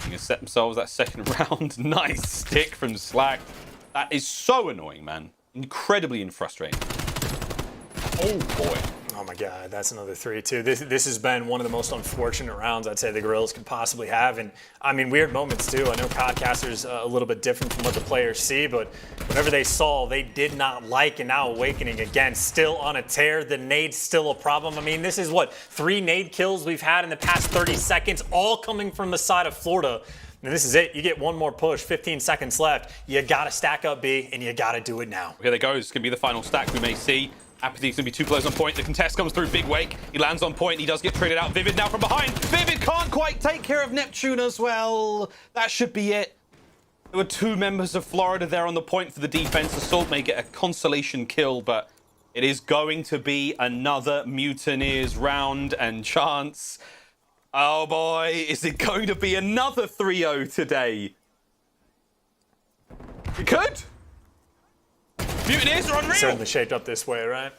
They can set themselves that second round. Nice stick from Slack. That is so annoying, man. Incredibly frustrating. Oh, boy. Oh, my God. That's another 3, too. This has been one of the most unfortunate rounds I'd say the Guerrillas could possibly have. And, I mean, weird moments, too. I know Podcasters a little bit different from what the players see, but whatever they saw, they did not like. And now Awakening, again, still on a tear. The nade's still a problem. I mean, this is, 3 nade kills we've had in the past 30 seconds, all coming from the side of Florida. And this is it. You get 1 more push, 15 seconds left. You got to stack up B, and you got to do it now. Here they go. It's going to be the final stack we may see. aBeZy's going to be too close on point. The contest comes through. Big wake. He lands on point. He does get traded out. Vivid now from behind. Vivid can't quite take care of Neptune as well. That should be it. There were 2 members of Florida there on the point for the defense. Assault may get a consolation kill, but it is going to be another Mutineers round and chance. Oh boy, is it going to be another 3-0 today? It could. Mutineers are unreal. Certainly shaped up this way, right?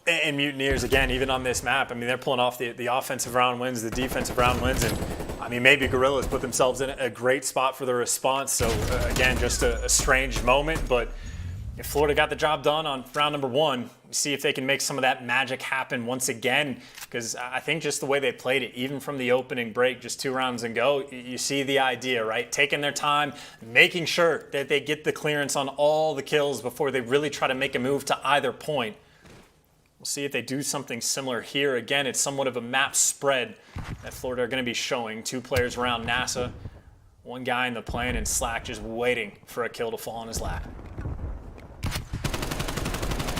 And Mutineers, again, even on this map, I mean, they're pulling off the offensive round wins, the defensive round wins, and I mean, maybe Guerrillas put themselves in a great spot for the response. So, again, just a strange moment. But if Florida got the job done on round number 1, see if they can make some of that magic happen once again. Because I think just the way they played it, even from the opening break, just 2 rounds and go, you see the idea, right? Taking their time, making sure that they get the clearance on all the kills before they really try to make a move to either point. We'll see if they do something similar here. Again, it's somewhat of a map spread that Florida are going to be showing. 2 players around NASA, 1 guy in the plane, and Slack just waiting for a kill to fall on his lap.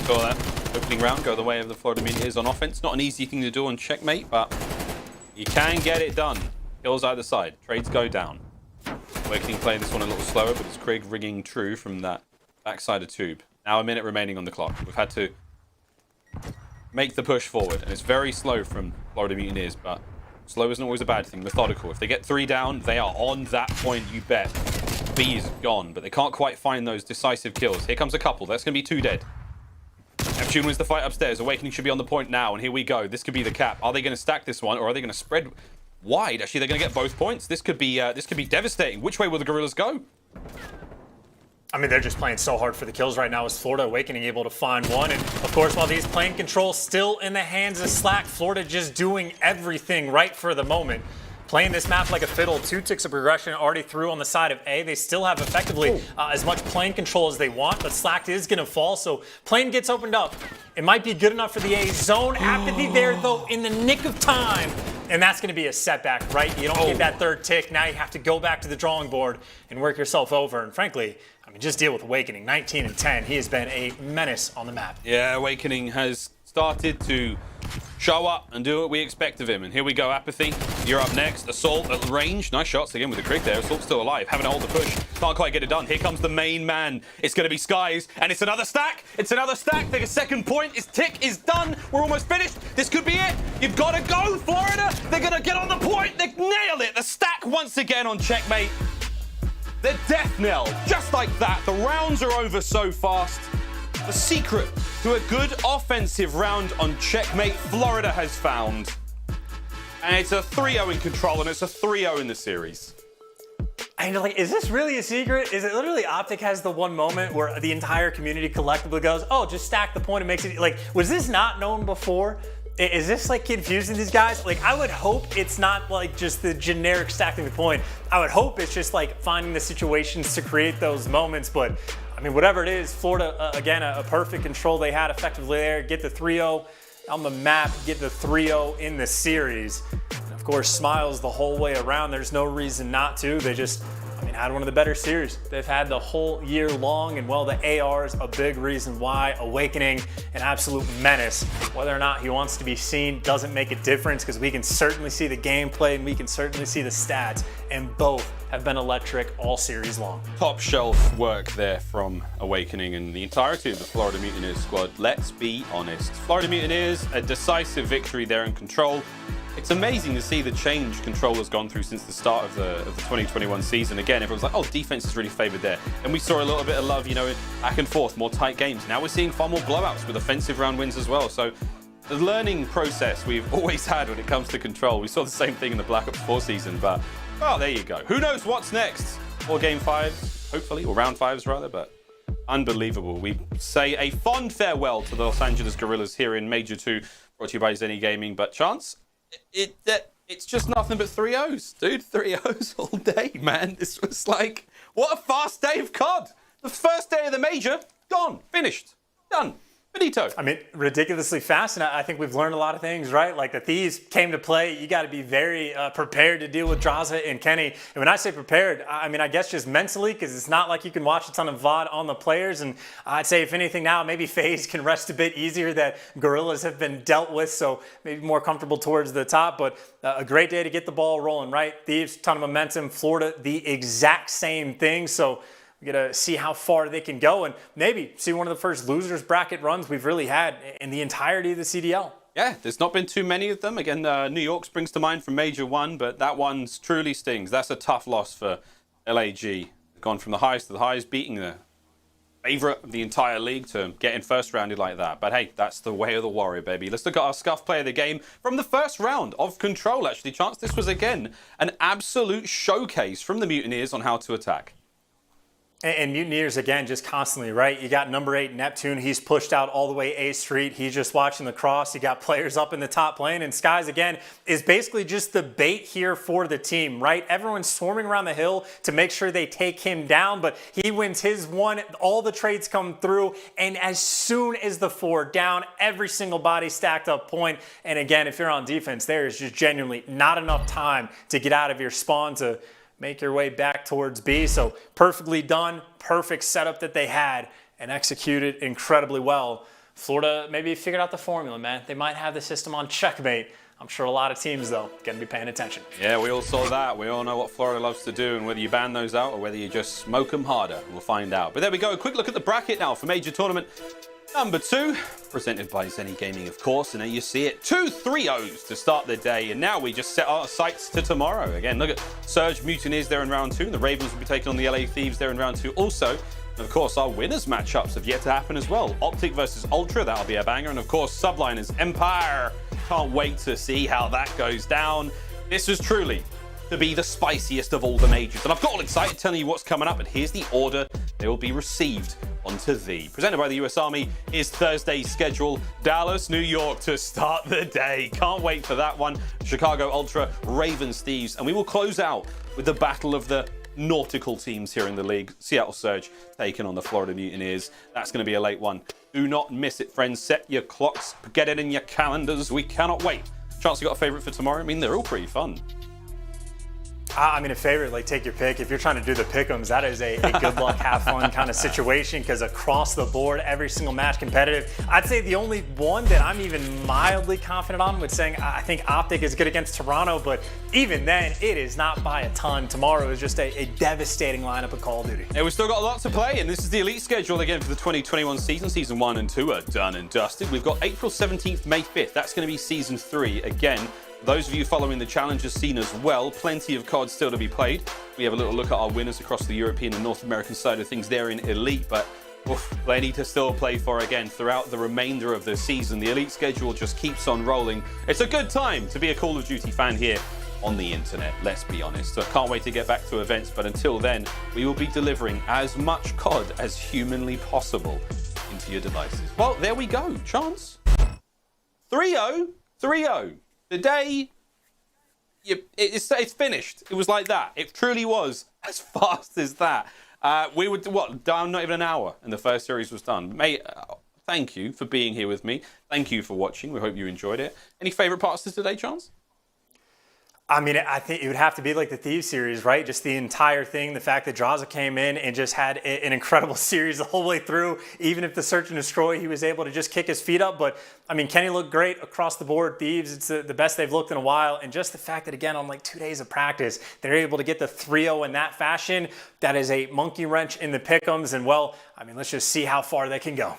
Saw that opening round go the way of the Florida Mutineers on offense. Not an easy thing to do on checkmate, but you can get it done. Kills either side. Trades go down. Awakening playing this one a little slower, but it's Craig ringing true from that backside of tube. Now a minute remaining on the clock. We've had to make the push forward, and it's very slow from Florida Mutineers, but slow isn't always a bad thing. Methodical. If they get 3 down, they are on that point, you bet. B is gone, but they can't quite find those decisive kills. Here comes a couple. That's going to be 2 dead. Neptune wins the fight upstairs. Awakening should be on the point now, and here we go. This could be the cap. Are they going to stack this one, or are they going to spread wide? Actually, they're going to get both points. This could be devastating. Which way will the Guerrillas go? I mean, they're just playing so hard for the kills right now. Is Florida Awakening able to find one? And of course, while these playing control still in the hands of Slack, Florida just doing everything right for the moment. Playing this map like a fiddle. 2 ticks of progression already through on the side of A. They still have effectively as much plane control as they want, but Slack is going to fall, so plane gets opened up. It might be good enough for the A zone. aBeZy there, though, in the nick of time. And that's going to be a setback, right? You don't get that 3rd tick. Now you have to go back to the drawing board and work yourself over. And frankly, I mean, just deal with Awakening. 19 and 10. He has been a menace on the map. Yeah, Awakening has started to show up and do what we expect of him. And here we go, aBeZy. You're up next. Assault at range. Nice shots again with the Crig there. Assault's still alive. Having to hold the push. Can't quite get it done. Here comes the main man. It's going to be Skies. And it's another stack. It's another stack. The 2nd point. His tick is done. We're almost finished. This could be it. You've got to go, Florida. They're going to get on the point. They nail it. The stack once again on checkmate. The death knell. Just like that. The rounds are over so fast. The secret to a good offensive round on checkmate, Florida has found. And it's a 3-0 in control, and it's a 3-0 in the series. And like, is this really a secret? Is it literally OpTic has the one moment where the entire community collectively goes, oh, just stack the point and makes it, like, was this not known before? Is this like confusing these guys? Like, I would hope it's not like just the generic stacking the point. I would hope it's just like finding the situations to create those moments. But I mean, whatever it is, Florida, again, a perfect control they had effectively there. Get the 3-0 on the map, get the 3-0 in the series. And of course, smiles the whole way around. There's no reason not to. They just, I mean, had one of the better series they've had the whole year long. And well, the AR is a big reason why. Awakening, an absolute menace. Whether or not he wants to be seen doesn't make a difference, because we can certainly see the gameplay and we can certainly see the stats. And both have been electric all series long. Top shelf work there from Awakening and the entirety of the Florida Mutineers squad. Let's be honest. Florida Mutineers, a decisive victory there in control. It's amazing to see the change Control has gone through since the start of the 2021 season. Again, everyone's like, oh, defense is really favored there. And we saw a little bit of love, you know, back and forth, more tight games. Now we're seeing far more blowouts with offensive round wins as well. So the learning process we've always had when it comes to Control. We saw the same thing in the Black Ops 4 season, but, well, there you go. Who knows what's next? Or Game 5, hopefully, or Round 5s rather, but unbelievable. We say a fond farewell to the Los Angeles Guerrillas here in Major 2, brought to you by Zenny Gaming. But Chance, it's just nothing but 3-0s, dude. 3-0s all day, man. This was like, what a fast day of COD. The first day of the Major, gone, finished, done. Finito. I mean, ridiculously fast, and I think we've learned a lot of things, right? Like the Thieves came to play. You got to be very prepared to deal with Drazah and Kenny. And when I say prepared, I mean, I guess just mentally, because it's not like you can watch a ton of VOD on the players. And I'd say, if anything now, maybe FaZe can rest a bit easier, that Guerrillas have been dealt with, so maybe more comfortable towards the top. But a great day to get the ball rolling, right? Thieves, ton of momentum. Florida, the exact same thing. So we got to see how far they can go and maybe see one of the first losers bracket runs we've really had in the entirety of the CDL. Yeah, there's not been too many of them. Again, New York springs to mind from Major 1, but that one truly stings. That's a tough loss for LAG. Gone from the highest to the highest, beating the favorite of the entire league to get in first rounded like that. But hey, that's the way of the warrior, baby. Let's look at our scuff player of the game from the first round of Control, actually. Chance, this was, again, an absolute showcase from the Mutineers on how to attack. And Mutineers, again, just constantly, right? You got number 8, Neptune. He's pushed out all the way A Street. He's just watching the cross. You got players up in the top lane. And Skies, again, is basically just the bait here for the team, right? Everyone's swarming around the hill to make sure they take him down. But he wins his one. All the trades come through. And as soon as the 4 down, every single body stacked up point. And again, if you're on defense, there is just genuinely not enough time to get out of your spawn to make your way back towards B. So perfectly done, perfect setup that they had and executed incredibly well. Florida maybe figured out the formula, man. They might have the system on checkmate. I'm sure a lot of teams, though, going to be paying attention. Yeah, we all saw that. We all know what Florida loves to do, and whether you ban those out or whether you just smoke them harder, we'll find out. But there we go. A quick look at the bracket now for Major Tournament number 2, presented by Zenny Gaming, of course. And there you see it, 2 3-0s to start the day. And now we just set our sights to tomorrow. Again, look at Surge Mutineers there in round 2. The Ravens will be taking on the LA Thieves there in round 2 also. And of course, our winners matchups have yet to happen as well. OpTic versus Ultra, that'll be a banger. And of course, Subliners Empire. Can't wait to see how that goes down. This was truly to be the spiciest of all the majors. And I've got all excited telling you what's coming up, and here's the order they will be received onto the. Presented by the US Army is Thursday's schedule. Dallas, New York to start the day. Can't wait for that one. Chicago Ultra, Ravens, Thieves, and we will close out with the battle of the nautical teams here in the league. Seattle Surge taking on the Florida Mutineers. That's going to be a late one. Do not miss it, friends. Set your clocks, get it in your calendars. We cannot wait. Chance, you got a favorite for tomorrow? I mean, they're all pretty fun. I mean, a favorite, like, take your pick. If you're trying to do the pick'ems, that is a good luck, have fun kind of situation, because across the board, every single match competitive. I'd say the only one that I'm even mildly confident on with saying I think OpTic is good against Toronto, but even then, it is not by a ton. Tomorrow is just a devastating lineup of Call of Duty. Yeah, we've still got a lot to play, and this is the Elite schedule again for the 2021 season. Season 1 and 2 are done and dusted. We've got April 17th, May 5th. That's going to be Season 3 again. Those of you following the challenges scene as well, plenty of COD still to be played. We have a little look at our winners across the European and North American side of things there in Elite, but plenty to still play for again throughout the remainder of the season. The Elite schedule just keeps on rolling. It's a good time to be a Call of Duty fan here on the internet, let's be honest. So I can't wait to get back to events, but until then, we will be delivering as much COD as humanly possible into your devices. Well, there we go, Chance. 3-0, 3-0. The day, it's finished. It was like that. It truly was as fast as that. We were, down not even an hour, and the first series was done. Mate, thank you for being here with me. Thank you for watching. We hope you enjoyed it. Any favorite parts of today, Chance? I mean, I think it would have to be like the Thieves series, right? Just the entire thing, the fact that Drazah came in and just had an incredible series the whole way through. Even if the search and destroy, he was able to just kick his feet up. But, I mean, Kenny looked great across the board. Thieves, it's the best they've looked in a while. And just the fact that, again, on like 2 days of practice, they're able to get the 3-0 in that fashion, that is a monkey wrench in the pick'ems. And, well, I mean, let's just see how far they can go.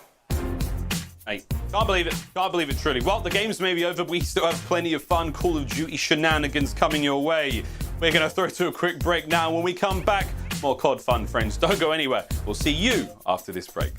Hey, can't believe it. Can't believe it, truly. Well, the game's maybe over, but we still have plenty of fun Call of Duty shenanigans coming your way. We're going to throw to a quick break now. When we come back, more COD fun, friends. Don't go anywhere. We'll see you after this break.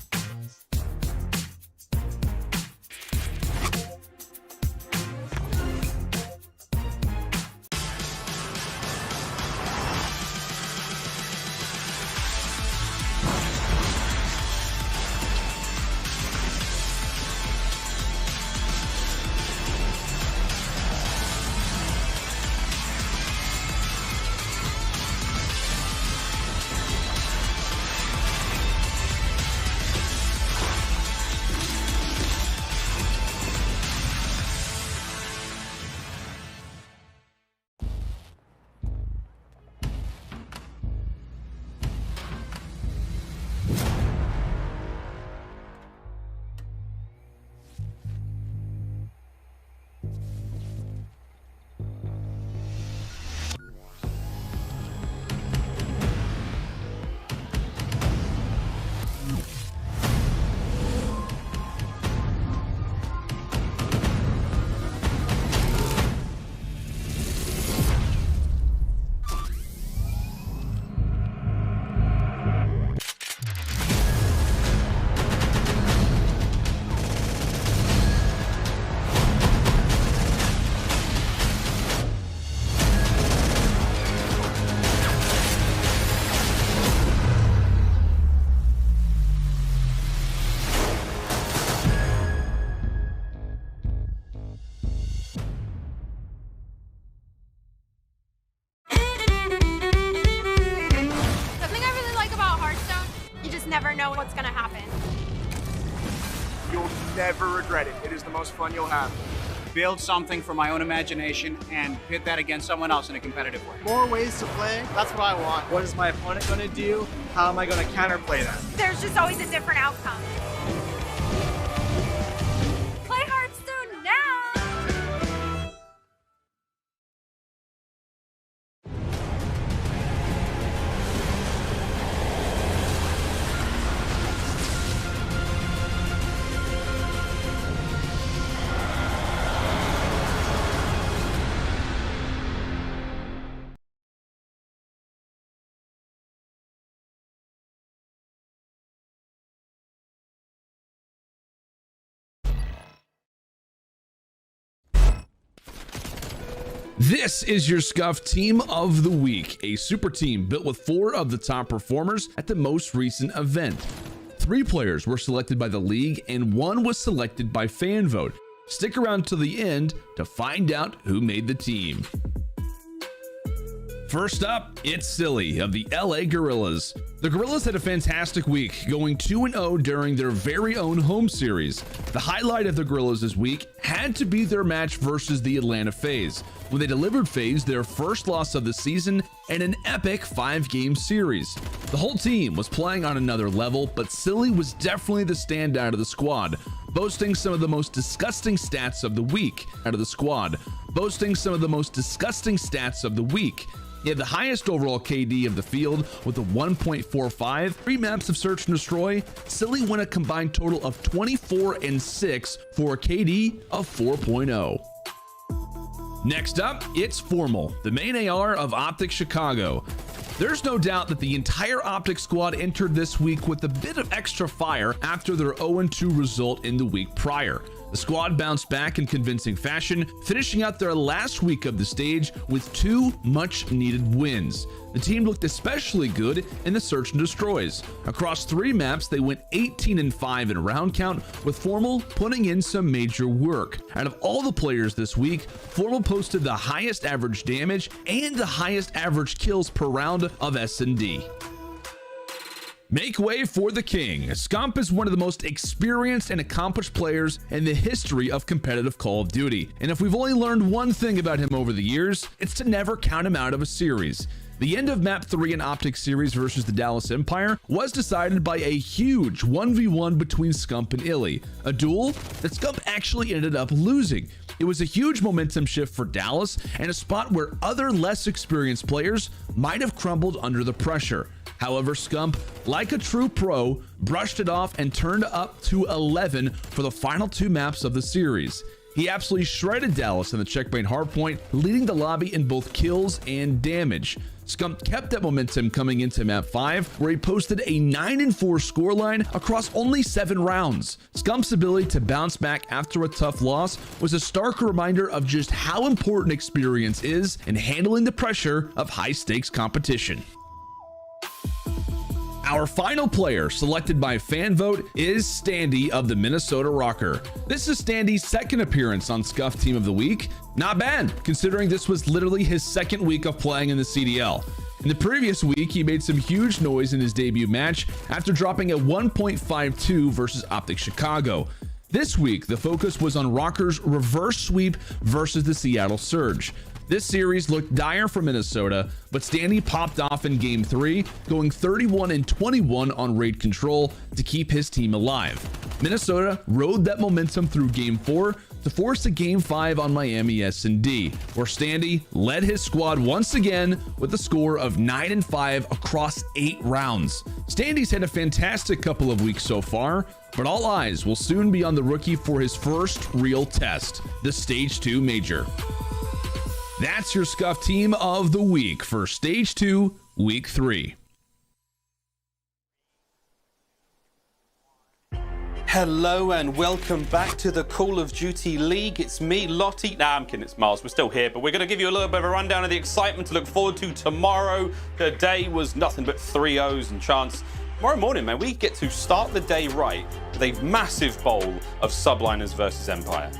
never regret it. It is the most fun you'll have. Build something from my own imagination and pit that against someone else in a competitive way. More ways to play, that's what I want. What is my opponent going to do? How am I going to counterplay that? There's just always a different outcome. Play Hearthstone now! This is your Scuff Team of the Week, a super team built with 4 of the top performers at the most recent event. 3 players were selected by the league and 1 was selected by fan vote. Stick around to the end to find out who made the team. First up, it's Silly of the LA Guerrillas. The Guerrillas had a fantastic week, going 2-0 during their very own home series. The highlight of the Guerrillas this week had to be their match versus the Atlanta FaZe, when they delivered FaZe their first loss of the season and an epic 5-game series. The whole team was playing on another level, but Silly was definitely the standout of the squad, boasting some of the most disgusting stats of the week. He had the highest overall KD of the field with a 1.45. 3 maps of Search and Destroy, Silly won a combined total of 24 and 6 for a KD of 4.0. Next up, it's Formal, the main AR of OpTic Chicago. There's no doubt that the entire OpTic squad entered this week with a bit of extra fire after their 0-2 result in the week prior. The squad bounced back in convincing fashion, finishing out their last week of the stage with 2 much-needed wins. The team looked especially good in the Search and Destroys. Across 3 maps, they went 18-5 in round count, with Formal putting in some major work. Out of all the players this week, Formal posted the highest average damage and the highest average kills per round of S&D. Make way for the king. Scump is one of the most experienced and accomplished players in the history of competitive Call of Duty. And if we've only learned one thing about him over the years, it's to never count him out of a series. The end of Map 3 in OpTic series versus the Dallas Empire was decided by a huge 1v1 between Scump and iLLeY, a duel that Scump actually ended up losing. It was a huge momentum shift for Dallas and a spot where other less experienced players might have crumbled under the pressure. However, Scump, like a true pro, brushed it off and turned up to 11 for the final 2 maps of the series. He absolutely shredded Dallas in the checkmate hardpoint, leading the lobby in both kills and damage. Scump kept that momentum coming into map 5, where he posted a 9-4 scoreline across only 7 rounds. Scump's ability to bounce back after a tough loss was a stark reminder of just how important experience is in handling the pressure of high-stakes competition. Our final player selected by fan vote is Standy of the Minnesota Røkkr. This is Standy's second appearance on Scuff Team of the Week. Not bad, considering this was literally his second week of playing in the CDL. In the previous week, he made some huge noise in his debut match after dropping a 1.52 versus OpTic Chicago. This week, the focus was on Røkkr's reverse sweep versus the Seattle Surge. This series looked dire for Minnesota, but Standy popped off in Game 3, going 31-21 on raid control to keep his team alive. Minnesota rode that momentum through Game 4 to force a Game 5 on Miami S&D, where Standy led his squad once again with a score of 9-5 across 8 rounds. Standy's had a fantastic couple of weeks so far, but all eyes will soon be on the rookie for his first real test, the Stage 2 Major. That's your Scuff Team of the Week for Stage 2, Week 3. Hello and welcome back to the Call of Duty League. It's me, Lottie. Nah, I'm kidding, it's Miles. We're still here, but we're going to give you a little bit of a rundown of the excitement to look forward to tomorrow. The day was nothing but 3-0s and chance. Tomorrow morning, man, we get to start the day right with a massive bowl of Subliners versus Empire.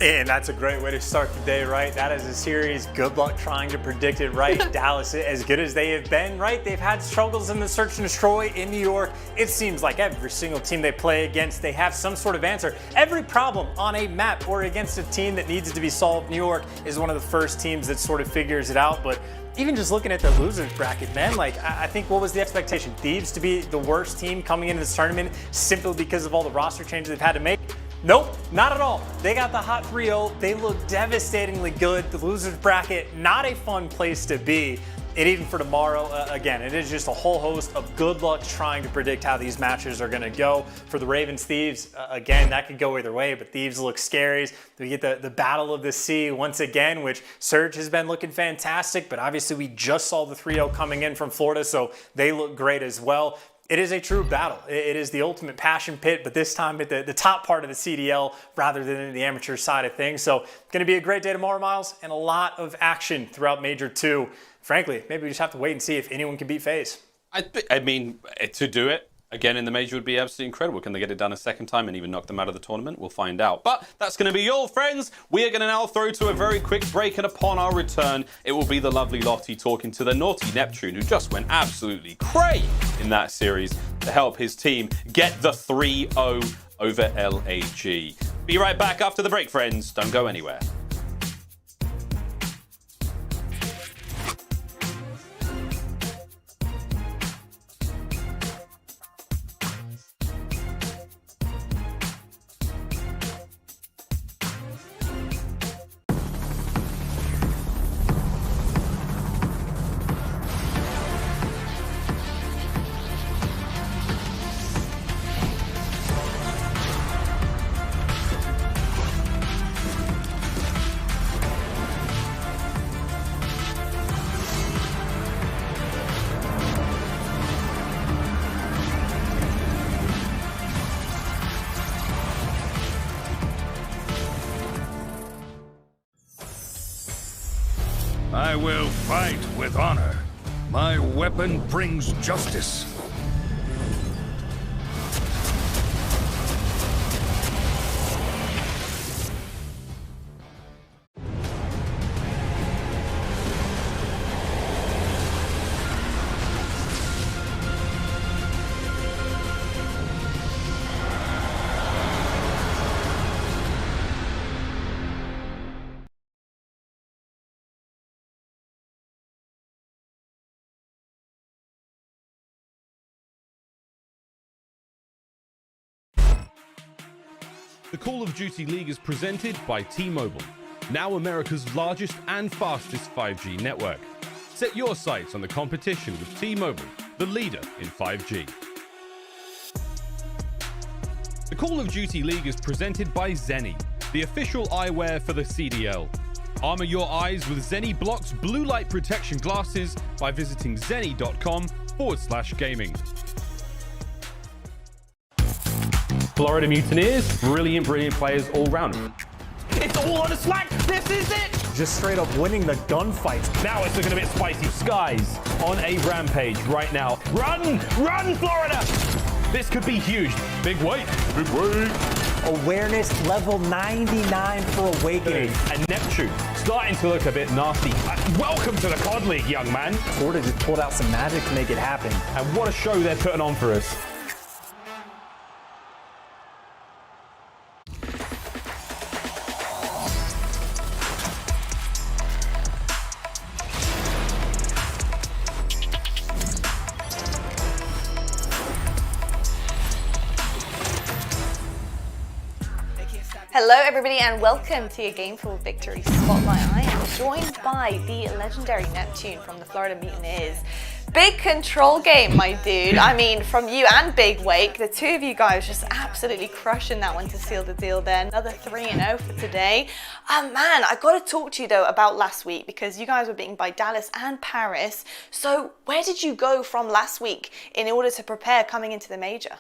And that's a great way to start the day, right? That is a series. Good luck trying to predict it, right? Dallas, as good as they have been, right? They've had struggles in the search and destroy in New York. It seems like every single team they play against, they have some sort of answer. Every problem on a map or against a team that needs to be solved, New York is one of the first teams that sort of figures it out. But even just looking at the losers bracket, man, like I think what was the expectation? Thieves to be the worst team coming into this tournament simply because of all the roster changes they've had to make? Nope, not at all. They got the hot 3-0. They look devastatingly good. The losers bracket, not a fun place to be. And even for tomorrow, again, it is just a whole host of good luck trying to predict how these matches are going to go. For the Ravens Thieves, again, that could go either way, but Thieves look scary. We get the Battle of the Sea once again, which Surge has been looking fantastic, but obviously we just saw the 3-0 coming in from Florida, so they look great as well. It is a true battle. It is the ultimate passion pit, but this time at the top part of the CDL rather than in the amateur side of things. So going to be a great day tomorrow, Miles, and a lot of action throughout Major 2. Frankly, maybe we just have to wait and see if anyone can beat FaZe. I mean, to do it again in the Major would be absolutely incredible. Can they get it done a second time and even knock them out of the tournament? We'll find out. But that's going to be all, friends. We are going to now throw to a very quick break, and upon our return, it will be the lovely Lofty talking to the naughty Neptune, who just went absolutely cray in that series to help his team get the 3-0 over LAG. Be right back after the break, friends. Don't go anywhere. I will fight with honor. My weapon brings justice. The Call of Duty League is presented by T-Mobile, now America's largest and fastest 5G network. Set your sights on the competition with T-Mobile, the leader in 5G. The Call of Duty League is presented by Zenni, the official eyewear for the CDL. Armor your eyes with Zenni Blocks blue light protection glasses by visiting zenni.com/gaming. Florida Mutineers, brilliant players all round. It's all on the slack. This is it. Just straight up winning the gunfights. Now it's looking a bit spicy. Skies on a rampage right now. Run, Florida! This could be huge. Big weight. Awareness level 99 for Awakening. And Neptune starting to look a bit nasty. Welcome to the COD League, young man. Florida just pulled out some magic to make it happen. And what a show they're putting on for us. Hello everybody and welcome to your Gameful Victory Spotlight. I am joined by the legendary Neptune from the Florida Mutineers. Big control game, my dude. I mean, from you and Big Wake, the two of you guys just absolutely crushing that one to seal the deal there. Another 3-0 for today. Man, I gotta talk to you though about last week because you guys were beaten by Dallas and Paris. So where did you go from last week in order to prepare coming into the major?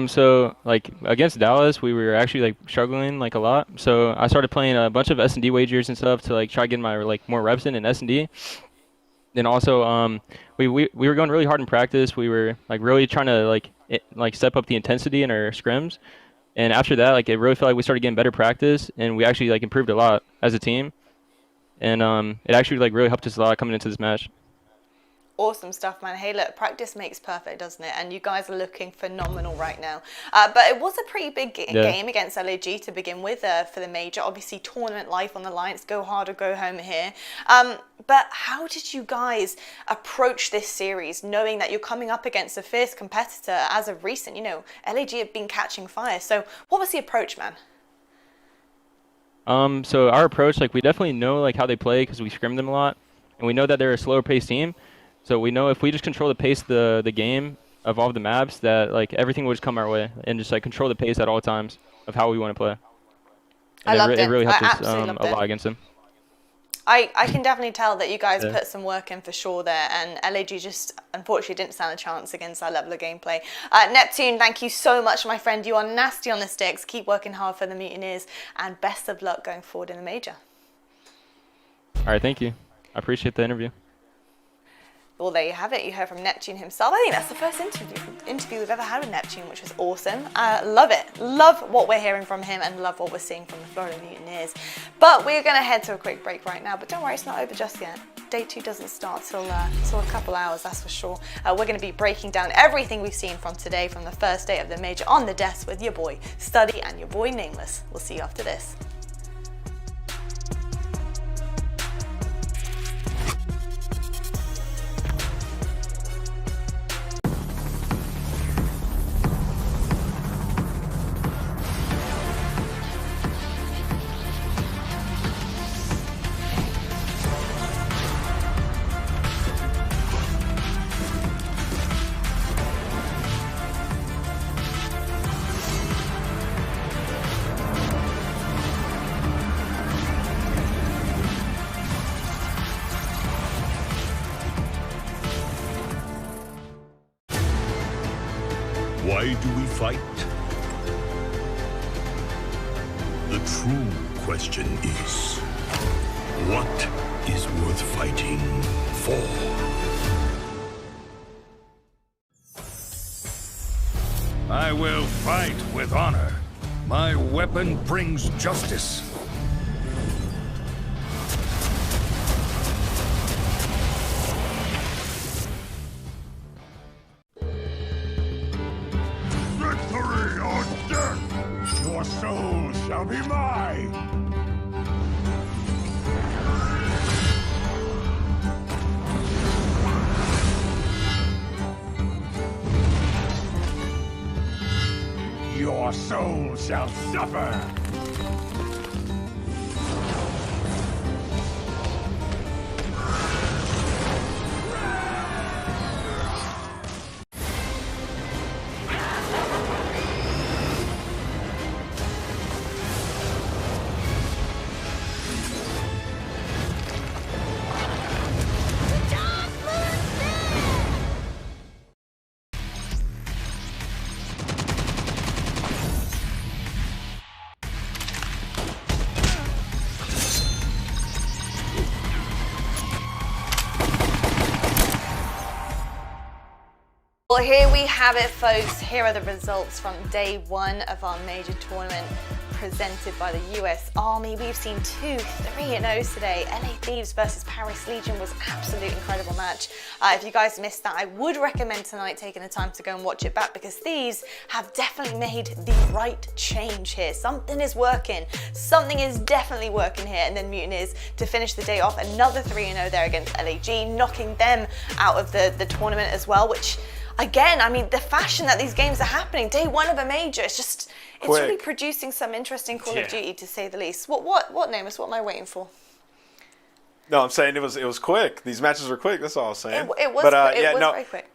So like against Dallas, we were actually like struggling like a lot. So I started playing a bunch of S&D wagers and stuff to like try getting my like more reps in S&D. Then also we were going really hard in practice. We were like really trying to like step up the intensity in our scrims. And after that, like, it really felt like we started getting better practice, and we actually like improved a lot as a team. And it actually like really helped us a lot coming into this match. Awesome stuff, man. Hey, look, practice makes perfect, doesn't it? And you guys are looking phenomenal right now. But it was a pretty big game against LAG to begin with for the major. Obviously, tournament life on the line. It's go hard or go home here. But how did you guys approach this series, knowing that you're coming up against a fierce competitor as of recent? You know, LAG have been catching fire. So what was the approach, man? So our approach, like, we definitely know like how they play because we scrim them a lot, and we know that they're a slower paced team. So we know if we just control the pace of the game of all the maps, that like everything will just come our way, and just like control the pace at all times of how we want to play. And it really helped us a lot against them. I can definitely tell that you guys put some work in for sure there, and LAG just unfortunately didn't stand a chance against that level of gameplay. Neptune, thank you so much, my friend. You are nasty on the sticks. Keep working hard for the Mutineers, and best of luck going forward in the major. All right, thank you. I appreciate the interview. Well, there you have it. You heard from Neptune himself. I think that's the first interview we've ever had with Neptune, which was awesome. Love it. Love what we're hearing from him and love what we're seeing from the Florida Mutineers. But we're going to head to a quick break right now. But don't worry, it's not over just yet. Day 2 doesn't start till a couple hours, that's for sure. We're going to be breaking down everything we've seen from today, from the first day of the major on the desk with your boy Studdy and your boy Nameless. We'll see you after this. Why do we fight? The true question is, what is worth fighting for? I will fight with honor. My weapon brings justice. Victory or death! Your soul shall be mine! Your soul shall suffer! Well, here we have it, folks. Here are the results from day 1 of our major tournament presented by the US Army. We've seen 2 3-0s today. LA Thieves versus Paris Legion was an absolute incredible match. If you guys missed that, I would recommend tonight taking the time to go and watch it back, because Thieves have definitely made the right change here. Something is working. Something is definitely working here. And then Mutineers to finish the day off, another 3-0 there against LAG, knocking them out of the tournament as well, which, again, I mean, the fashion that these games are happening, day 1 of a major, it's really producing some interesting Call of Duty, to say the least. What Namus? What am I waiting for? No, I'm saying it was quick. These matches were quick. That's all I'm saying. It was very quick.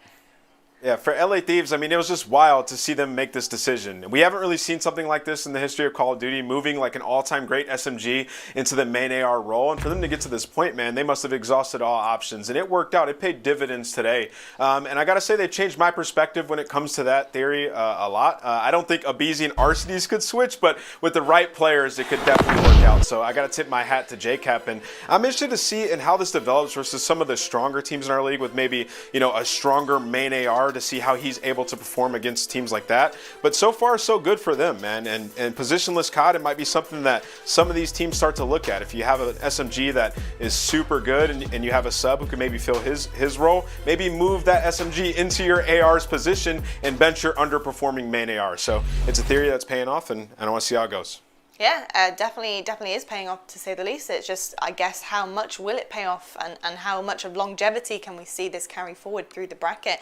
Yeah, for LA Thieves, I mean, it was just wild to see them make this decision. We haven't really seen something like this in the history of Call of Duty, moving like an all-time great SMG into the main AR role. And for them to get to this point, man, they must have exhausted all options. And it worked out. It paid dividends today. And I got to say, they changed my perspective when it comes to that theory a lot. I don't think aBeZy and Arcitys could switch, but with the right players, it could definitely work out. So I got to tip my hat to JCap. And I'm interested to see how this develops versus some of the stronger teams in our league with maybe, you know, a stronger main AR hard to see how he's able to perform against teams like that. But so far, so good for them, man. And positionless COD, it might be something that some of these teams start to look at. If you have an SMG that is super good and you have a sub who can maybe fill his role, maybe move that SMG into your AR's position and bench your underperforming main AR. So it's a theory that's paying off, and I want to see how it goes. Yeah, definitely is paying off, to say the least. It's just, I guess, how much will it pay off, and how much of longevity can we see this carry forward through the bracket?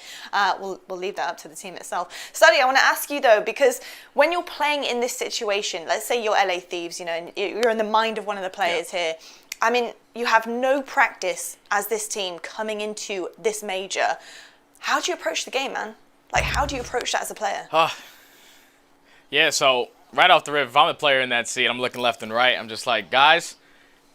We'll leave that up to the team itself. Standy, I want to ask you though, because when you're playing in this situation, let's say you're LA Thieves, you know, and you're in the mind of one of the players here. I mean, you have no practice as this team coming into this major. How do you approach the game, man? Like, how do you approach that as a player? Yeah, so right off the rip, if I'm a player in that seat, I'm looking left and right. I'm just like, guys,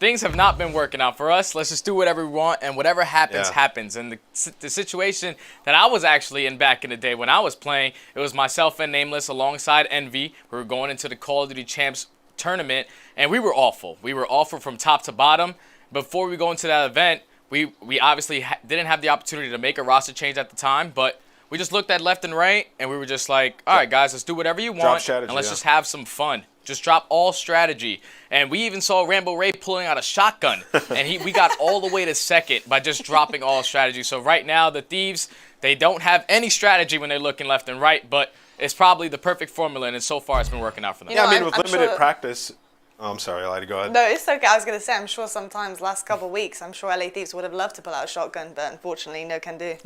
things have not been working out for us. Let's just do whatever we want, and whatever happens, happens. And the situation that I was actually in back in the day when I was playing, it was myself and Nameless alongside Envy. We were going into the Call of Duty Champs tournament, and we were awful. We were awful from top to bottom. Before we go into that event, we obviously didn't have the opportunity to make a roster change at the time, but we just looked at left and right, and we were just like, all right, guys, let's do whatever you want, and let's just have some fun. Just drop all strategy. And we even saw Rambo Ray pulling out a shotgun, and we got all the way to second by just dropping all strategy. So right now, the Thieves, they don't have any strategy when they're looking left and right, but it's probably the perfect formula, and so far it's been working out for them. Yeah, I mean, with limited practice. Oh, I'm sorry, Ally, go ahead. No, it's okay. I was going to say, I'm sure sometimes last couple of weeks, I'm sure LA Thieves would have loved to pull out a shotgun, but unfortunately, no can do.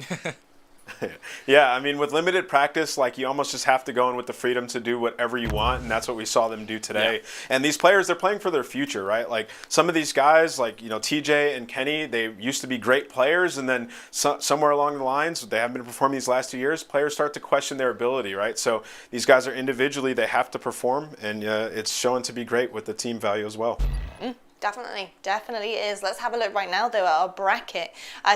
Yeah, I mean, with limited practice, like, you almost just have to go in with the freedom to do whatever you want, and that's what we saw them do today. Yeah. And these players, they're playing for their future, right? Like, some of these guys, like, you know, TJ and Kenny, they used to be great players, and then somewhere along the lines, they haven't been performing these last 2 years, players start to question their ability, right? So these guys are individually, they have to perform, and it's showing to be great with the team value as well. Definitely is. Let's have a look right now though at our bracket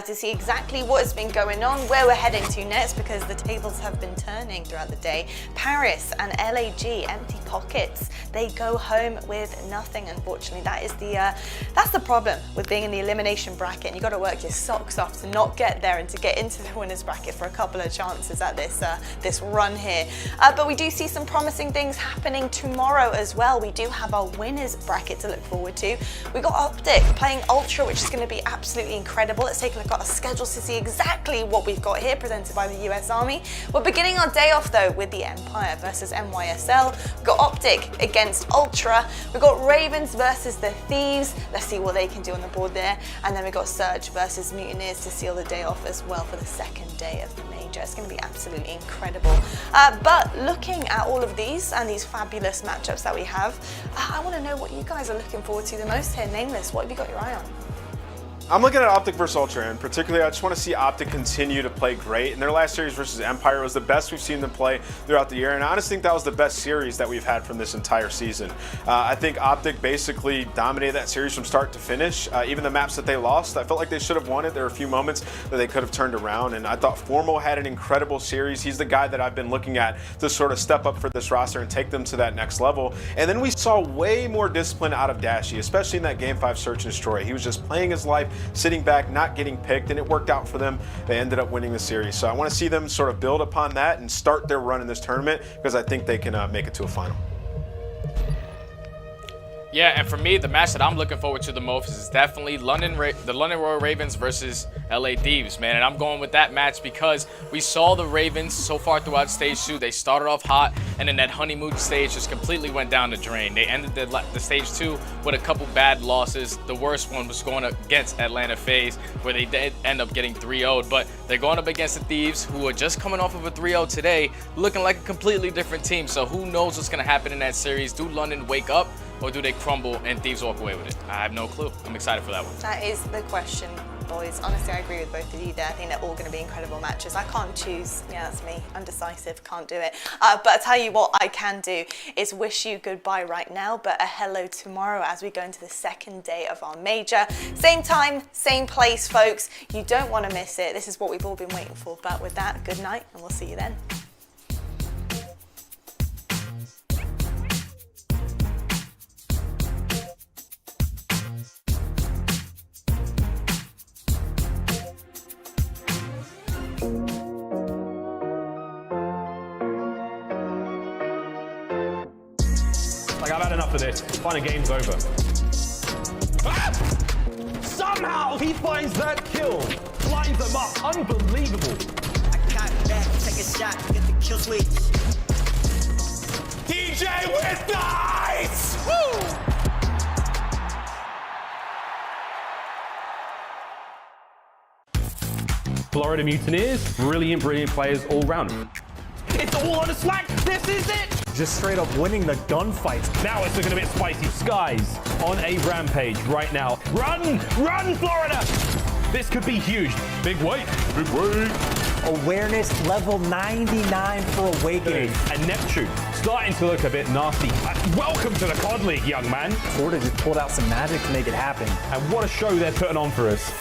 to see exactly what has been going on, where we're heading to next, because the tables have been turning throughout the day. Paris and LAG, empty pockets. They go home with nothing, unfortunately. That's the problem with being in the elimination bracket, and you got to work your socks off to not get there and to get into the winners bracket for a couple of chances at this run here. But we do see some promising things happening tomorrow as well. We do have our winners bracket to look forward to. We got OpTic playing Ultra, which is going to be absolutely incredible. Let's take a look at our schedules to see exactly what we've got here, presented by the US Army. We're beginning our day off though with the Empire versus NYSL. We've got OpTic against Ultra. We've got Ravens versus the Thieves. Let's see what they can do on the board there. And then we've got Surge versus Mutineers to seal the day off as well for the second day of the major. It's going to be absolutely incredible. But looking at all of these and these fabulous matchups that we have, I want to know what you guys are looking forward to the most here. Nameless, what have you got your eye on? I'm looking at OpTic versus Ultra, and particularly I just want to see OpTic continue to play great. And their last series versus Empire was the best we've seen them play throughout the year, and I honestly think that was the best series that we've had from this entire season. I think OpTic basically dominated that series from start to finish. Even the maps that they lost, I felt like they should have won it. There were a few moments that they could have turned around, and I thought Formal had an incredible series. He's the guy that I've been looking at to sort of step up for this roster and take them to that next level. And then we saw way more discipline out of Dashy, especially in that Game 5 Search and Destroy. He was just playing his life, sitting back, not getting picked, and it worked out for them. They ended up winning the series. So I want to see them sort of build upon that and start their run in this tournament, because I think they can make it to a final. Yeah, and for me, the match that I'm looking forward to the most is definitely the London Royal Ravens versus LA Thieves, man. And I'm going with that match because we saw the Ravens so far throughout stage 2. They started off hot, and then that honeymoon stage just completely went down the drain. They ended the stage 2 with a couple bad losses. The worst one was going against Atlanta FaZe, where they did end up getting 3-0'd. But they're going up against the Thieves, who are just coming off of a 3-0 today, looking like a completely different team. So who knows what's going to happen in that series? Do London wake up, or do they crumble and Thieves walk away with it? I have no clue. I'm excited for that one. That is the question, boys. Honestly, I agree with both of you there. I think they're all going to be incredible matches. I can't choose. Yeah, that's me. Undecisive. Can't do it. But I tell you what I can do is wish you goodbye right now, but a hello tomorrow as we go into the second day of our major. Same time, same place, folks. You don't want to miss it. This is what we've all been waiting for. But with that, good night, and we'll see you then. Like, I've had enough of this. Fine, the game's over. Ah! Somehow he finds that kill. Lines them up. Unbelievable. I got back, take a shot, get the kill switch. TJ with nice! Woo! Florida Mutineers, brilliant players all round. It's all on a slack. This is it. Just straight up winning the gunfights. Now it's looking a bit spicy. Skies on a rampage right now. Run, Florida. This could be huge. Big weight. Awareness level 99 for Awakening. And Neptune starting to look a bit nasty. Welcome to the COD League, young man. Florida just pulled out some magic to make it happen. And what a show they're putting on for us.